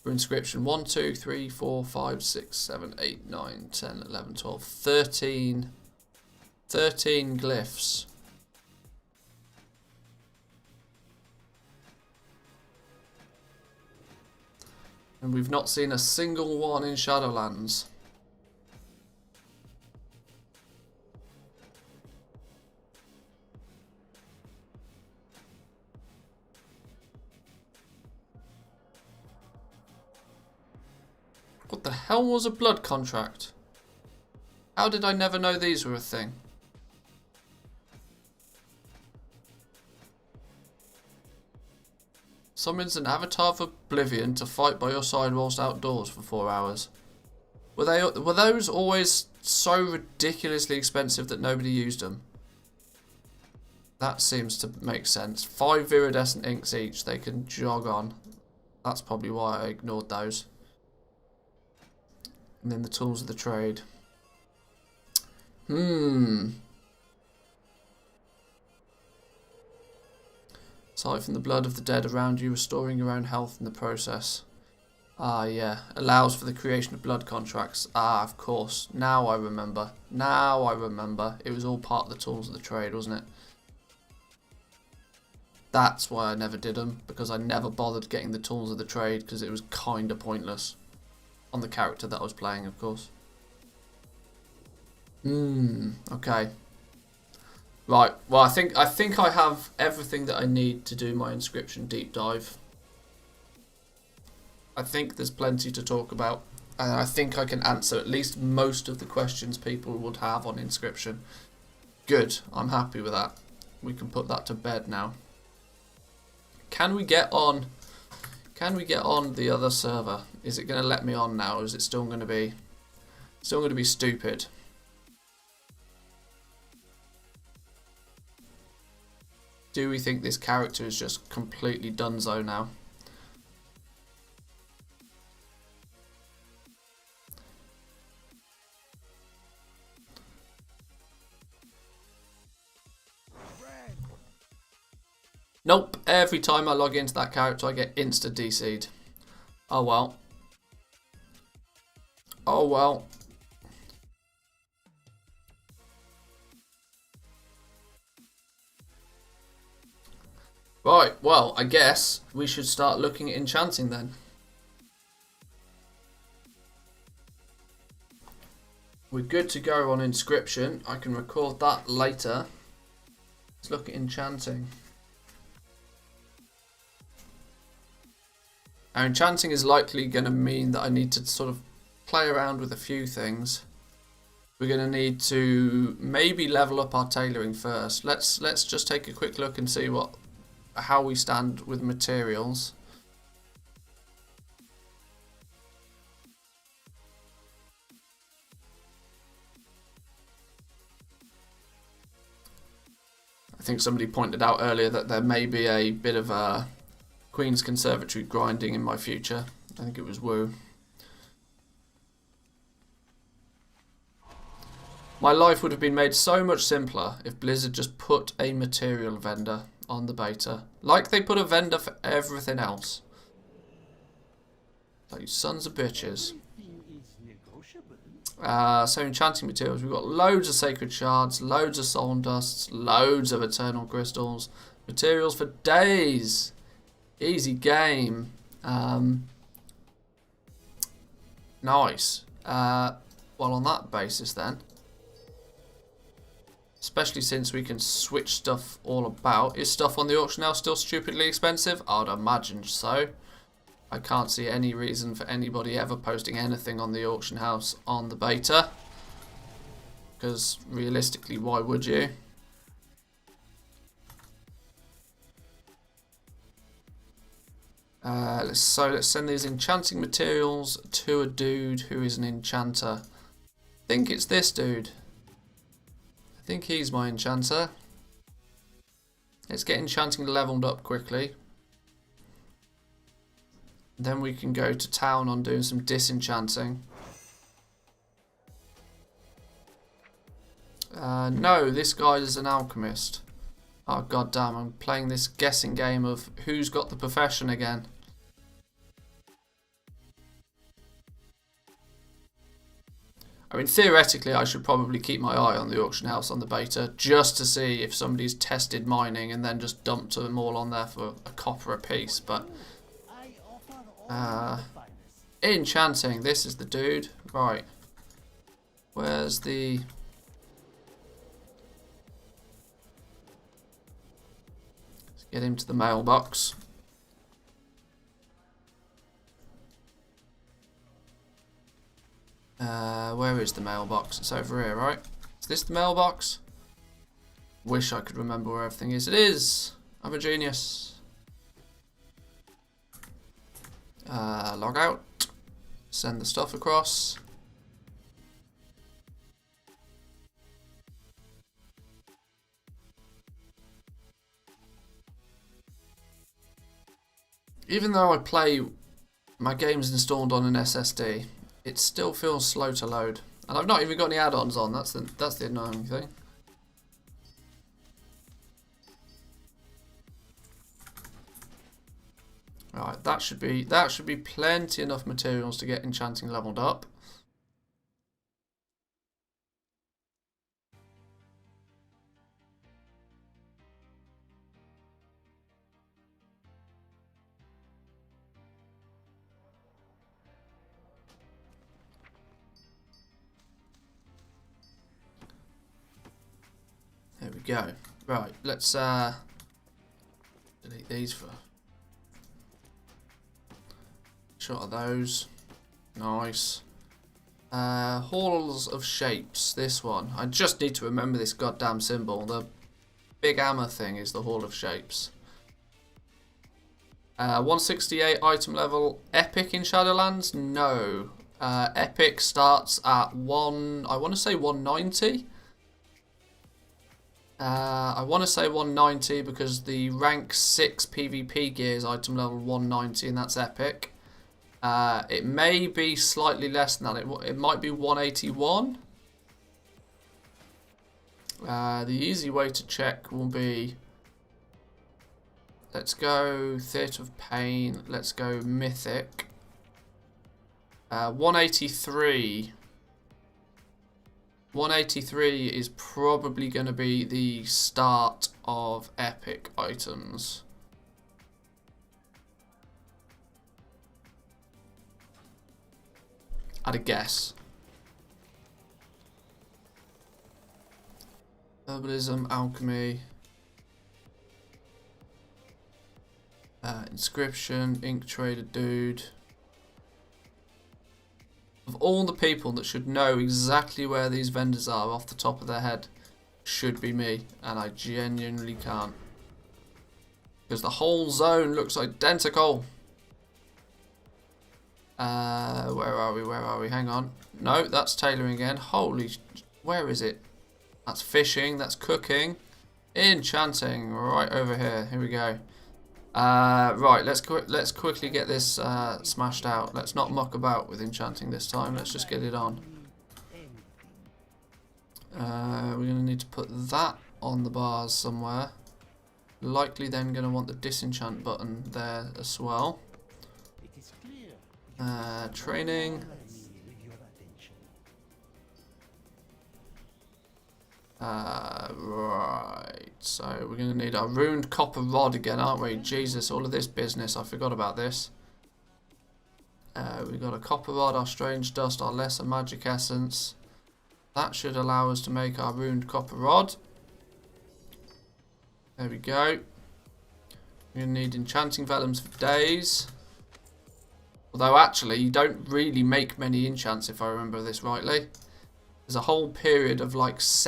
for inscription. 1, 2, 3, 4, 5, 6, 7, 8, 9, 10, 11, 12, 13 glyphs. And we've not seen a single one in Shadowlands. What the hell was a blood contract? How did I never know these were a thing? Summons an avatar of Oblivion to fight by your side whilst outdoors for 4 hours. Were those always so ridiculously expensive that nobody used them? That seems to make sense. 5 viridescent inks each they can jog on. That's probably why I ignored those. And then the tools of the trade. Aside from the blood of the dead around you, restoring your own health in the process. Ah, yeah. Allows for the creation of blood contracts. Ah, of course. Now I remember. Now I remember. It was all part of the tools of the trade, wasn't it? That's why I never did them. Because I never bothered getting the tools of the trade because it was kind of pointless. On the character that I was playing, of course. Okay. Right, well I think I have everything that I need to do my inscription deep dive. I think there's plenty to talk about, and I think I can answer at least most of the questions people would have on inscription. Good, I'm happy with that. We can put that to bed now. Can we get on the other server? Is it going to let me on now, or is it still going to be stupid? Do we think this character is just completely donezo now? Nope, every time I log into that character I get insta-DC'd. Oh well. Oh well. Right, well, I guess we should start looking at enchanting then. We're good to go on inscription. I can record that later. Let's look at enchanting. Now, enchanting is likely going to mean that I need to sort of play around with a few things. We're going to need to maybe level up our tailoring first. Let's just take a quick look and see how we stand with materials. I think somebody pointed out earlier that there may be a bit of a Queen's Conservatory grinding in my future. I think it was Woo. My life would have been made so much simpler if Blizzard just put a material vendor on the beta. Like they put a vendor for everything else. Like you sons of bitches. So enchanting materials. We've got loads of sacred shards, loads of soul dusts, loads of eternal crystals. Materials for days. Easy game. Nice. Well, on that basis then, especially since we can switch stuff all about. Is stuff on the auction house still stupidly expensive? I'd imagine so. I can't see any reason for anybody ever posting anything on the auction house on the beta. Because realistically, why would you? Let's send these enchanting materials to a dude who is an enchanter. I think it's this dude. I think he's my enchanter. Let's get enchanting leveled up quickly. Then we can go to town on doing some disenchanting. No, this guy is an alchemist. Oh goddamn, I'm playing this guessing game of who's got the profession again. I mean, theoretically, I should probably keep my eye on the auction house on the beta just to see if somebody's tested mining and then just dumped them all on there for a copper a piece. But Enchanting. This is the dude. Right. Where's the... Let's get him to the mailbox. Where is the mailbox? It's over here, right? Is this the mailbox? Wish I could remember where everything is. It is! I'm a genius. Log out. Send the stuff across. Even though I play my games installed on an SSD, it still feels slow to load. And I've not even got any add-ons on, that's the annoying thing. Right, that should be plenty enough materials to get enchanting leveled up. There we go. Right, let's delete these for shot of those. Nice. Halls of Shapes. This one. I just need to remember this goddamn symbol. The big hammer thing is the Hall of Shapes. 168 item level. Epic in Shadowlands? No. Epic starts at I want to say 190. I want to say 190 because the rank 6 PvP gear is item level 190 and that's epic. It may be slightly less than that. It might be 181. The easy way to check will be, let's go Theatre of Pain, let's go Mythic. 183. 183 is probably going to be the start of epic items. I'd a guess. Herbalism, alchemy, inscription, ink trader dude. Of all the people that should know exactly where these vendors are off the top of their head, should be me, and I genuinely can't. Because the whole zone looks identical. Where are we? Where are we? Hang on. No, that's tailoring again. Holy, where is it? That's fishing. That's cooking. Enchanting. Right over here. Here we go. Right, let's quickly get this smashed out. Let's not muck about with enchanting this time. Let's just get it on. We're going to need to put that on the bars somewhere. Likely then going to want the disenchant button there as well. Training. Right, so we're going to need our ruined copper rod again, aren't we? Jesus, all of this business, I forgot about this. We've got a copper rod, our strange dust, our lesser magic essence. That should allow us to make our ruined copper rod. There we go. We're going to need enchanting vellums for days. Although actually, you don't really make many enchants if I remember this rightly. There's a whole period of like it's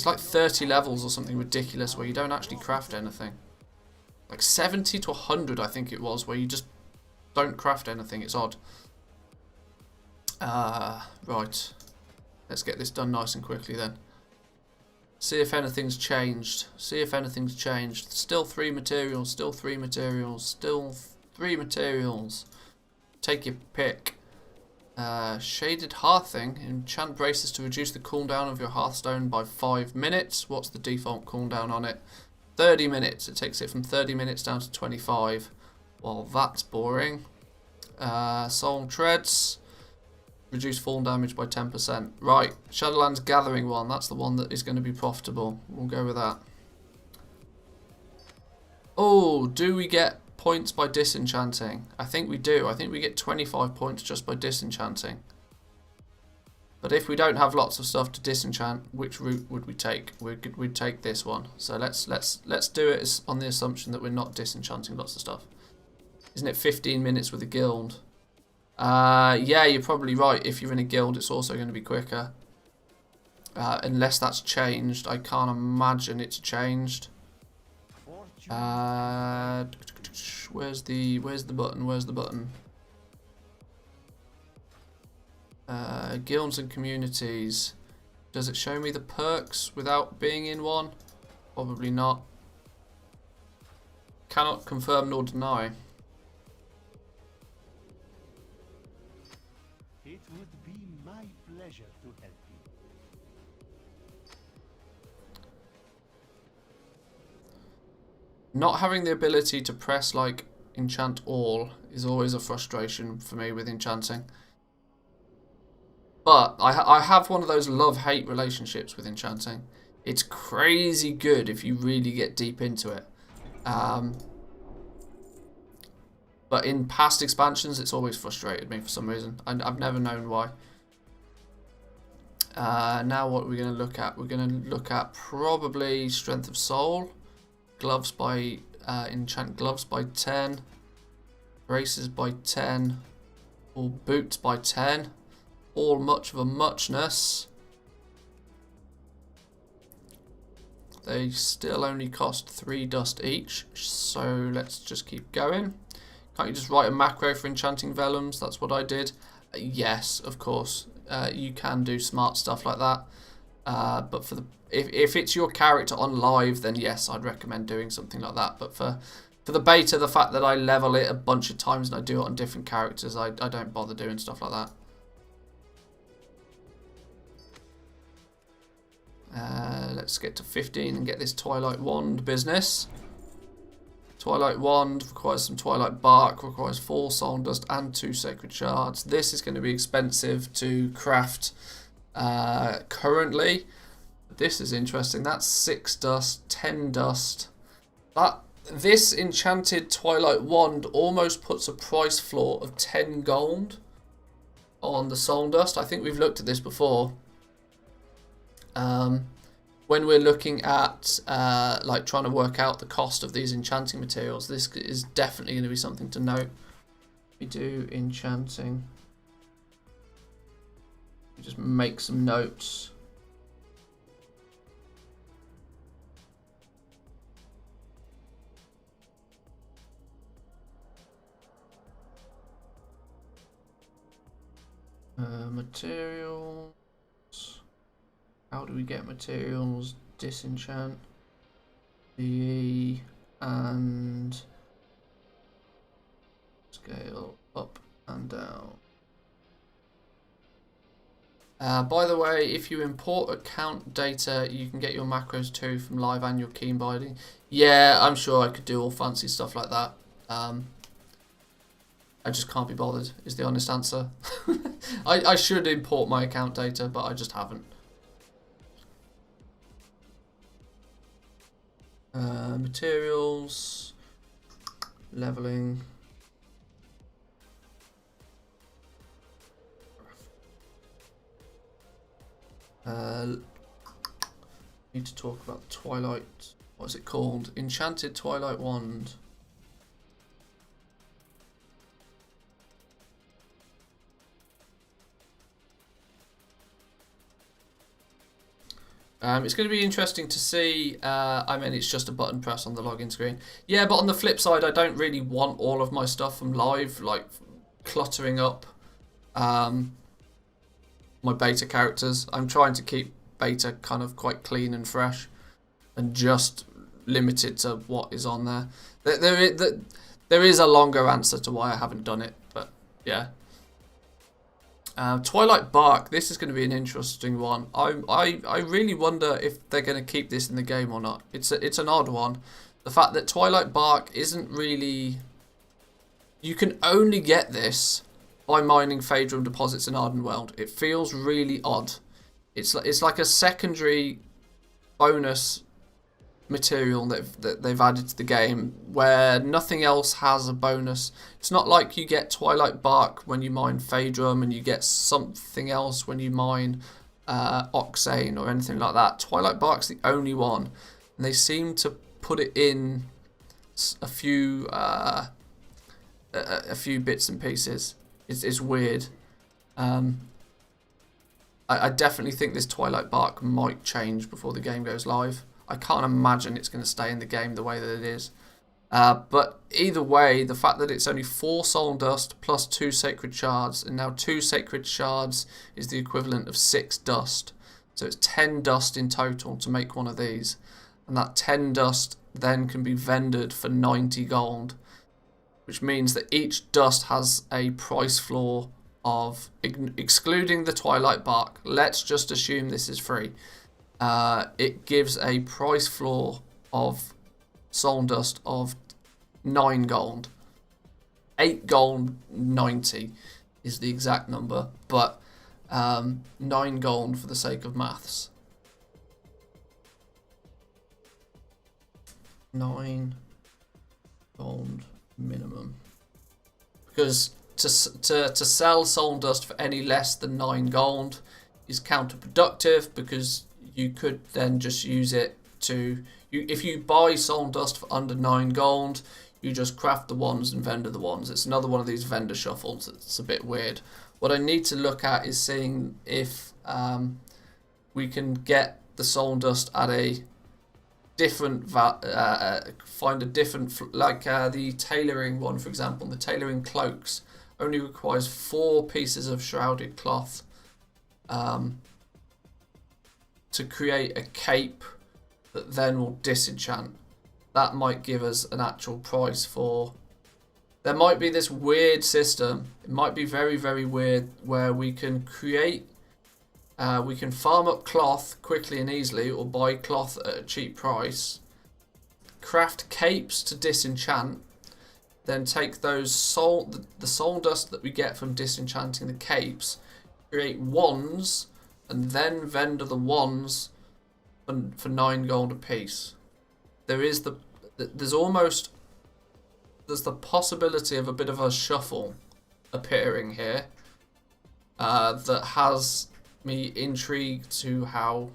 like 30 levels or something ridiculous where you don't actually craft anything. Like 70 to 100 I think it was, where you just don't craft anything. It's odd. Right. Let's get this done nice and quickly then. See if anything's changed. See if anything's changed. Still 3 materials, still 3 materials, still 3 materials. Take your pick. Shaded Hearthing. Enchant braces to reduce the cooldown of your Hearthstone by 5 minutes. What's the default cooldown on it? 30 minutes. It takes it from 30 minutes down to 25. Well, that's boring. Soul Treads. Reduce fall damage by 10%. Right, Shadowlands Gathering one. That's the one that is going to be profitable. We'll go with that. Oh, do we get points by disenchanting? I think we do. I think we get 25 points just by disenchanting. But if we don't have lots of stuff to disenchant, which route would we take? We'd take this one. So let's do it on the assumption that we're not disenchanting lots of stuff. Isn't it 15 minutes with a guild? Yeah, you're probably right. If you're in a guild, it's also going to be quicker. Unless that's changed. I can't imagine it's changed. Where's the button? Where's the button? Guilds and communities. Does it show me the perks without being in one? Probably not. Cannot confirm nor deny. It would be my pleasure to help you. Not having the ability to press like enchant all is always a frustration for me with enchanting. But I have one of those love-hate relationships with enchanting. It's crazy good if you really get deep into it. But in past expansions, it's always frustrated me for some reason. I've never known why. Now what are we going to look at? We're going to look at probably Strength of Soul. Gloves by... enchant gloves by 10. Braces by 10. All boots by 10. All much of a muchness. They still only cost 3 dust each, so let's just keep going. Can't you just write a macro for enchanting vellums? That's what I did. Yes, of course. You can do smart stuff like that. But for the if it's your character on live, then yes, I'd recommend doing something like that. But for the beta, the fact that I level it a bunch of times and I do it on different characters, I don't bother doing stuff like that. Let's get to 15 and get this Twilight Wand business. Twilight Wand requires some Twilight Bark, requires 4 Soul Dust and 2 Sacred Shards. This is going to be expensive to craft currently. This is interesting. That's 6 dust, 10 dust. This enchanted Twilight Wand almost puts a price floor of 10 gold on the Soul Dust. I think we've looked at this before. When we're looking at like trying to work out the cost of these enchanting materials, this is definitely going to be something to note. We do enchanting. We just make some notes. Materials. How do we get materials? Disenchant. And scale up and down. By the way, if you import account data, you can get your macros too from live and your keen binding. Yeah, I'm sure I could do all fancy stuff like that. I just can't be bothered, is the honest answer. I should import my account data, but I just haven't. Materials, leveling. Need to talk about Twilight. What is it called? Enchanted Twilight Wand. It's going to be interesting to see. I mean, it's just a button press on the login screen. Yeah, but on the flip side, I don't really want all of my stuff from live, like cluttering up my beta characters. I'm trying to keep beta kind of quite clean and fresh and just limited to what is on there. There is a longer answer to why I haven't done it, but yeah. Twilight Bark, this is going to be an interesting one. I really wonder if they're going to keep this in the game or not. It's an odd one. The fact that Twilight Bark isn't really... You can only get this by mining Phaedrum deposits in Ardenweld. It feels really odd. It's like a secondary bonus material that they've added to the game where nothing else has a bonus. It's not like you get Twilight Bark when you mine Phaedrum and you get something else when you mine Oxane or anything like that. Twilight Bark's the only one, and they seem to put it in a few bits and pieces. It's weird. I definitely think this Twilight Bark might change before the game goes live. I can't imagine it's going to stay in the game the way that it is. But either way, the fact that it's only 4 Soul Dust plus 2 Sacred Shards, and now 2 Sacred Shards is the equivalent of 6 Dust. So it's 10 Dust in total to make one of these. And that 10 Dust then can be vendored for 90 gold, which means that each Dust has a price floor of, excluding the Twilight Bark, let's just assume this is free. It gives a price floor of Soul Dust of 9 gold. 8 gold 90 is the exact number, but 9 gold for the sake of maths. 9 gold minimum. Because to sell Soul Dust for any less than 9 gold is counterproductive, because you could then just use it to... if you buy Soul Dust for under 9 gold, you just craft the ones and vendor the ones. It's another one of these vendor shuffles. It's a bit weird. What I need to look at is seeing if we can get the Soul Dust at a different... find a different... like the tailoring one, for example. The tailoring cloaks only requires 4 pieces of shrouded cloth to create a cape that then will disenchant. That might give us an actual price for... There might be this weird system. It might be very, very weird, where we can create... we can farm up cloth quickly and easily, or buy cloth at a cheap price. Craft capes to disenchant. Then take those the soul dust that we get from disenchanting the capes. Create wands. And then vendor the wands for 9 gold a piece. There's the possibility of a bit of a shuffle appearing here that has me intrigued to how...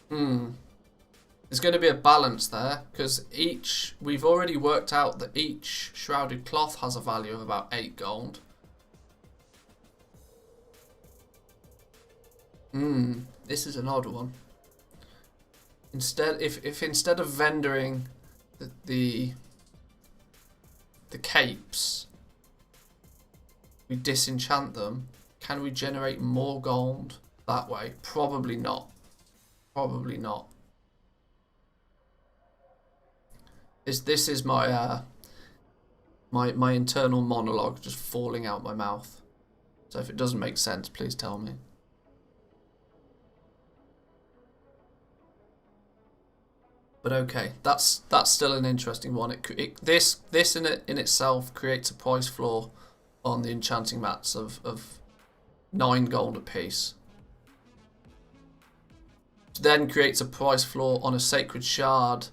There's going to be a balance there, because we've already worked out that each shrouded cloth has a value of about 8 gold. This is an odd one. Instead, if instead of vendoring the capes, we disenchant them, can we generate more gold that way? Probably not. Probably not. This is my my internal monologue just falling out my mouth. So if it doesn't make sense, please tell me. But okay, that's still an interesting one. This in itself creates a price floor on the enchanting mats of 9 gold a piece. Then creates a price floor on a sacred shard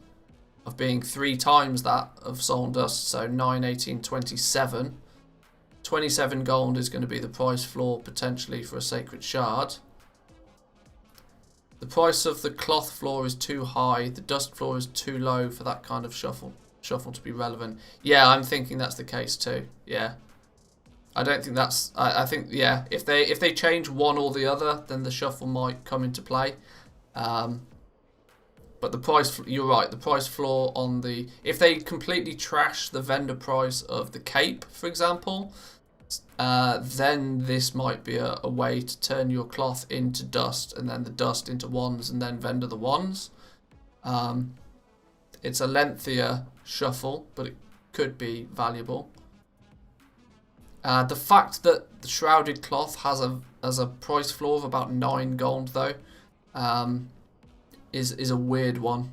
of being 3 times that of Soul Dust, so 9, 18, 27. 27 gold is going to be the price floor potentially for a sacred shard. The price of the cloth floor is too high. The dust floor is too low for that kind of shuffle to be relevant. Yeah, I'm thinking that's the case too. Yeah, I don't think that's. I think yeah. If they change one or the other, then the shuffle might come into play. But the price, you're right. The price floor on the, if they completely trash the vendor price of the cape, for example, then this might be a way to turn your cloth into dust, and then the dust into wands, and then vendor the wands. It's a lengthier shuffle, but it could be valuable. The fact that the shrouded cloth has a price floor of about 9 gold, though, is a weird one.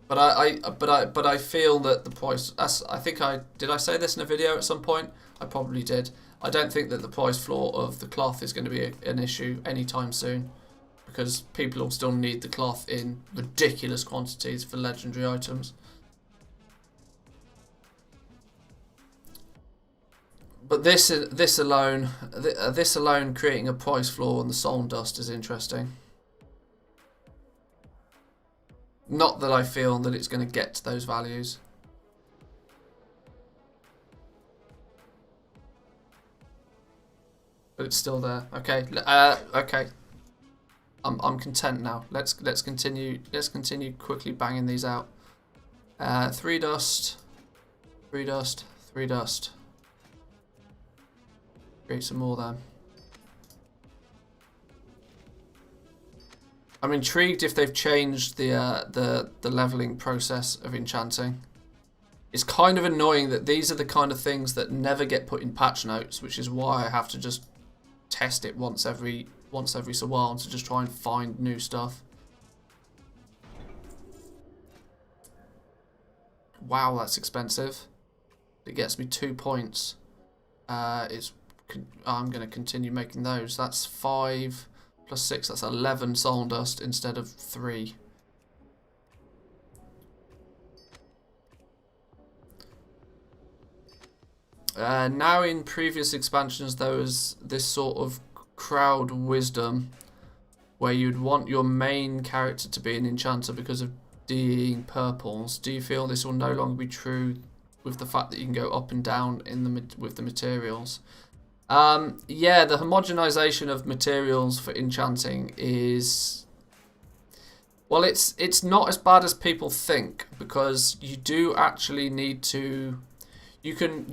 But I feel that the price. I think did I say this in a video at some point? I probably did. I don't think that the price floor of the cloth is going to be an issue anytime soon, because people will still need the cloth in ridiculous quantities for legendary items. But this alone creating a price floor on the soul dust is interesting. Not that I feel that it's going to get to those values. But it's still there. Okay. Okay. I'm content now. Let's continue quickly banging these out. 3 dust, 3 dust, 3 dust. Create some more then. I'm intrigued if they've changed the leveling process of enchanting. It's kind of annoying that these are the kind of things that never get put in patch notes, which is why I have to just test it once every so while to just try and find new stuff. Wow, that's expensive. It gets me 2 points. I'm going to continue making those. That's 5 plus 6. That's 11 soul dust instead of 3. Now in previous expansions there was this sort of crowd wisdom where you'd want your main character to be an enchanter because of DEing purples. Do you feel this will no longer be true with the fact that you can go up and down with the materials? Yeah, the homogenization of materials for enchanting is, well, it's not as bad as people think, because you do actually need to, you can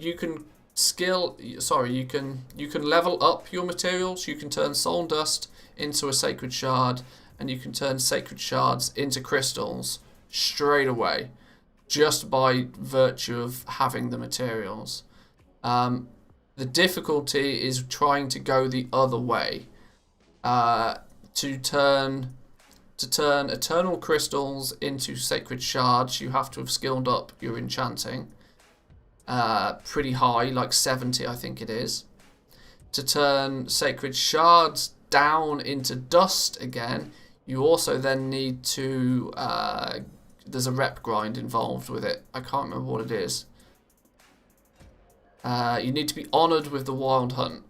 level up your materials. You can turn soul dust into a sacred shard, and you can turn sacred shards into crystals straight away, just by virtue of having the materials. The difficulty is trying to go the other way. To turn eternal crystals into sacred shards, you have to have skilled up your enchanting pretty high, like 70 I think it is. To turn sacred shards down into dust again, you also then need to, there's a rep grind involved with it. I can't remember what it is. You need to be honoured with the wild hunt.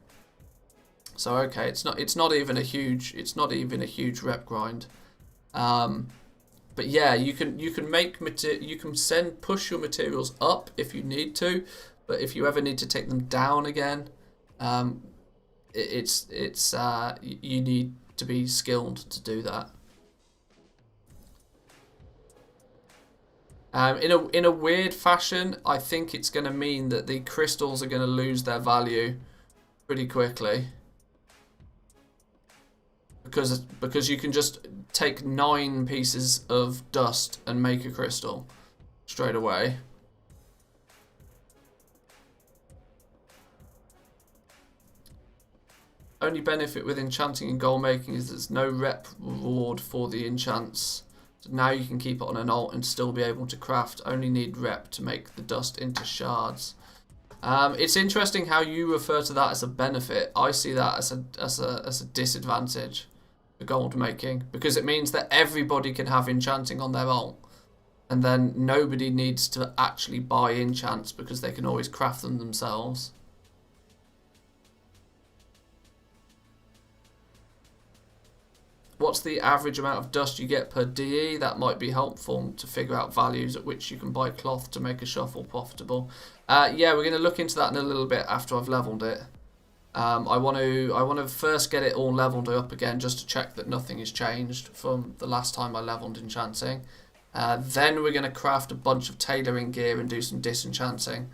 So okay, it's not even a huge rep grind. But yeah, you can push your materials up if you need to, but if you ever need to take them down again, you need to be skilled to do that. In a weird fashion, I think it's going to mean that the crystals are going to lose their value pretty quickly, because you can just take 9 pieces of dust and make a crystal straight away. Only benefit with enchanting and gold making is there's no rep reward for the enchants. So now you can keep it on an alt and still be able to craft. Only need rep to make the dust into shards. It's interesting how you refer to that as a benefit. I see that as a disadvantage for gold making, because it means that everybody can have enchanting on their alt, and then nobody needs to actually buy enchants because they can always craft them themselves. What's the average amount of dust you get per DE? That might be helpful to figure out values at which you can buy cloth to make a shuffle profitable. Yeah, we're going to look into that in a little bit after I've leveled it. I want to first get it all leveled up again, just to check that nothing has changed from the last time I leveled enchanting. Then we're going to craft a bunch of tailoring gear and do some disenchanting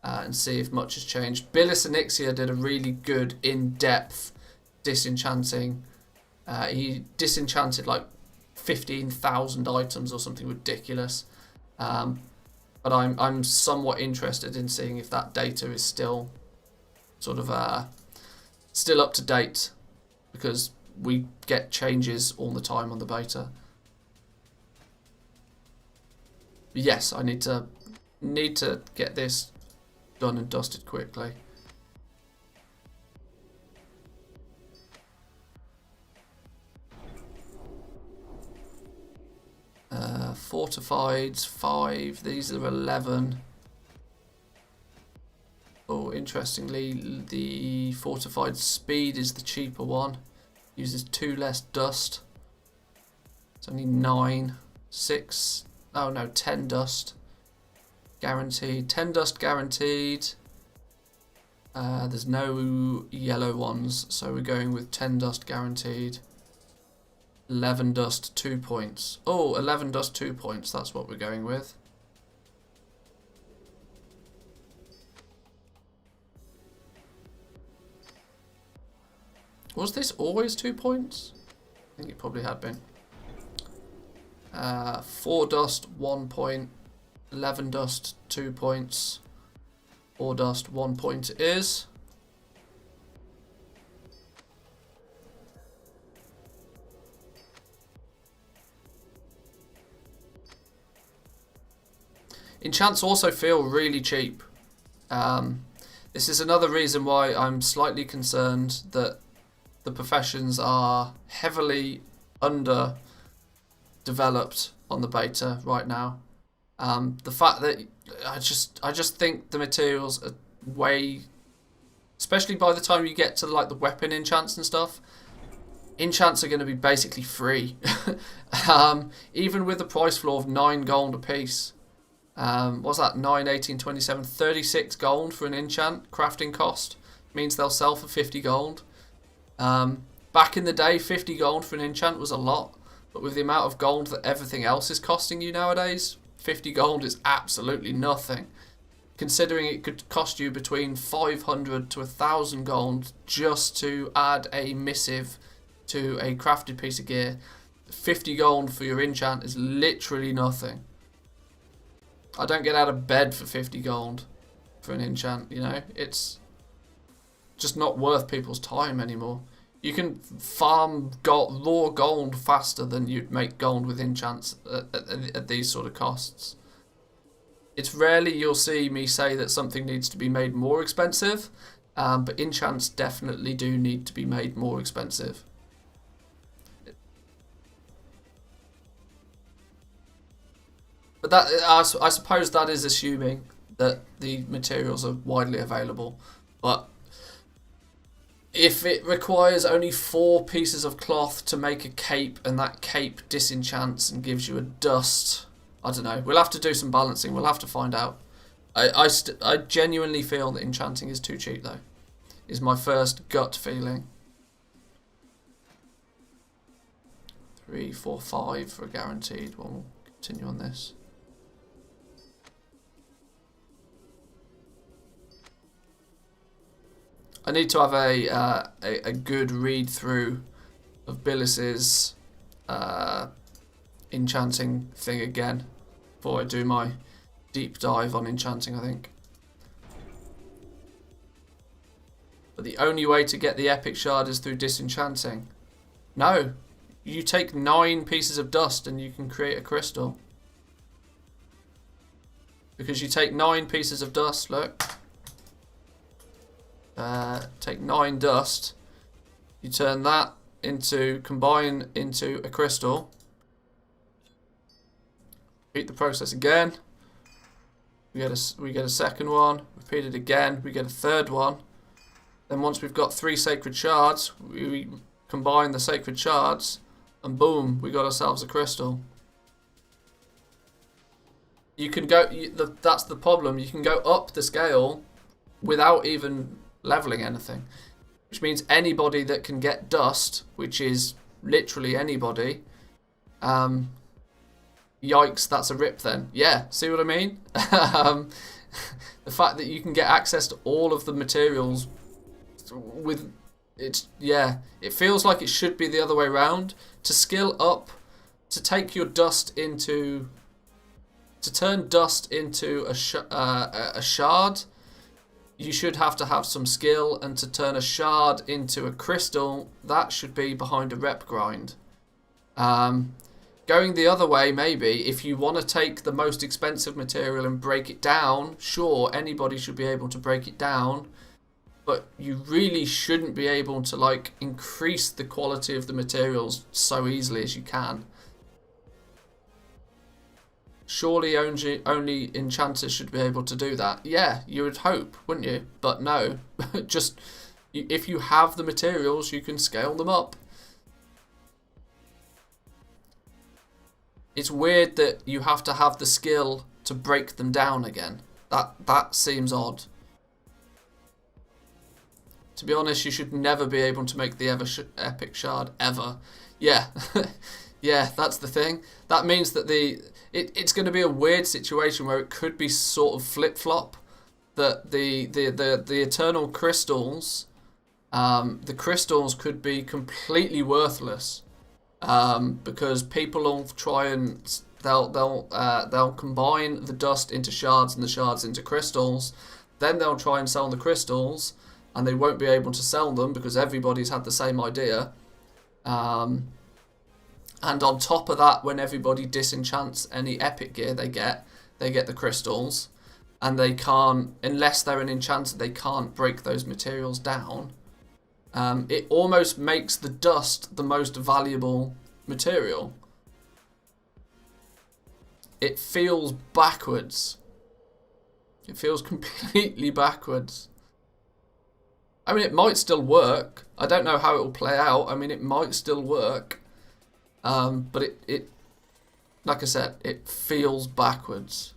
and see if much has changed. Billis Anixia did a really good in-depth disenchanting. He disenchanted like 15,000 items or something ridiculous. But I'm somewhat interested in seeing if that data is still sort of still up to date, because we get changes all the time on the beta. But yes, I need to get this done and dusted quickly. Fortifieds 5. These are 11. Oh, interestingly, the fortified speed is the cheaper one. Uses 2 less dust. It's only 9. 6. Oh no, 10 dust. Guaranteed. 10 dust guaranteed. There's no yellow ones, so we're going with 10 dust guaranteed. 11 dust, 2 points. Oh, 11 dust, 2 points. That's what we're going with. Was this always 2 points? I think it probably had been. 4 dust, 1 point. 11 dust, 2 points. 4 dust, 1 point it is. Enchants also feel really cheap. This is another reason why I'm slightly concerned that the professions are heavily underdeveloped on the beta right now. The fact that I just think the materials are way, especially by the time you get to like the weapon enchants and stuff, enchants are going to be basically free. Even with the price floor of 9 gold a piece. What's that? 9, 18, 27, 36 gold for an enchant crafting cost means they'll sell for 50 gold. Back in the day, 50 gold for an enchant was a lot, but with the amount of gold that everything else is costing you nowadays, 50 gold is absolutely nothing. Considering it could cost you between 500 to 1,000 gold just to add a missive to a crafted piece of gear, 50 gold for your enchant is literally nothing. I don't get out of bed for 50 gold for an enchant, you know. It's just not worth people's time anymore. You can farm raw gold faster than you'd make gold with enchants at these sort of costs. It's rarely you'll see me say that something needs to be made more expensive, but enchants definitely do need to be made more expensive. But that, I suppose that is assuming that the materials are widely available. But if it requires only 4 pieces of cloth to make a cape, and that cape disenchants and gives you a dust, I don't know. We'll have to do some balancing. We'll have to find out. I genuinely feel that enchanting is too cheap, though. Is my first gut feeling. 3, 4, 5 for a guaranteed. Well, we'll continue on this. I need to have a good read through of Billis's enchanting thing again before I do my deep dive on enchanting, I think. But the only way to get the epic shard is through disenchanting. No, you take 9 pieces of dust and you can create a crystal. Because you take 9 pieces of dust, look. Take 9 dust, you turn that into, combine into a crystal, repeat the process again, we get a second one, repeat it again, we get a third one, then once we've got 3 sacred shards, we combine the sacred shards, and boom, we got ourselves a crystal. You can go, that's the problem, you can go up the scale without even leveling anything, which means anybody that can get dust, which is literally anybody, yikes, that's a rip then. Yeah, see what I mean? The fact that you can get access to all of the materials with it's, yeah, it feels like it should be the other way around. To skill up, to take your dust into, to turn dust into a shard, you should have to have some skill, and to turn a shard into a crystal, that should be behind a rep grind. Going the other way, maybe, if you want to take the most expensive material and break it down, sure, anybody should be able to break it down, but you really shouldn't be able to, like, increase the quality of the materials so easily as you can. Surely only enchanters should be able to do that. Yeah, you would hope, wouldn't you? But no, just if you have the materials, you can scale them up. It's weird that you have to have the skill to break them down again. That seems odd. To be honest, you should never be able to make the epic shard ever. Yeah, yeah, that's the thing. That means that it's going to be a weird situation where it could be sort of flip-flop. That the eternal crystals, the crystals could be completely worthless, because people will try and they'll combine the dust into shards and the shards into crystals. Then they'll try and sell the crystals, and they won't be able to sell them because everybody's had the same idea. And on top of that, when everybody disenchants any epic gear they get the crystals, and they can't, unless they're an enchanter, they can't break those materials down. It almost makes the dust the most valuable material. It feels backwards. It feels completely backwards. I mean, it might still work. I don't know how it will play out. I mean, it might still work. But it, like I said, it feels backwards.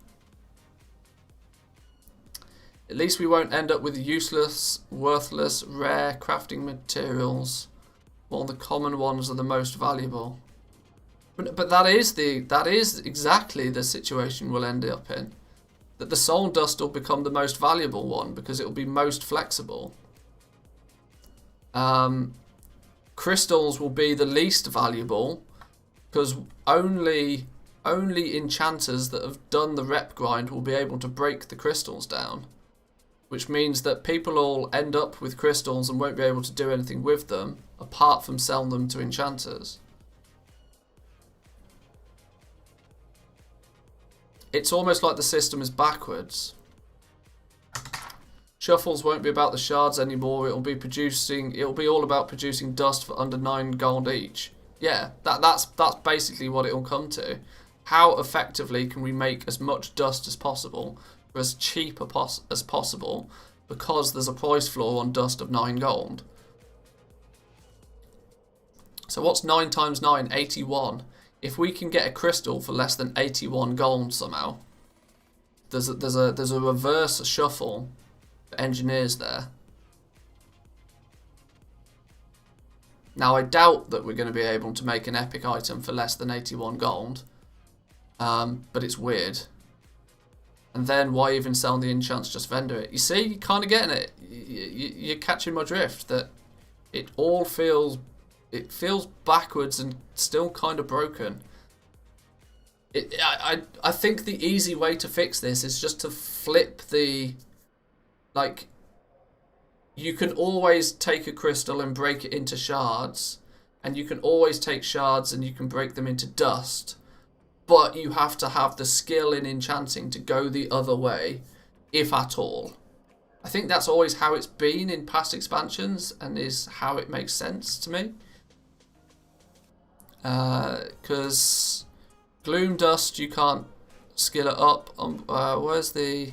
At least we won't end up with useless, worthless, rare crafting materials, while the common ones are the most valuable. But that is exactly the situation we'll end up in. That the soul dust will become the most valuable one because it will be most flexible. Crystals will be the least valuable because only enchanters that have done the rep grind will be able to break the crystals down, which means that people will end up with crystals and won't be able to do anything with them apart from sell them to enchanters. It's almost like the system is backwards. Shuffles won't be about the shards anymore. It'll be all about producing dust for under 9 gold each. Yeah, that's basically what it'll come to. How effectively can we make as much dust as possible for as cheap as possible, because there's a price floor on dust of 9 gold. So what's 9 times 9? 81. If we can get a crystal for less than 81 gold somehow, there's a reverse shuffle for engineers there. Now I doubt that we're going to be able to make an epic item for less than 81 gold, but it's weird. And then why even sell the enchants, just vendor it? You see, you're kind of getting it. You're catching my drift, that it all feels backwards and still kind of broken. I think the easy way to fix this is just to flip the, like, you can always take a crystal and break it into shards, and you can always take shards and you can break them into dust, but you have to have the skill in enchanting to go the other way, if at all. I think that's always how it's been in past expansions, and is how it makes sense to me. Because Gloom Dust, you can't skill it up. Where's the...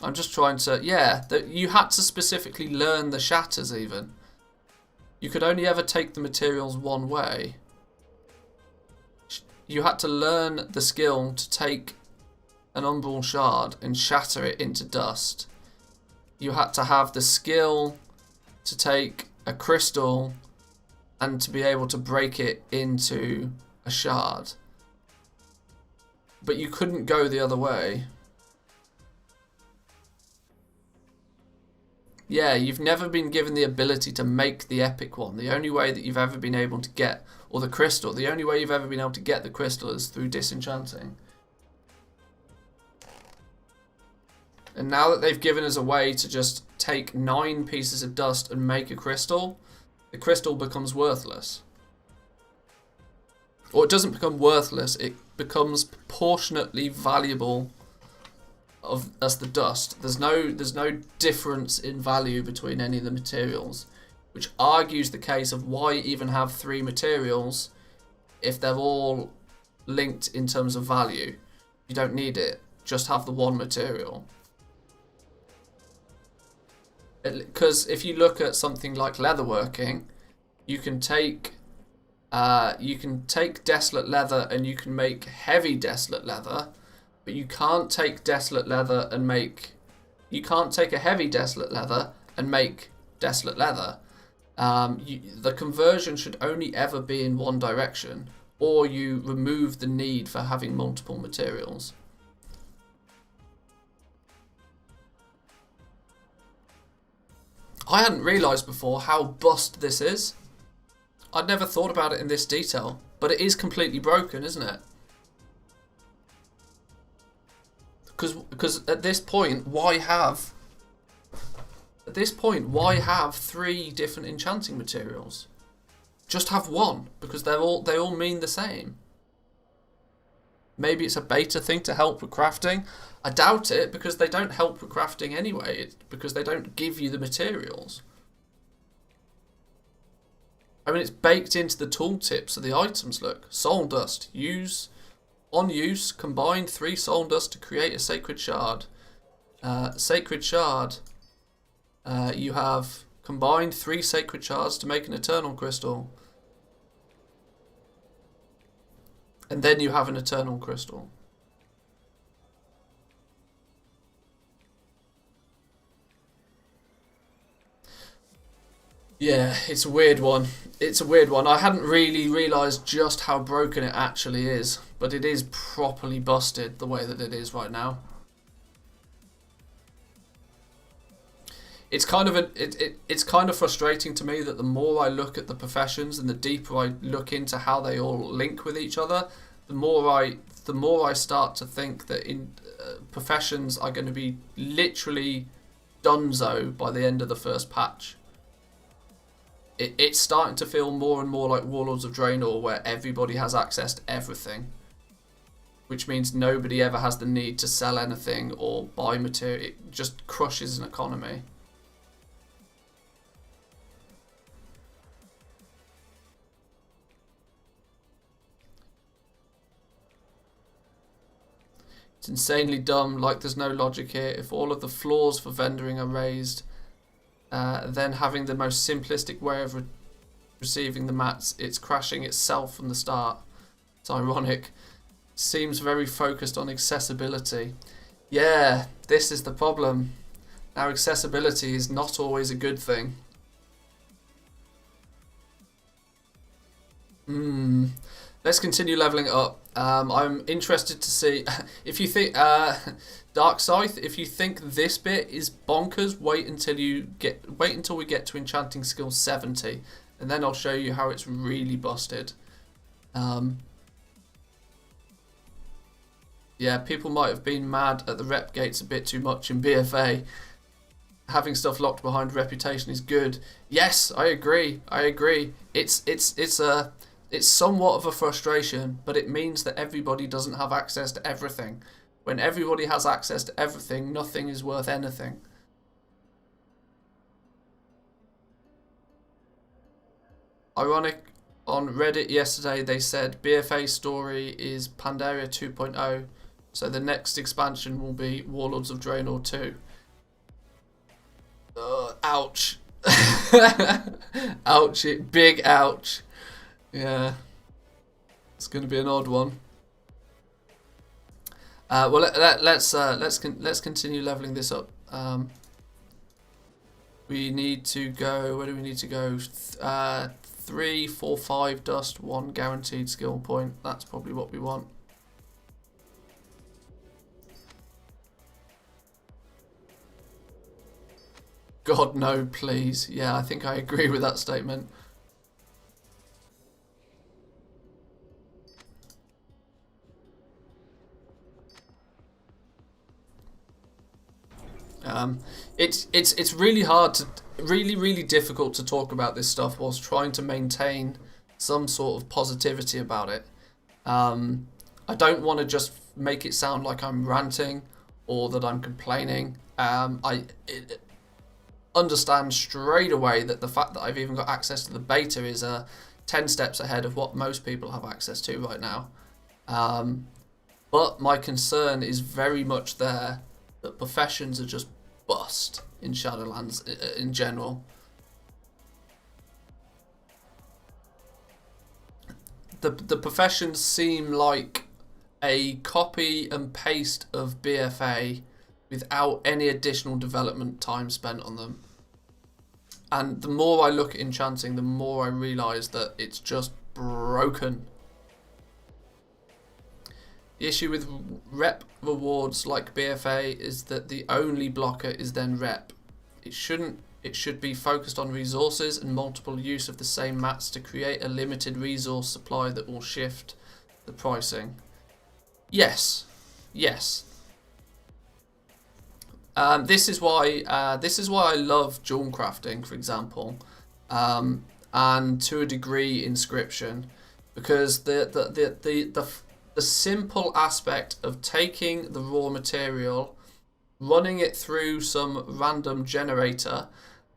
I'm just trying to... Yeah, you had to specifically learn the shatters even. You could only ever take the materials one way. You had to learn the skill to take an umbral shard and shatter it into dust. You had to have the skill to take a crystal and to be able to break it into a shard. But you couldn't go the other way. Yeah, you've never been given the ability to make the epic one. The only way that you've ever been able to get, or the crystal, the only way you've ever been able to get the crystal is through disenchanting. And now that they've given us a way to just take 9 pieces of dust and make a crystal, the crystal becomes worthless. Or it doesn't become worthless, it becomes proportionately valuable as the dust. There's no difference in value between any of the materials, which argues the case of why even have 3 materials if they're all linked in terms of value. You don't need it. Just have the one material. Because if you look at something like leatherworking, you can take desolate leather and you can make heavy desolate leather, but you can't take desolate leather and make. You can't take a heavy desolate leather and make desolate leather. The conversion should only ever be in one direction, or you remove the need for having multiple materials. I hadn't realised before how bust this is. I'd never thought about it in this detail, but it is completely broken, isn't it? Because at this point, why have 3 different enchanting materials? Just have one, because they all mean the same. Maybe it's a beta thing to help with crafting. I doubt it, because they don't help with crafting anyway. It's because they don't give you the materials. I mean, it's baked into the tooltips of the items. Look, soul dust. On use, combine 3 soul dust to create a sacred shard. Sacred shard. You have combined 3 sacred shards to make an eternal crystal. And then you have an eternal crystal. Yeah, it's a weird one. It's a weird one. I hadn't really realised just how broken it actually is, but it is properly busted the way that it is right now. It's kind of it's kind of frustrating to me that the more I look at the professions and the deeper I look into how they all link with each other, the more I start to think that professions are going to be literally donezo by the end of the first patch. It's starting to feel more and more like Warlords of Draenor, where everybody has access to everything, which means nobody ever has the need to sell anything or buy material. It just crushes an economy. It's insanely dumb, like there's no logic here. If all of the floors for vendoring are raised, then having the most simplistic way of receiving the mats, it's crashing itself from the start. It's ironic. Seems very focused on accessibility. Yeah, this is the problem. Now accessibility is not always a good thing. Let's continue leveling it up. I'm interested to see if you think Dark Scythe. If you think this bit is bonkers, wait until we get to enchanting skill 70, and then I'll show you how it's really busted. Yeah, people might have been mad at the rep gates a bit too much in BFA. Having stuff locked behind reputation is good. Yes, I agree. It's somewhat of a frustration, but it means that everybody doesn't have access to everything. When everybody has access to everything, nothing is worth anything. Ironic, on Reddit yesterday they said BFA story is Pandaria 2.0, so the next expansion will be Warlords of Draenor 2. Ouch. Ouch, big ouch. Yeah, it's going to be an odd one. Well, let's continue leveling this up. We need to go. Where do we need to go? 3, 4, 5 dust, 1 guaranteed skill point. That's probably what we want. God no, please. Yeah, I think I agree with that statement. It's really hard to, really difficult to talk about this stuff whilst trying to maintain some sort of positivity about it. I don't want to just make it sound like I'm ranting or that I'm complaining. I understand straight away that the fact that I've even got access to the beta is 10 steps ahead of what most people have access to right now. But my concern is very much there that professions are just bust in Shadowlands in general. The professions seem like a copy and paste of BFA without any additional development time spent on them. And the more I look at enchanting, the more I realise that it's just broken. The issue with rep rewards like BFA is that the only blocker is then rep. It should be focused on resources and multiple use of the same mats to create a limited resource supply that will shift the pricing. Yes. This is why I love jewel crafting, for example, and to a degree inscription, because the simple aspect of taking the raw material, running it through some random generator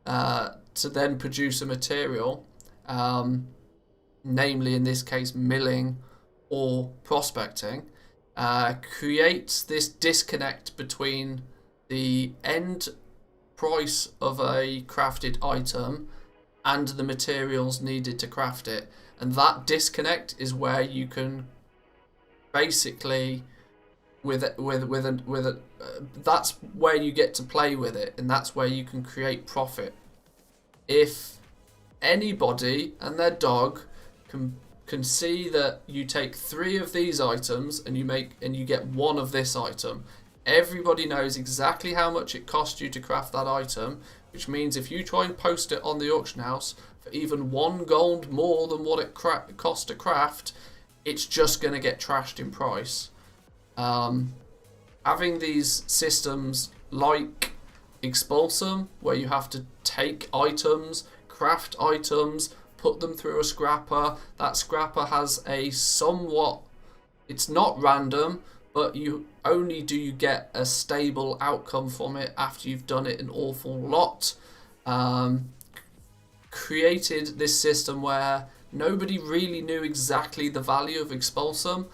to then produce a material, namely in this case milling or prospecting, creates this disconnect between the end price of a crafted item and the materials needed to craft it. And that disconnect is where you can basically that's where you get to play with it, and that's where you can create profit. If anybody and their dog can see that you take 3 of these items and you get 1 of this item, everybody knows exactly how much it cost you to craft that item, which means if you try and post it on the auction house for even 1 gold more than what it cost to craft, it's just going to get trashed in price. Having these systems like Expulsum, where you have to take items, craft items, put them through a scrapper. That scrapper has a somewhat, it's not random, but you get a stable outcome from it after you've done it an awful lot. Created this system where nobody really knew exactly the value of Expulsum,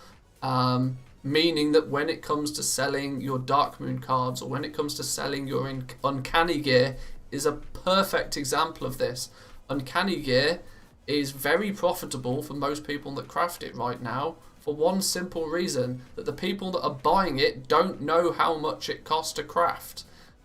meaning that when it comes to selling your Dark Moon cards, or when it comes to selling your Uncanny Gear, is a perfect example of this. Uncanny Gear is very profitable for most people that craft it right now, for one simple reason, that the people that are buying it don't know how much it costs to craft,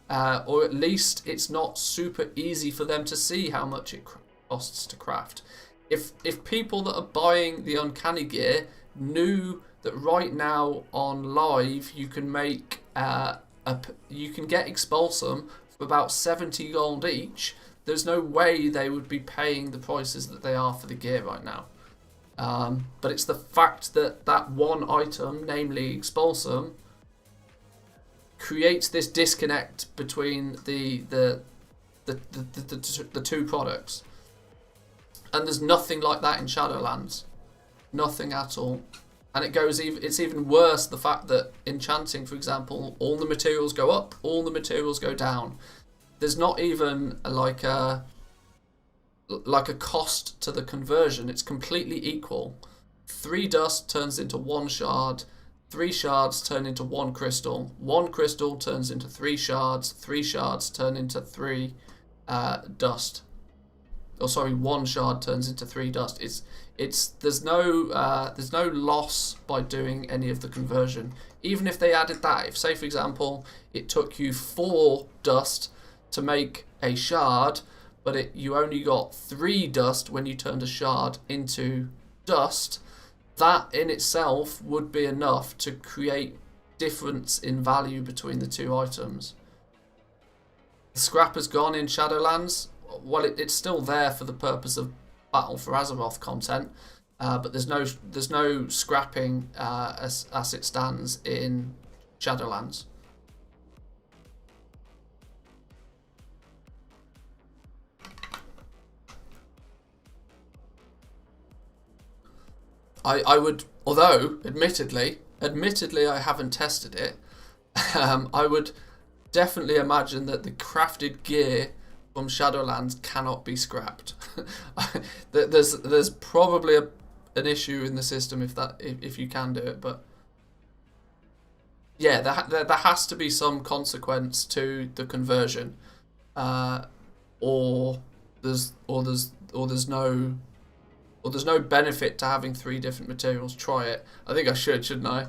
or at least it's not super easy for them to see how much it costs to craft. If people that are buying the Uncanny Gear knew that right now on live you can make you can get Expulsum for about 70 gold each, there's no way they would be paying the prices that they are for the gear right now. But it's the fact that that one item, namely Expulsum, creates this disconnect between the two products. And there's nothing like that in Shadowlands. Nothing at all. And it's even worse, the fact that enchanting, for example, all the materials go up, all the materials go down. There's not even like a cost to the conversion. It's completely equal. 3 dust turns into 1 shard, 3 shards turn into 1 crystal, 1 crystal turns into 3 shards, 3 shards turn into 3 dust. Oh, sorry, 1 shard turns into 3 dust. There's no loss by doing any of the conversion. Even if they added that, if say for example it took you 4 dust to make a shard, but you only got 3 dust when you turned a shard into dust, that in itself would be enough to create difference in value between the 2 items. The scrapper's gone in Shadowlands. Well, it's still there for the purpose of Battle for Azeroth content, but there's no scrapping as it stands in Shadowlands. I would, although admittedly I haven't tested it, I would definitely imagine that the crafted gear from Shadowlands cannot be scrapped. There's probably an issue in the system if you can do it, but yeah, there has to be some consequence to the conversion, or there's no benefit to having 3 different materials. Try it. I think I shouldn't I?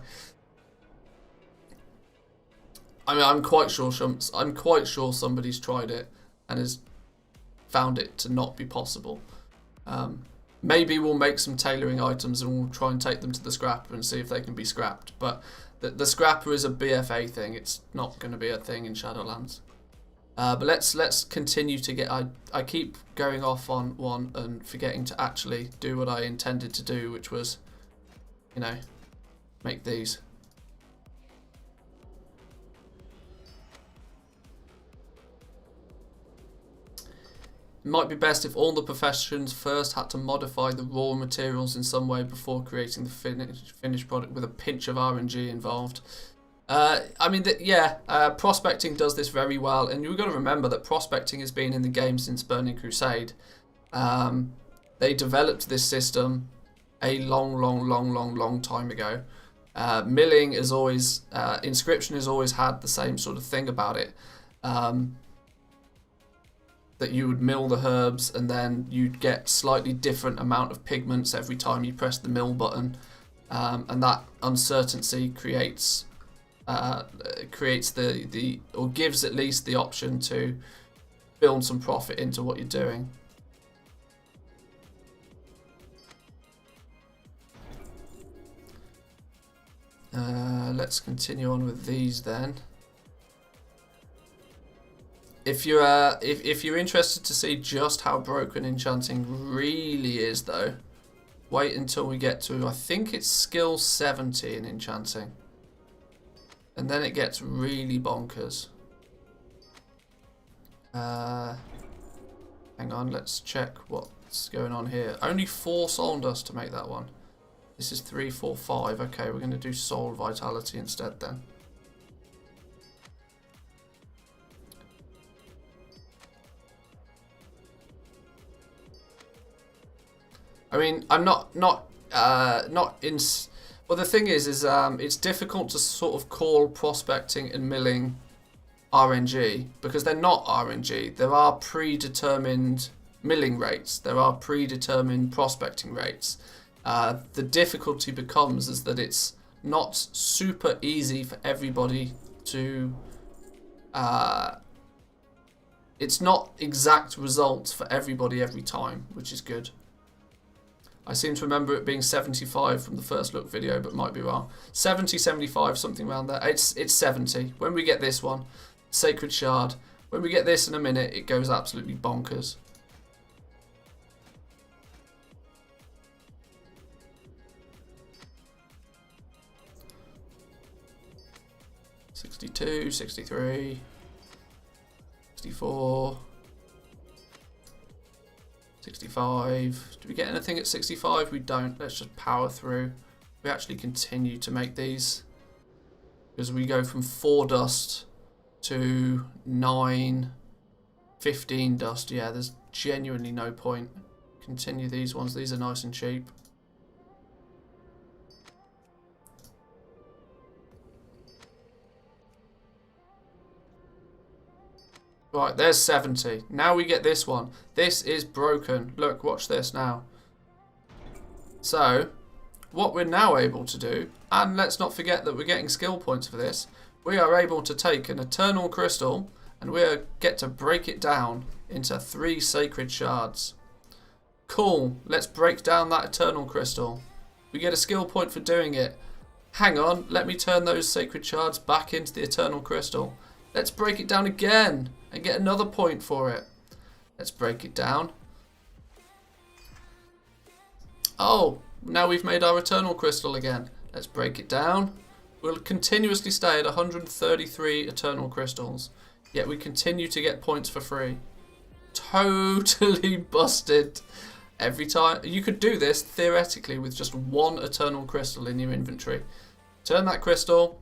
I mean, I'm quite sure somebody's tried it and has found it to not be possible. Maybe we'll make some tailoring items and we'll try and take them to the scrapper and see if they can be scrapped. But the scrapper is a BFA thing. It's not going to be a thing in Shadowlands. But let's continue to get. I keep going off on one and forgetting to actually do what I intended to do, which was, you know, make these. It might be best if all the professions first had to modify the raw materials in some way before creating the finished product, with a pinch of RNG involved. I mean, prospecting does this very well, and you've got to remember that prospecting has been in the game since Burning Crusade. They developed this system a long time ago. Milling is always, Inscription has always had the same sort of thing about it. That you would mill the herbs and then you'd get slightly different amount of pigments every time you press the mill button, and that uncertainty creates or gives at least the option to build some profit into what you're doing. Let's continue on with these then. If you're interested to see just how broken enchanting really is, though, wait until we get to, I think it's skill 70 in enchanting, and then it gets really bonkers. Hang on, let's check what's going on here. Only 4 soul dust to make that one. This is 3, 4, 5. Okay, we're going to do soul vitality instead then. I mean, I'm not in. Well, the thing is it's difficult to sort of call prospecting and milling RNG because they're not RNG. There are predetermined milling rates. There are predetermined prospecting rates. The difficulty becomes is that it's not super easy for everybody to. It's not exact results for everybody every time, which is good. I seem to remember it being 75 from the first look video, but might be wrong. 70, 75, something around there. It's 70. When we get this one, Sacred Shard, when we get this in a minute, it goes absolutely bonkers. $62, 63, 64. 65. Do we get anything at 65? We don't. Let's just power through. We actually continue to make these because we go from 4 dust to 9, 15 dust. Yeah, there's genuinely no point. Continue these ones. These are nice and cheap. Right, there's 70. Now we get this one. This is broken. Look, watch this now. So, what we're now able to do, and let's not forget that we're getting skill points for this, we are able to take an Eternal Crystal and we get to break it down into 3 Sacred Shards. Cool, let's break down that Eternal Crystal. We get a skill point for doing it. Hang on, let me turn those Sacred Shards back into the Eternal Crystal. Let's break it down again and get another point for it. Let's break it down. Oh, now we've made our Eternal Crystal again. Let's break it down. We'll continuously stay at 133 Eternal Crystals, yet we continue to get points for free. Totally busted. Every time. You could do this, theoretically, with just 1 Eternal Crystal in your inventory. Turn that crystal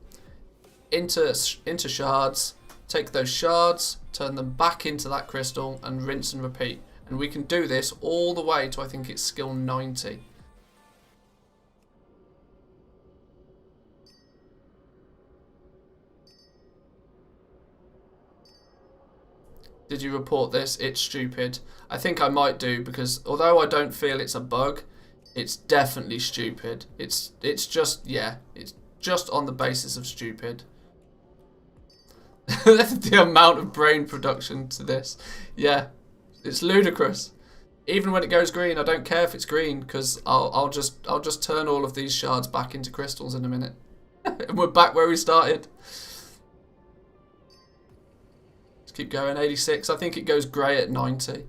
into shards. Take those shards, turn them back into that crystal, and rinse and repeat. And we can do this all the way to, I think it's skill 90. Did you report this? It's stupid. I think I might do, because although I don't feel it's a bug, it's definitely stupid. It's just, yeah, it's just on the basis of stupid. The amount of brain production to this. Yeah, it's ludicrous. Even when it goes green, I don't care if it's green, because I'll just turn all of these shards back into crystals in a minute. And we're back where we started. Let's keep going. 86. I think it goes grey at 90.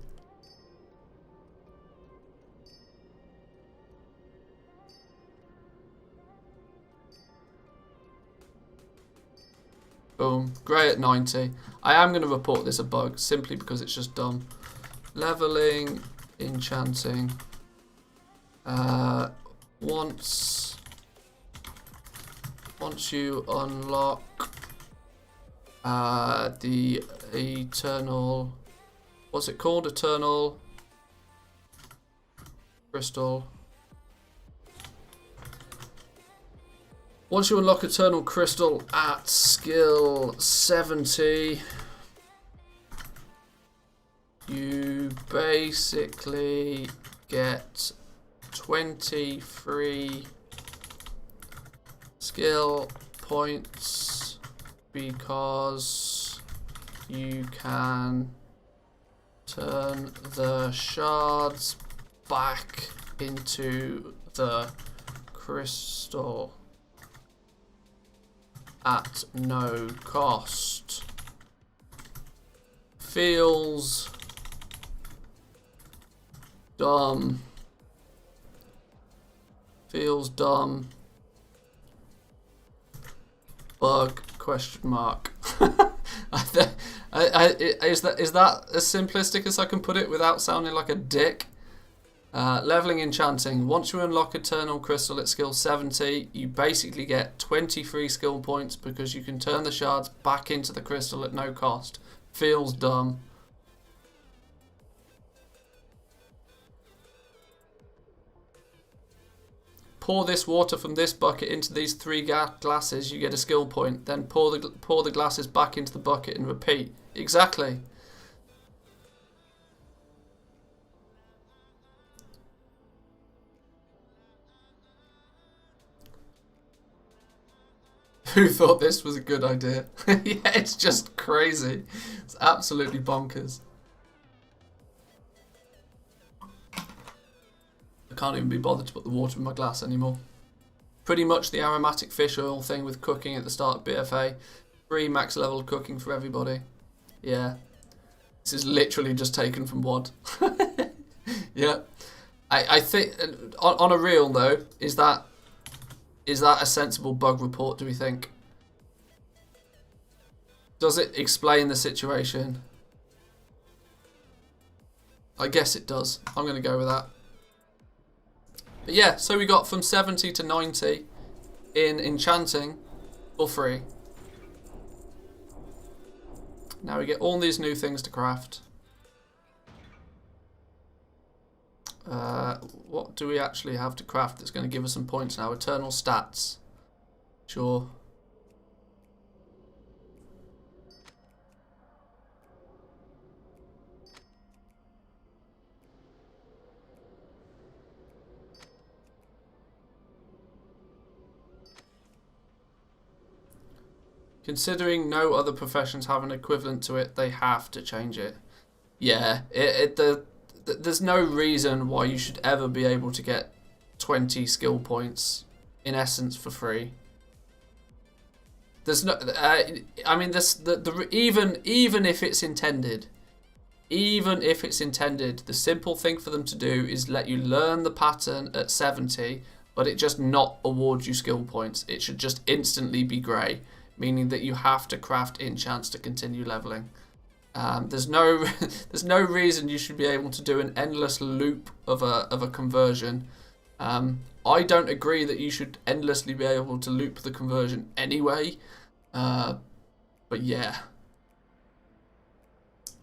Boom. Grey at 90. I am going to report this a bug, simply because it's just dumb. Leveling, enchanting. Once you unlock the eternal, what's it called? Eternal crystal. Once you unlock Eternal Crystal at skill 70, you basically get 23 skill points, because you can turn the shards back into the crystal at no cost. Feels dumb. Feels dumb. Bug, question mark. Is that as simplistic as I can put it without sounding like a dick? Leveling enchanting. Once you unlock Eternal Crystal at skill 70, you basically get 23 skill points, because you can turn the shards back into the crystal at no cost. Feels dumb. Pour this water from this bucket into these 3 glasses, you get a skill point. Then pour the glasses back into the bucket and repeat. Exactly. Who thought this was a good idea? Yeah, it's just crazy. It's absolutely bonkers. I can't even be bothered to put the water in my glass anymore. Pretty much the aromatic fish oil thing with cooking at the start of BFA. Free max level cooking for everybody. Yeah. This is literally just taken from WOD. Yeah. I think, on a real though, is that a sensible bug report, do we think? Does it explain the situation? I guess it does. I'm going to go with that. But yeah, so we got from 70 to 90 in enchanting for free. Now we get all these new things to craft. What do we actually have to craft that's going to give us some points now? Eternal stats. Sure. Considering no other professions have an equivalent to it, they have to change it. Yeah, there's no reason why you should ever be able to get 20 skill points, in essence, for free. There's no, I mean, even if it's intended, the simple thing for them to do is let you learn the pattern at 70, but it just not award you skill points. It should just instantly be grey, meaning that you have to craft enchants to continue leveling. There's no reason you should be able to do an endless loop of a conversion. I don't agree that you should endlessly be able to loop the conversion anyway. But yeah,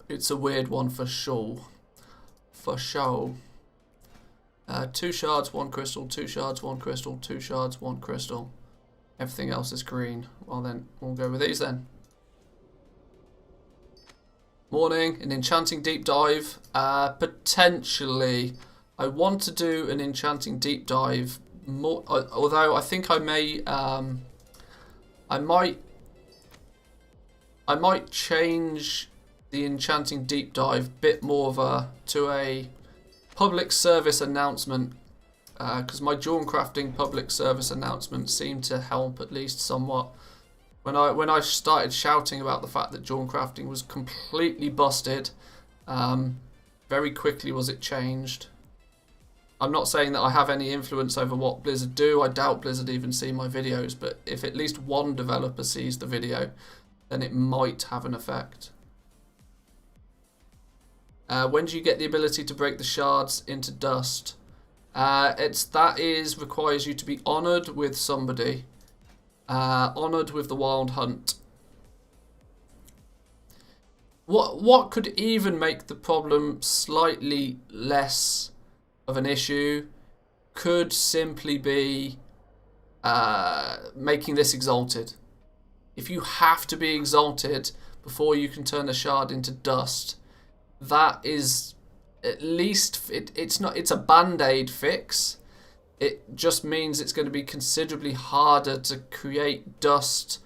it's a weird one for sure. For sure. 2 shards, 1 crystal, 2 shards, 1 crystal, 2 shards, 1 crystal. Everything else is green. Well then, we'll go with these then. Morning. An enchanting deep dive. Potentially. I want to do an enchanting deep dive more, although I think I may, I might change the enchanting deep dive bit more to a public service announcement, because my Warcrafting public service announcements seem to help at least somewhat. When I started shouting about the fact that Warcrafting was completely busted, very quickly was it changed. I'm not saying that I have any influence over what Blizzard do. I doubt Blizzard even see my videos, but if at least one developer sees the video, then it might have an effect. When do you get the ability to break the shards into dust? Requires you to be honoured with somebody. Honoured with the Wild Hunt. What could even make the problem slightly less of an issue could simply be making this exalted. If you have to be exalted before you can turn a shard into dust, that is at least it's a band-aid fix. It just means it's going to be considerably harder to create dust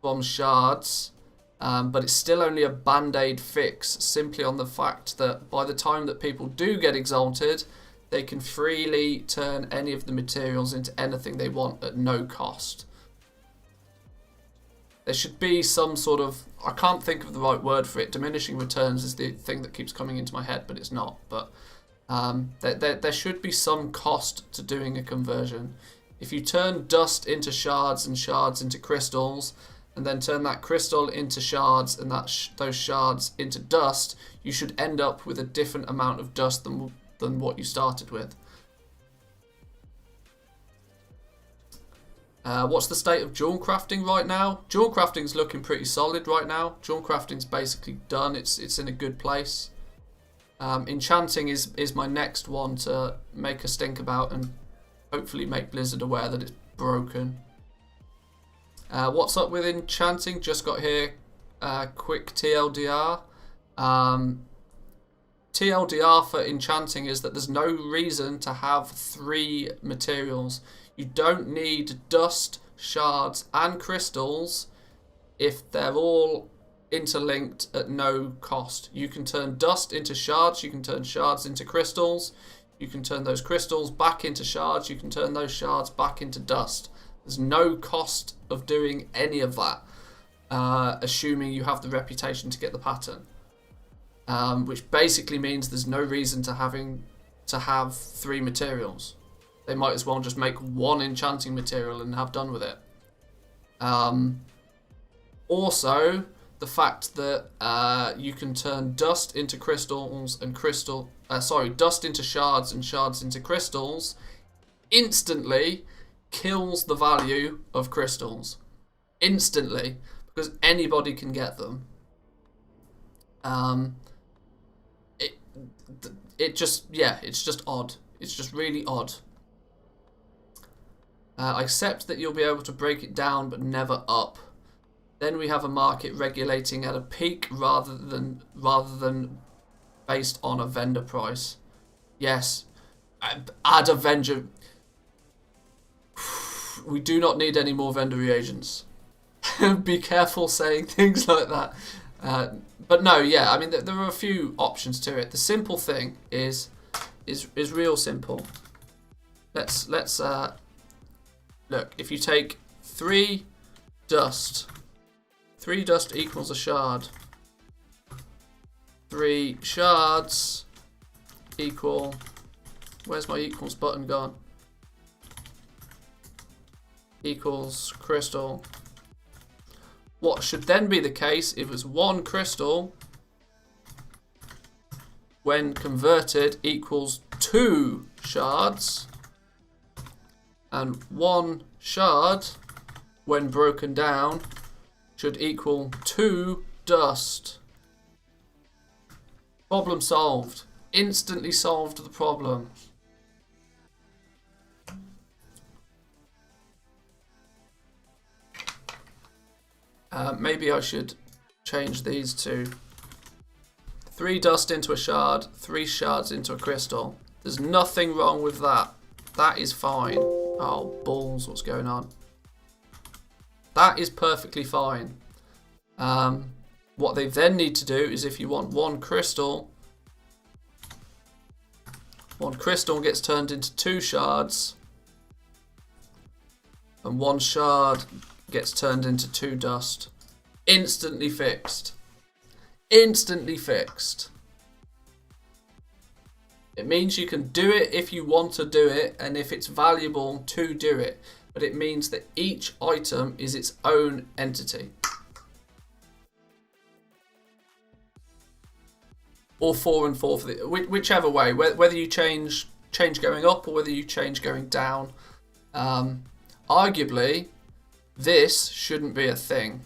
from shards, but it's still only a band-aid fix, simply on the fact that by the time that people do get exalted, they can freely turn any of the materials into anything they want at no cost. There should be some sort of, I can't think of the right word for it, diminishing returns is the thing that keeps coming into my head, but it's not. But there should be some cost to doing a conversion. If you turn dust into shards and shards into crystals, and then turn that crystal into shards and those shards into dust, you should end up with a different amount of dust than what you started with. What's the state of Warcrafting right now? Warcrafting's looking pretty solid right now. Warcrafting's basically done. It's in a good place. Enchanting is my next one to make a stink about and hopefully make Blizzard aware that it's broken. What's up with enchanting? Just got here. Quick TLDR. TLDR for enchanting is that there's no reason to have 3 materials. You don't need dust, shards and crystals if they're all interlinked at no cost. You can turn dust into shards, you can turn shards into crystals, you can turn those crystals back into shards, you can turn those shards back into dust. There's no cost of doing any of that, assuming you have the reputation to get the pattern. Which basically means there's no reason to have 3 materials. They might as well just make 1 enchanting material and have done with it. Also, the fact that you can turn dust into crystals and dust into shards and shards into crystals instantly kills the value of crystals. Instantly, because anybody can get them. It's just odd. It's just really odd. I accept that you'll be able to break it down but never up. Then we have a market regulating at a peak rather than based on a vendor price. Yes, add a vendor. We do not need any more vendor reagents. Be careful saying things like that. But no, yeah, I mean there are a few options to it. The simple thing is real simple. Let's look. If you take 3 dust equals a shard. 3 shards equal. Where's my equals button gone? Equals crystal. What should then be the case if it was 1 crystal when converted equals 2 shards, and 1 shard when broken down should equal 2 dust. Problem solved. Instantly solved the problem. Maybe I should change these to 3 dust into a shard, 3 shards into a crystal. There's nothing wrong with that. That is fine. Oh, balls, what's going on? That is perfectly fine. What they then need to do is if you want one crystal gets turned into 2 shards, and 1 shard gets turned into 2 dust. Instantly fixed. Instantly fixed. It means you can do it if you want to do it and if it's valuable to do it. But it means that each item is its own entity. Or 4 and 4 for the whichever way, whether you change going up or whether you change going down. Arguably, this shouldn't be a thing.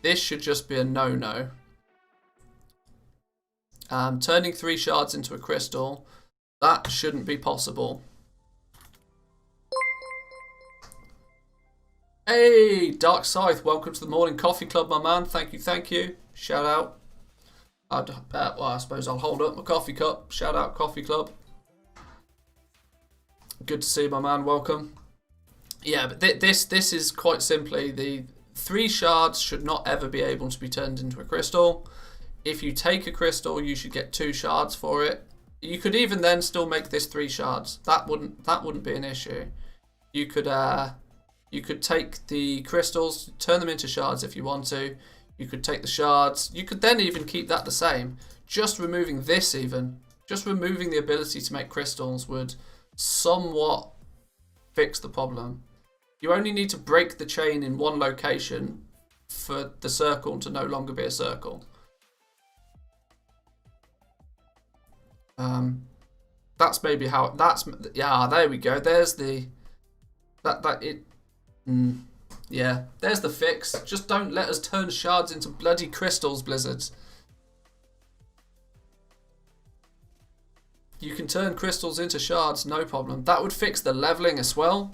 This should just be a no-no. Turning 3 shards into a crystal, that shouldn't be possible. Hey, Dark Scythe, welcome to the Morning Coffee Club, my man. Thank you, thank you. Shout out. Well, I suppose I'll hold up my coffee cup. Shout out Coffee Club. Good to see you, my man. Welcome. Yeah, but this is quite simply the 3 shards should not ever be able to be turned into a crystal. If you take a crystal, you should get 2 shards for it. You could even then still make this 3 shards. That wouldn't be an issue. You could take the crystals, turn them into shards if you want to. You could take the shards. You could then even keep that the same. Just removing this even. Just removing the ability to make crystals would somewhat fix the problem. You only need to break the chain in one location for the circle to no longer be a circle. That's maybe how. Yeah. There we go. There's the. Yeah. There's the fix. Just don't let us turn shards into bloody crystals, Blizzards. You can turn crystals into shards, no problem. That would fix the leveling as well.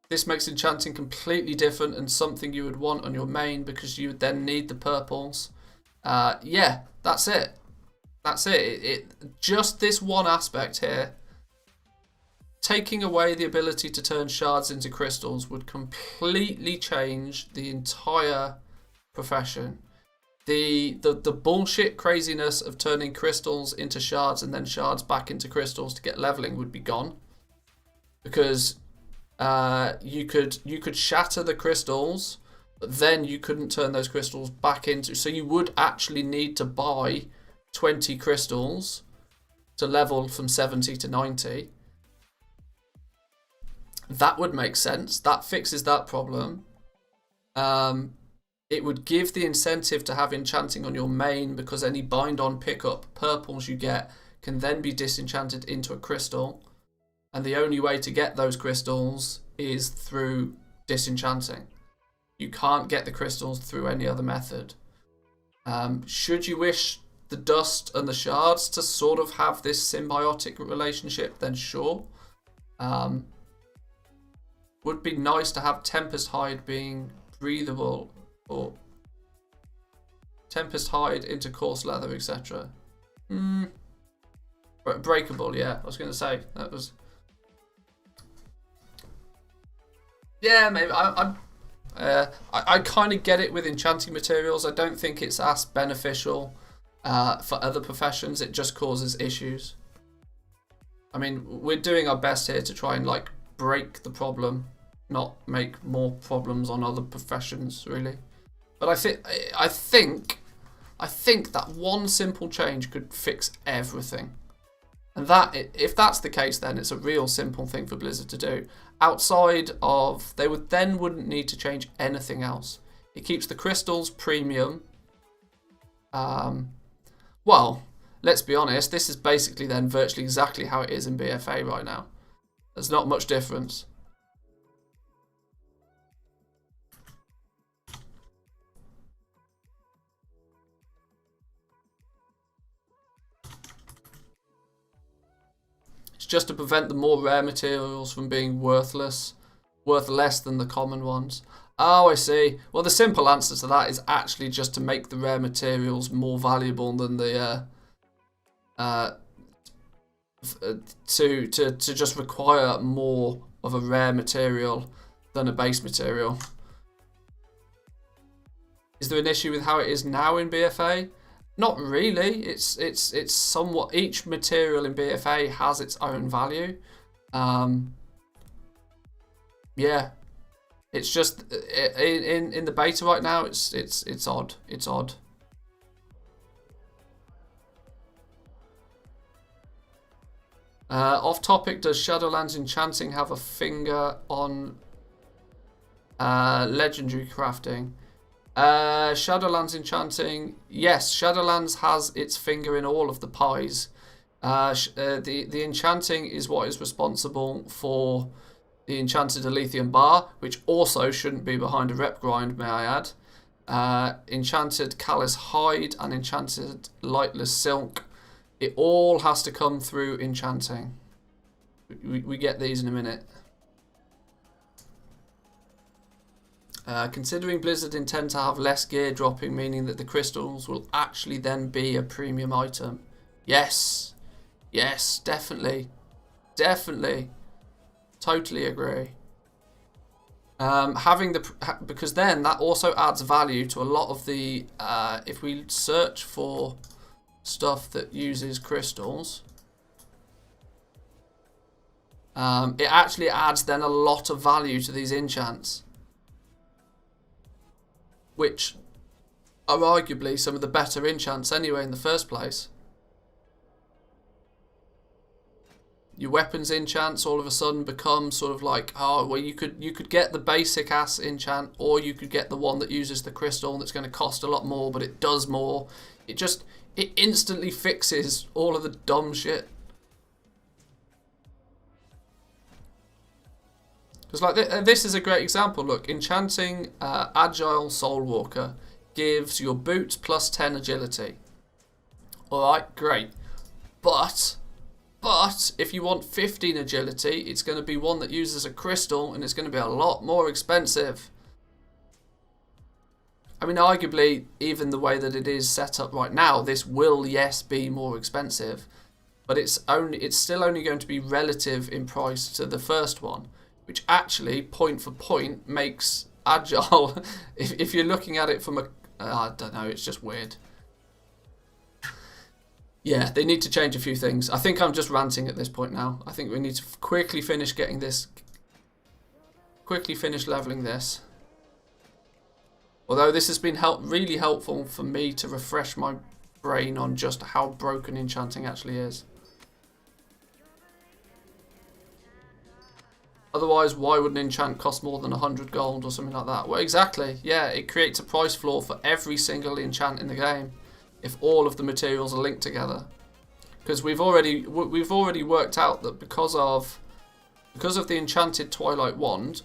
This makes enchanting completely different and something you would want on your main because you would then need the purples. Yeah, that's it. That's it. Just this one aspect here. Taking away the ability to turn shards into crystals would completely change the entire profession. The bullshit craziness of turning crystals into shards and then shards back into crystals to get leveling would be gone. Because you could shatter the crystals, but then you couldn't turn those crystals back into. So you would actually need to buy 20 crystals to level from 70 to 90. That would make sense. That fixes that problem. It would give the incentive to have enchanting on your main because any bind on pickup purples you get can then be disenchanted into a crystal. And the only way to get those crystals is through disenchanting. You can't get the crystals through any other method. Should you wish the dust and the shards to sort of have this symbiotic relationship, then sure. Would be nice to have Tempest Hide being breathable, or Tempest Hide into coarse leather, etc. Breakable, yeah. I was going to say that was. Yeah, maybe I kind of get it with enchanting materials. I don't think it's as beneficial for other professions. It just causes issues. I mean, we're doing our best here to try and like break the problem, not make more problems on other professions, really. But I think that one simple change could fix everything. And that, if that's the case, then it's a real simple thing for Blizzard to do. Outside of, they wouldn't need to change anything else. It keeps the crystals premium. Well, let's be honest, this is basically then virtually exactly how it is in BFA right now. There's not much difference. Just to prevent the more rare materials from being worth less than the common ones. Oh, I see. Well, the simple answer to that is actually just to make the rare materials more valuable than the to just require more of a rare material than a base material. Is there an issue with how it is now in BFA? Not really. It's somewhat, each material in BFA has its own value. Yeah, it's just in the beta right now. It's odd. It's odd. Off topic, does Shadowlands Enchanting have a finger on legendary crafting? Shadowlands Enchanting, yes, Shadowlands has its finger in all of the pies. The Enchanting is what is responsible for the Enchanted Aletheian Bar, which also shouldn't be behind a rep grind, may I add. Enchanted Callous Hide and Enchanted Lightless Silk. It all has to come through enchanting. We get these in a minute. Considering Blizzard intend to have less gear dropping, meaning that the crystals will actually then be a premium item. Yes. Yes, definitely. Definitely. Totally agree. Because then that also adds value to a lot of the, if we search for stuff that uses crystals, it actually adds then a lot of value to these enchants, which are arguably some of the better enchants anyway in the first place. Your weapons enchants all of a sudden become sort of like, oh, well, you could get the basic ass enchant, or you could get the one that uses the crystal that's going to cost a lot more, but it does more. It instantly fixes all of the dumb shit. Because like this is a great example. Look, enchanting Agile Soulwalker gives your boots plus 10 agility. Alright, great. But if you want 15 agility, it's going to be one that uses a crystal, and it's going to be a lot more expensive. I mean, arguably, even the way that it is set up right now, this will, yes, be more expensive, but it's still only going to be relative in price to the first one, which actually, point for point, makes Agile, if you're looking at it from a, I don't know, it's just weird. Yeah, they need to change a few things. I think I'm just ranting at this point now. I think we need to quickly finish getting this, quickly finish leveling this. Although this has been really helpful for me to refresh my brain on just how broken enchanting actually is. Otherwise, why would an enchant cost more than 100 gold or something like that? Well, exactly. Yeah, it creates a price floor for every single enchant in the game if all of the materials are linked together. Because we've already worked out that because of the enchanted Twilight Wand,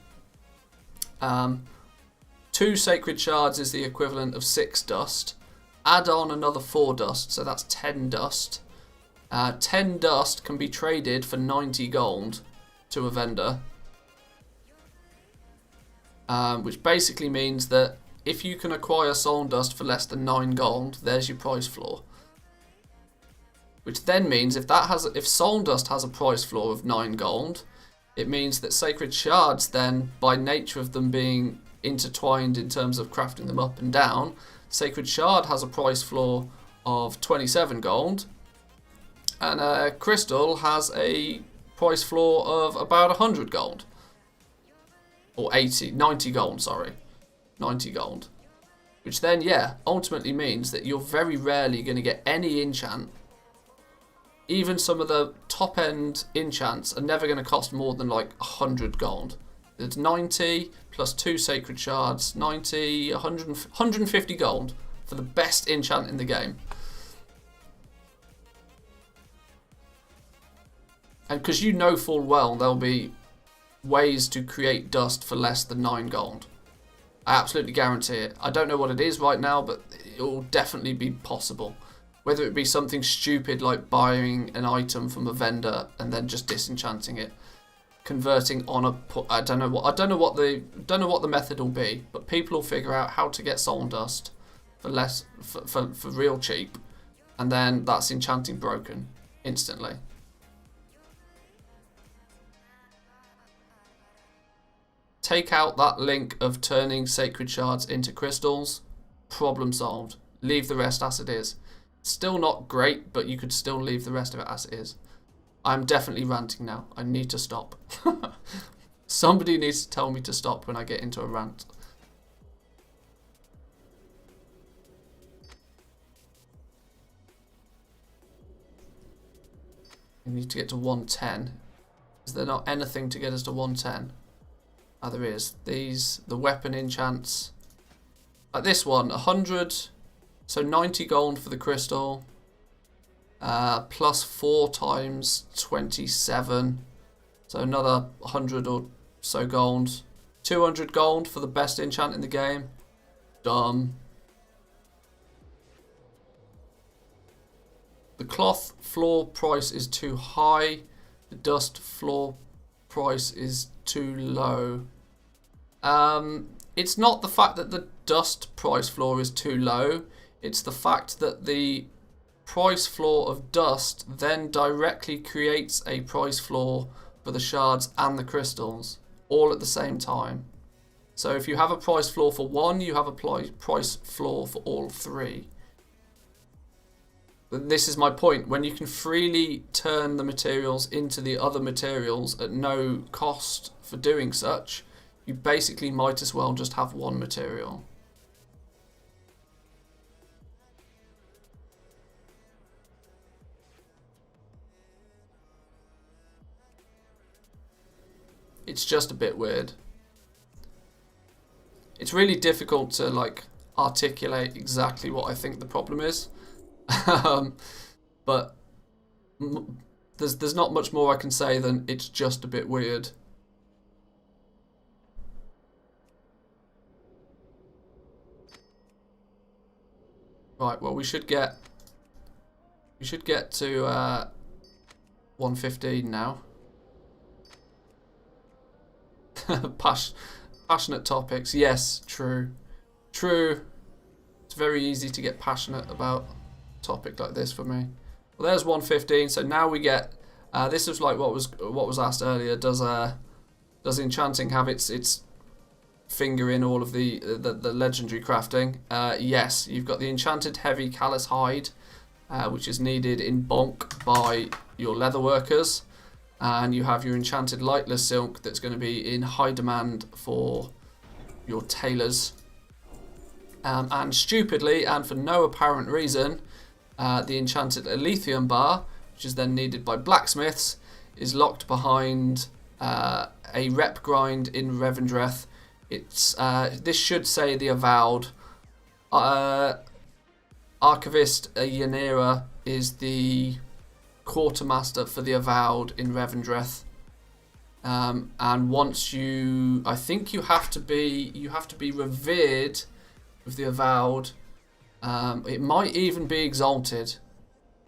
2 sacred shards is the equivalent of 6 dust. Add on another 4 dust, so that's 10 dust. 10 dust can be traded for 90 gold to a vendor. Which basically means that if you can acquire soul dust for less than 9 gold, there's your price floor. Which then means if soul dust has a price floor of 9 gold, it means that sacred shards then, by nature of them being intertwined in terms of crafting them up and down, sacred shard has a price floor of 27 gold, and crystal has a price floor of about 100 gold. Or 90 gold, sorry. 90 gold. Which then, yeah, ultimately means that you're very rarely going to get any enchant. Even some of the top end enchants are never going to cost more than like 100 gold. It's 90 plus 2 sacred shards, 90, 150 gold for the best enchant in the game. And because you know full well there'll be ways to create dust for less than 9 gold. I absolutely guarantee it. I don't know what it is right now, but it will definitely be possible. Whether it be something stupid like buying an item from a vendor and then just disenchanting it. converting on a. I don't know what the method will be, but people will figure out how to get soul dust for real cheap, and then that's enchanting broken instantly. Take out that link of turning sacred shards into crystals. Problem solved. Leave the rest as it is. Still not great, but you could still leave the rest of it as it is. I'm definitely ranting now. I need to stop. Somebody needs to tell me to stop when I get into a rant. We need to get to 110. Is there not anything to get us to 110? Ah, there is. The weapon enchants. Like this one, 100. So 90 gold for the crystal. Plus 4 times 27. So another 100 or so gold. 200 gold for the best enchant in the game. Dumb. The cloth floor price is too high. The dust floor price is too low. It's not the fact that the dust price floor is too low. It's the fact that the price floor of dust then directly creates a price floor for the shards and the crystals all at the same time. So if you have a price floor for one, you have a price floor for all three. This is my point. When you can freely turn the materials into the other materials at no cost for doing such, you basically might as well just have one material. It's just a bit weird. It's really difficult to like articulate exactly what I think the problem is. But there's not much more I can say than it's just a bit weird. Right, well we should get to 115 now. Passionate topics, yes, true. It's very easy to get passionate about a topic like this for me. Well, there's 115. So now we get. This is like what was asked earlier. Does enchanting have its finger in all of the legendary crafting? Yes, you've got the enchanted heavy callous hide, which is needed in bulk by your leather workers. And you have your enchanted lightless silk that's going to be in high demand for your tailors. And stupidly, and for no apparent reason, the enchanted Elysium bar, which is then needed by blacksmiths, is locked behind a rep grind in Revendreth. It's this should say the Avowed. Archivist Yanira is the quartermaster for the Avowed in Revendreth, and once I think you have to be revered with the Avowed. It might even be exalted,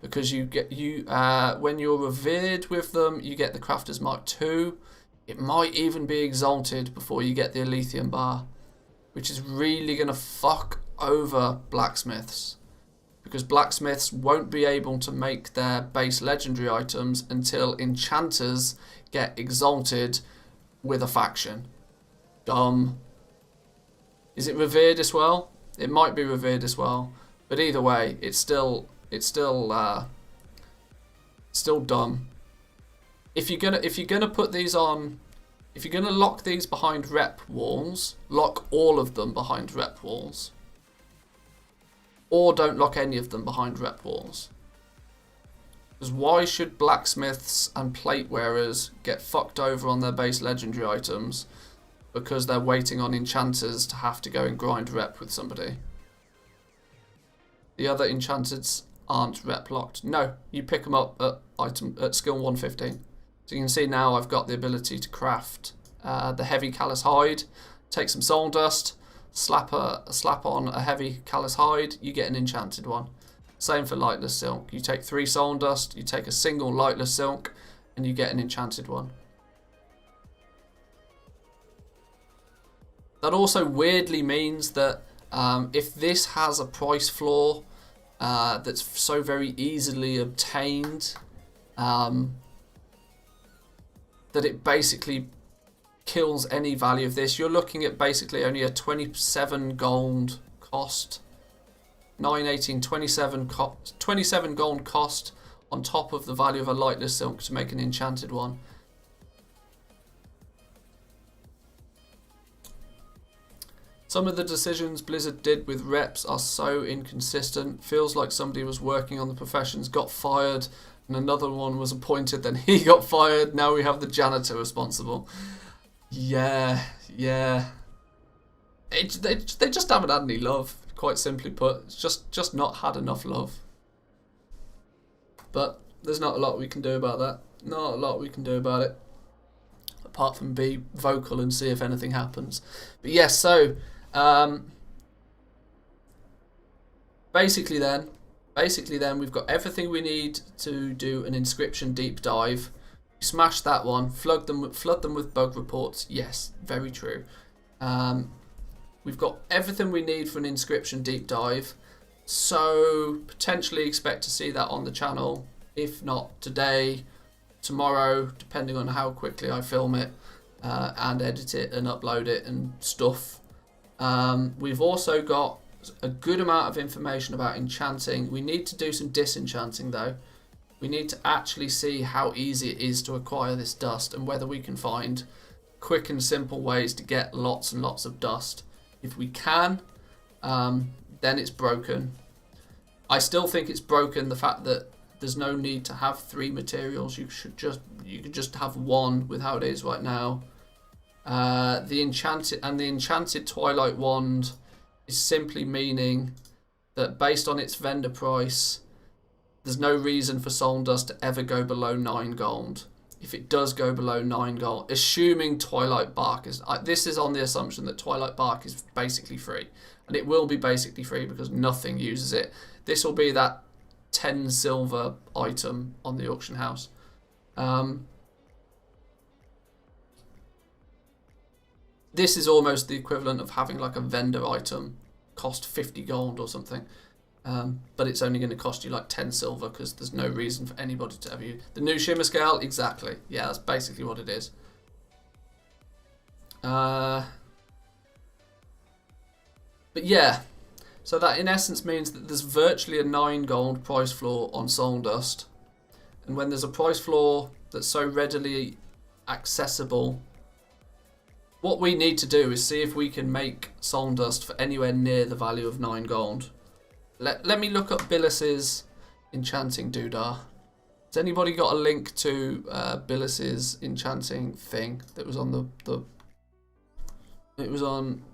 because when you're revered with them, you get the Crafter's Mark 2. It might even be exalted before you get the Elysium bar, which is really gonna fuck over blacksmiths. Because blacksmiths won't be able to make their base legendary items until enchanters get exalted with a faction. Dumb. Is it revered as well? It might be revered as well, but either way, it's still dumb. If you're gonna put these on, if you're gonna lock these behind rep walls, lock all of them behind rep walls. Or don't lock any of them behind rep walls. Because why should blacksmiths and plate wearers get fucked over on their base legendary items because they're waiting on enchanters to have to go and grind rep with somebody? The other enchanters aren't rep locked. No, you pick them up at skill 115. So you can see now I've got the ability to craft the heavy callous hide, take some soul dust, slap on a heavy callous hide, you get an enchanted one. Same for lightless silk. You take 3 soul dust, you take a single lightless silk, and you get an enchanted one. That also weirdly means that if this has a price floor that's so very easily obtained, that it basically kills any value of this. You're looking at basically only a 27 gold cost, 9, 18, 27 gold cost on top of the value of a lightless silk to make an enchanted one. Some of the decisions Blizzard did with reps are so inconsistent. Feels like somebody was working on the professions, got fired, and another one was appointed, then he got fired. Now we have the janitor responsible. Yeah. They just haven't had any love, quite simply put. It's just not had enough love. But there's not a lot we can do about that. Not a lot we can do about it. Apart from be vocal and see if anything happens. But yes, so basically then we've got everything we need to do an inscription deep dive. Smash that one, flood them with bug reports. Yes, very true. We've got everything we need for an inscription deep dive, so potentially expect to see that on the channel, if not today, tomorrow, depending on how quickly I film it and edit it and upload it and stuff. We've also got a good amount of information about enchanting. We need to do some disenchanting though. We need to actually see how easy it is to acquire this dust and whether we can find quick and simple ways to get lots and lots of dust. If we can, then it's broken. I still think it's broken, the fact that there's no need to have 3 materials. You could just have 1 with how it is right now. The enchanted Twilight Wand is simply meaning that based on its vendor price, there's no reason for Soul Dust to ever go below 9 gold. If it does go below 9 gold, assuming Twilight Bark is... this is on the assumption that Twilight Bark is basically free. And it will be basically free because nothing uses it. This will be that 10 silver item on the auction house. This is almost the equivalent of having like a vendor item cost 50 gold or something. But it's only going to cost you like 10 silver because there's no reason for anybody to ever use the new shimmer scale. Exactly. Yeah, that's basically what it is. But yeah, so that in essence means that there's virtually a 9 gold price floor on Soul Dust. And when there's a price floor that's so readily accessible, what we need to do is see if we can make Soul Dust for anywhere near the value of 9 gold. Let me look up Billis's enchanting doodah. Has anybody got a link to Billis's enchanting thing that was on the it was on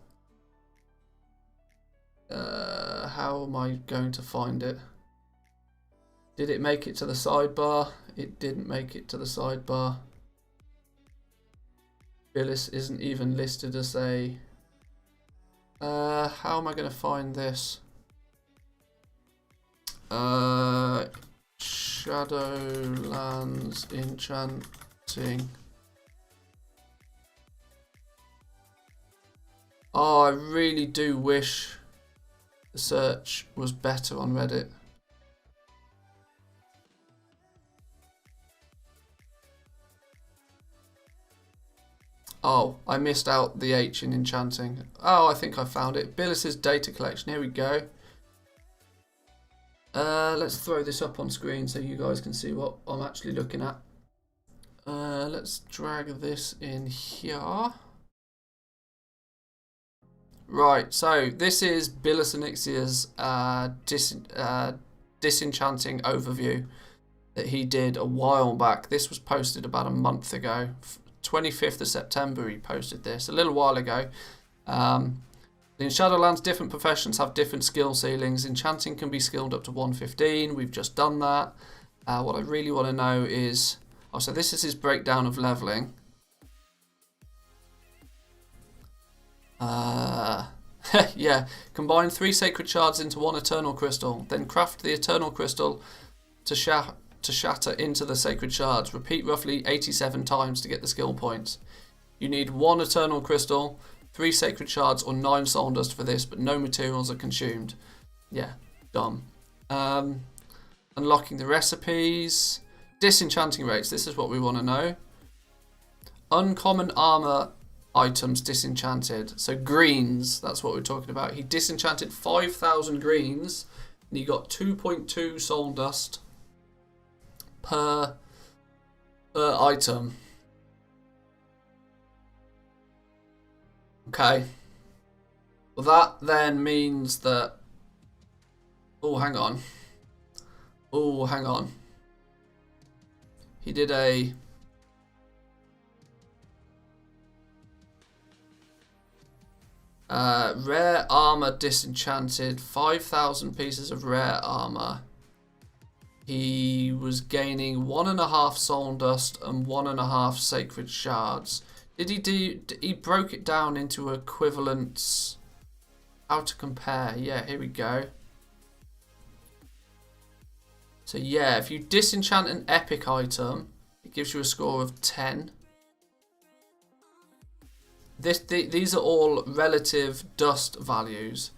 how am I going to find it? Did it make it to the sidebar? It didn't make it to the sidebar. Billis isn't even listed as a how am I going to find this? Shadowlands enchanting. Oh, I really do wish the search was better on Reddit. Oh, I missed out the H in enchanting. Oh, I think I found it. Billis's data collection. Here we go. Let's throw this up on screen so you guys can see what I'm actually looking at. Let's drag this in here. Right, so this is Billis Anixia's disenchanting overview that he did a while back. This was posted about a month ago. 25th of September he posted this, a little while ago. In Shadowlands, different professions have different skill ceilings. Enchanting can be skilled up to 115. We've just done that. What I really want to know is... Oh, so this is his breakdown of leveling. Yeah. Combine 3 sacred shards into 1 eternal crystal. Then craft the eternal crystal to shatter into the sacred shards. Repeat roughly 87 times to get the skill points. You need 1 eternal crystal, 3 sacred shards or 9 soul dust for this, but no materials are consumed. Yeah, dumb. Unlocking the recipes. Disenchanting rates, this is what we want to know. Uncommon armor items disenchanted. So greens, that's what we're talking about. He disenchanted 5,000 greens and he got 2.2 soul dust per item. Okay. Well, that then means that... Oh, hang on. Oh, hang on. He did a... rare armor disenchanted. 5,000 pieces of rare armor. He was gaining 1.5 soul dust and 1.5 sacred shards. Did he do... He broke it down into equivalents. How to compare. Yeah, here we go. So yeah, if you disenchant an epic item, it gives you a score of 10. These are all relative dust values.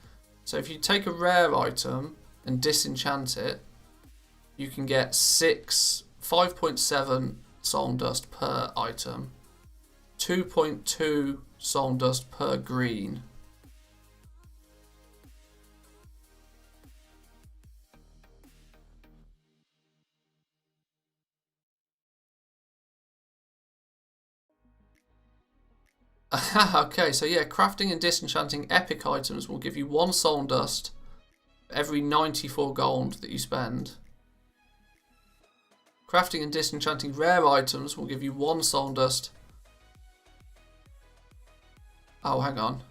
So if you take a rare item and disenchant it, you can get 5.7 soul dust per item, 2.2 soul dust per green. Okay, so yeah, crafting and disenchanting epic items will give you 1 soul dust every 94 gold that you spend. Crafting and disenchanting rare items will give you 1 soul dust. Oh, hang on.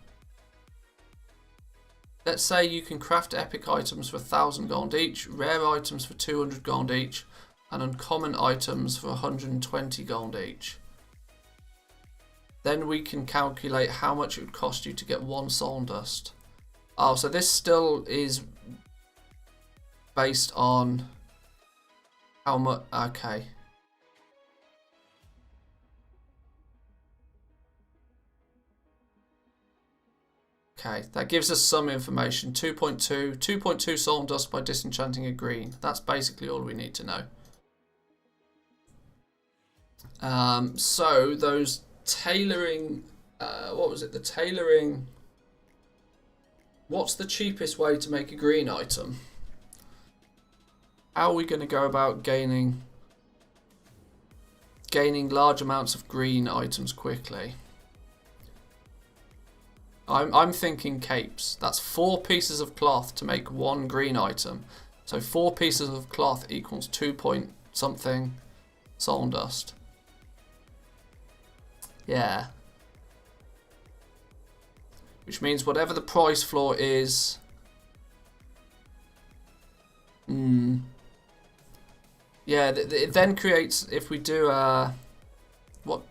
Let's say you can craft epic items for 1,000 gold each, rare items for 200 gold each, and uncommon items for 120 gold each. Then we can calculate how much it would cost you to get 1 soul dust. Oh, so this still is based on how much... Okay. Okay, that gives us some information. 2.2 soul dust by disenchanting a green. That's basically all we need to know. So those... tailoring, what was it? The tailoring. What's the cheapest way to make a green item? How are we going to go about gaining large amounts of green items quickly? I'm thinking capes. That's 4 pieces of cloth to make 1 green item. So 4 pieces of cloth equals 2 point something soul dust. Yeah. Which means whatever the price floor is... Yeah, it then creates... If we do... what?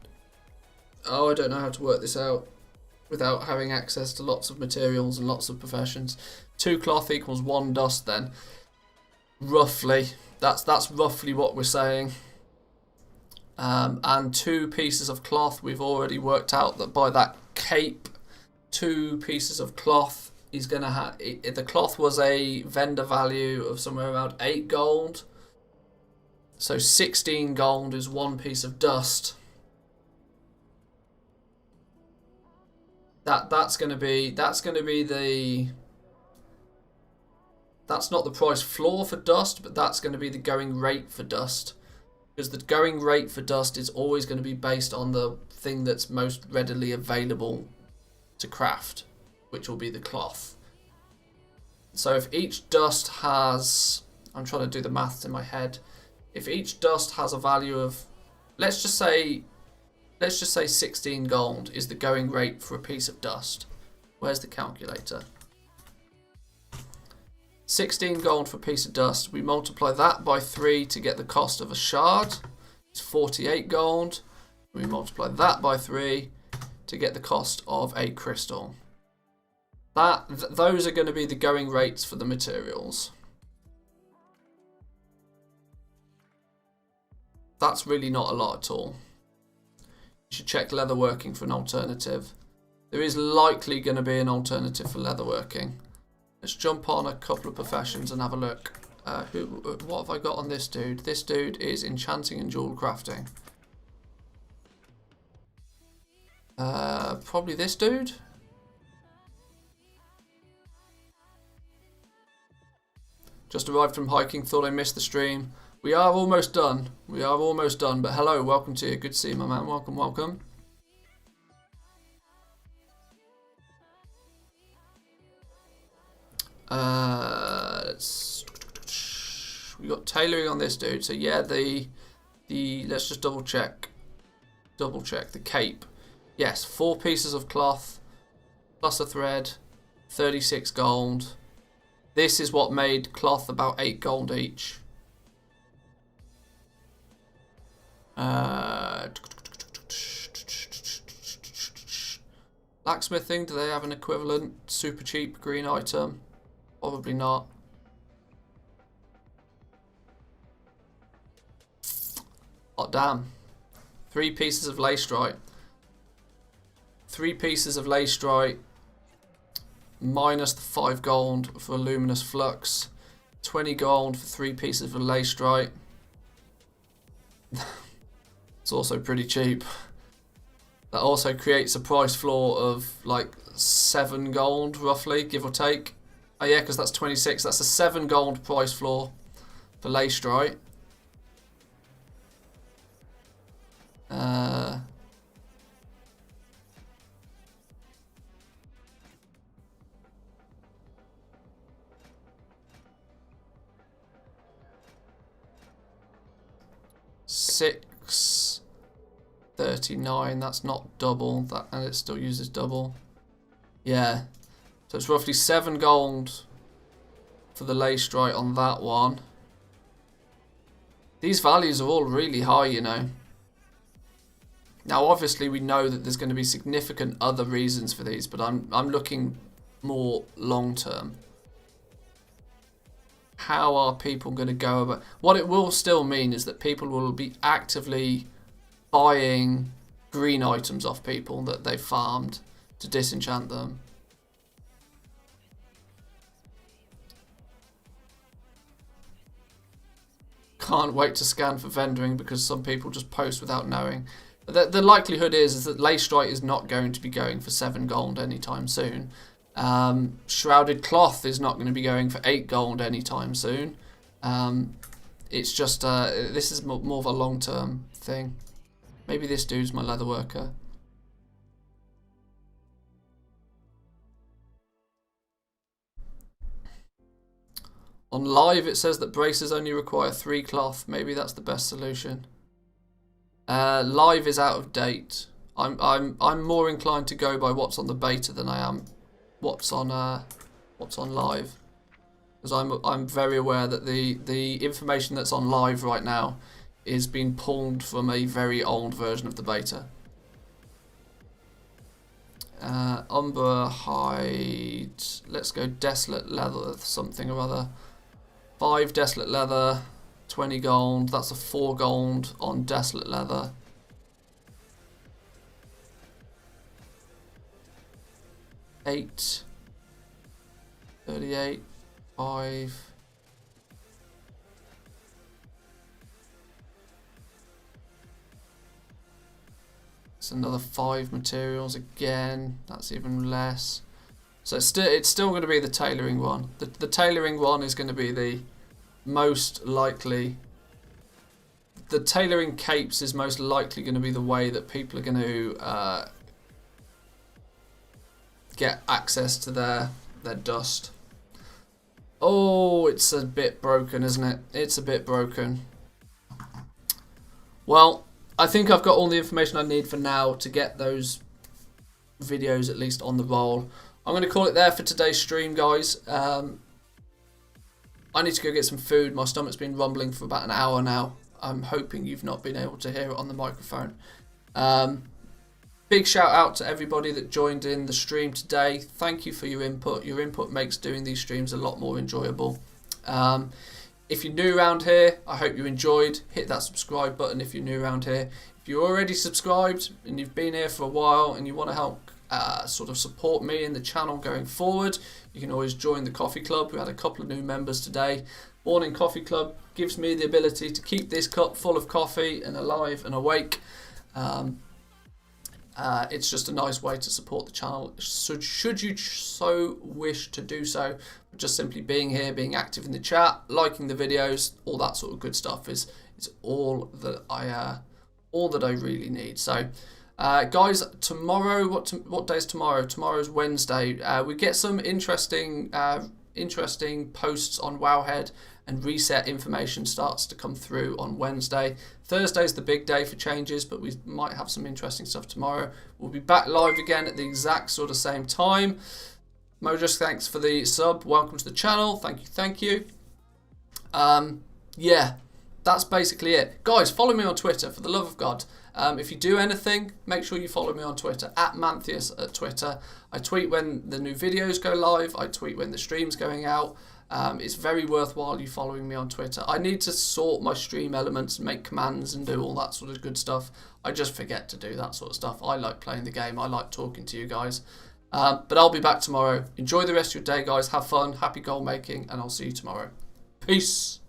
Oh, I don't know how to work this out without having access to lots of materials and lots of professions. 2 cloth equals 1 dust then. Roughly. That's roughly what we're saying. And 2 pieces of cloth, we've already worked out that by that cape, 2 pieces of cloth is going to have... The cloth was a vendor value of somewhere around 8 gold. So 16 gold is 1 piece of dust. That's going to be the... That's not the price floor for dust, but that's going to be the going rate for dust. Because the going rate for dust is always going to be based on the thing that's most readily available to craft, which will be the cloth. So if each dust has... I'm trying to do the maths in my head. If each dust has a value of... Let's just say 16 gold is the going rate for a piece of dust. Where's the calculator? 16 gold for a piece of dust. We multiply that by 3 to get the cost of a shard. It's 48 gold. We multiply that by 3 to get the cost of a crystal. Those are going to be the going rates for the materials. That's really not a lot at all. You should check leatherworking for an alternative. There is likely going to be an alternative for leatherworking. Let's jump on a couple of professions and have a look. What have I got on this dude? This dude is enchanting and jewel crafting. Probably this dude. Just arrived from hiking, thought I missed the stream. We are almost done. We are almost done, but hello, welcome to you. Good to see you, my man. Welcome, welcome. We got tailoring on this dude. So yeah, the let's just double check the cape. Yes, 4 pieces of cloth plus a thread, 36 gold. This is what made cloth about 8 gold each. Blacksmithing, do they have an equivalent super cheap green item? Probably not. Oh damn. 3 pieces of lacestrite. 3 pieces of lacestrite minus the 5 gold for luminous flux. 20 gold for 3 pieces of lacestrite. It's also pretty cheap. That also creates a price floor of like 7 gold roughly, give or take. Oh yeah, because that's 26. That's a 7 gold price floor for lacestrite. $6.39. That's not double. That, and it still uses double. Yeah. So it's roughly 7 gold for the lacestrite on that one. These values are all really high, you know. Now, obviously, we know that there's going to be significant other reasons for these, but I'm looking more long term. How are people going to go about? What it will still mean is that people will be actively buying green items off people that they've farmed to disenchant them. Can't wait to scan for vendoring because some people just post without knowing. The likelihood is that lacestrite is not going to be going for 7 gold anytime soon. Shrouded cloth is not going to be going for 8 gold anytime soon. It's just, this is more of a long-term thing. Maybe this dude's my leather worker. On live it says that braces only require 3 cloth. Maybe that's the best solution. Live is out of date. I'm more inclined to go by what's on the beta than I am what's on live, because I'm very aware that the information that's on live right now is being pulled from a very old version of the beta. Umber hide. Let's go desolate leather something or other. 5 desolate leather. 20 gold, that's a 4 gold on desolate leather. $8, 38, 5. It's another 5 materials again. That's even less. So it's still going to be the tailoring one. The tailoring one is going to be the most likely. The tailoring capes is most likely going to be the way that people are going to get access to their dust. Oh, it's a bit broken, isn't it? It's a bit broken. Well, I think I've got all the information I need for now to get those videos at least on the roll. I'm going to call it there for today's stream, guys. I need to go get some food. My stomach's been rumbling for about an hour now. I'm hoping you've not been able to hear it on the microphone. Big shout out to everybody that joined in the stream today. Thank you for your input. Your input makes doing these streams a lot more enjoyable. If you're new around here, I hope you enjoyed. Hit that subscribe button if you're new around here. If you're already subscribed and you've been here for a while and you want to help sort of support me in the channel going forward, you can always join the coffee club. We had a couple of new members today. Morning Coffee Club gives me the ability to keep this cup full of coffee and alive and awake. It's just a nice way to support the channel. So should you so wish to do so, just simply being here, being active in the chat, liking the videos, all that sort of good stuff is all that I really need. So guys, tomorrow, what day is tomorrow? Tomorrow's Wednesday. We get some interesting posts on Wowhead, and reset information starts to come through on Wednesday. Thursday's the big day for changes, but we might have some interesting stuff tomorrow. We'll be back live again at the exact sort of same time. Mojus, thanks for the sub. Welcome to the channel. Thank you. Yeah, that's basically it. Guys, follow me on Twitter, for the love of God. If you do anything, make sure you follow me on Twitter, @Manthieus at Twitter. I tweet when the new videos go live. I tweet when the stream's going out. It's very worthwhile you following me on Twitter. I need to sort my stream elements, make commands and do all that sort of good stuff. I just forget to do that sort of stuff. I like playing the game. I like talking to you guys. But I'll be back tomorrow. Enjoy the rest of your day, guys. Have fun. Happy goal making. And I'll see you tomorrow. Peace.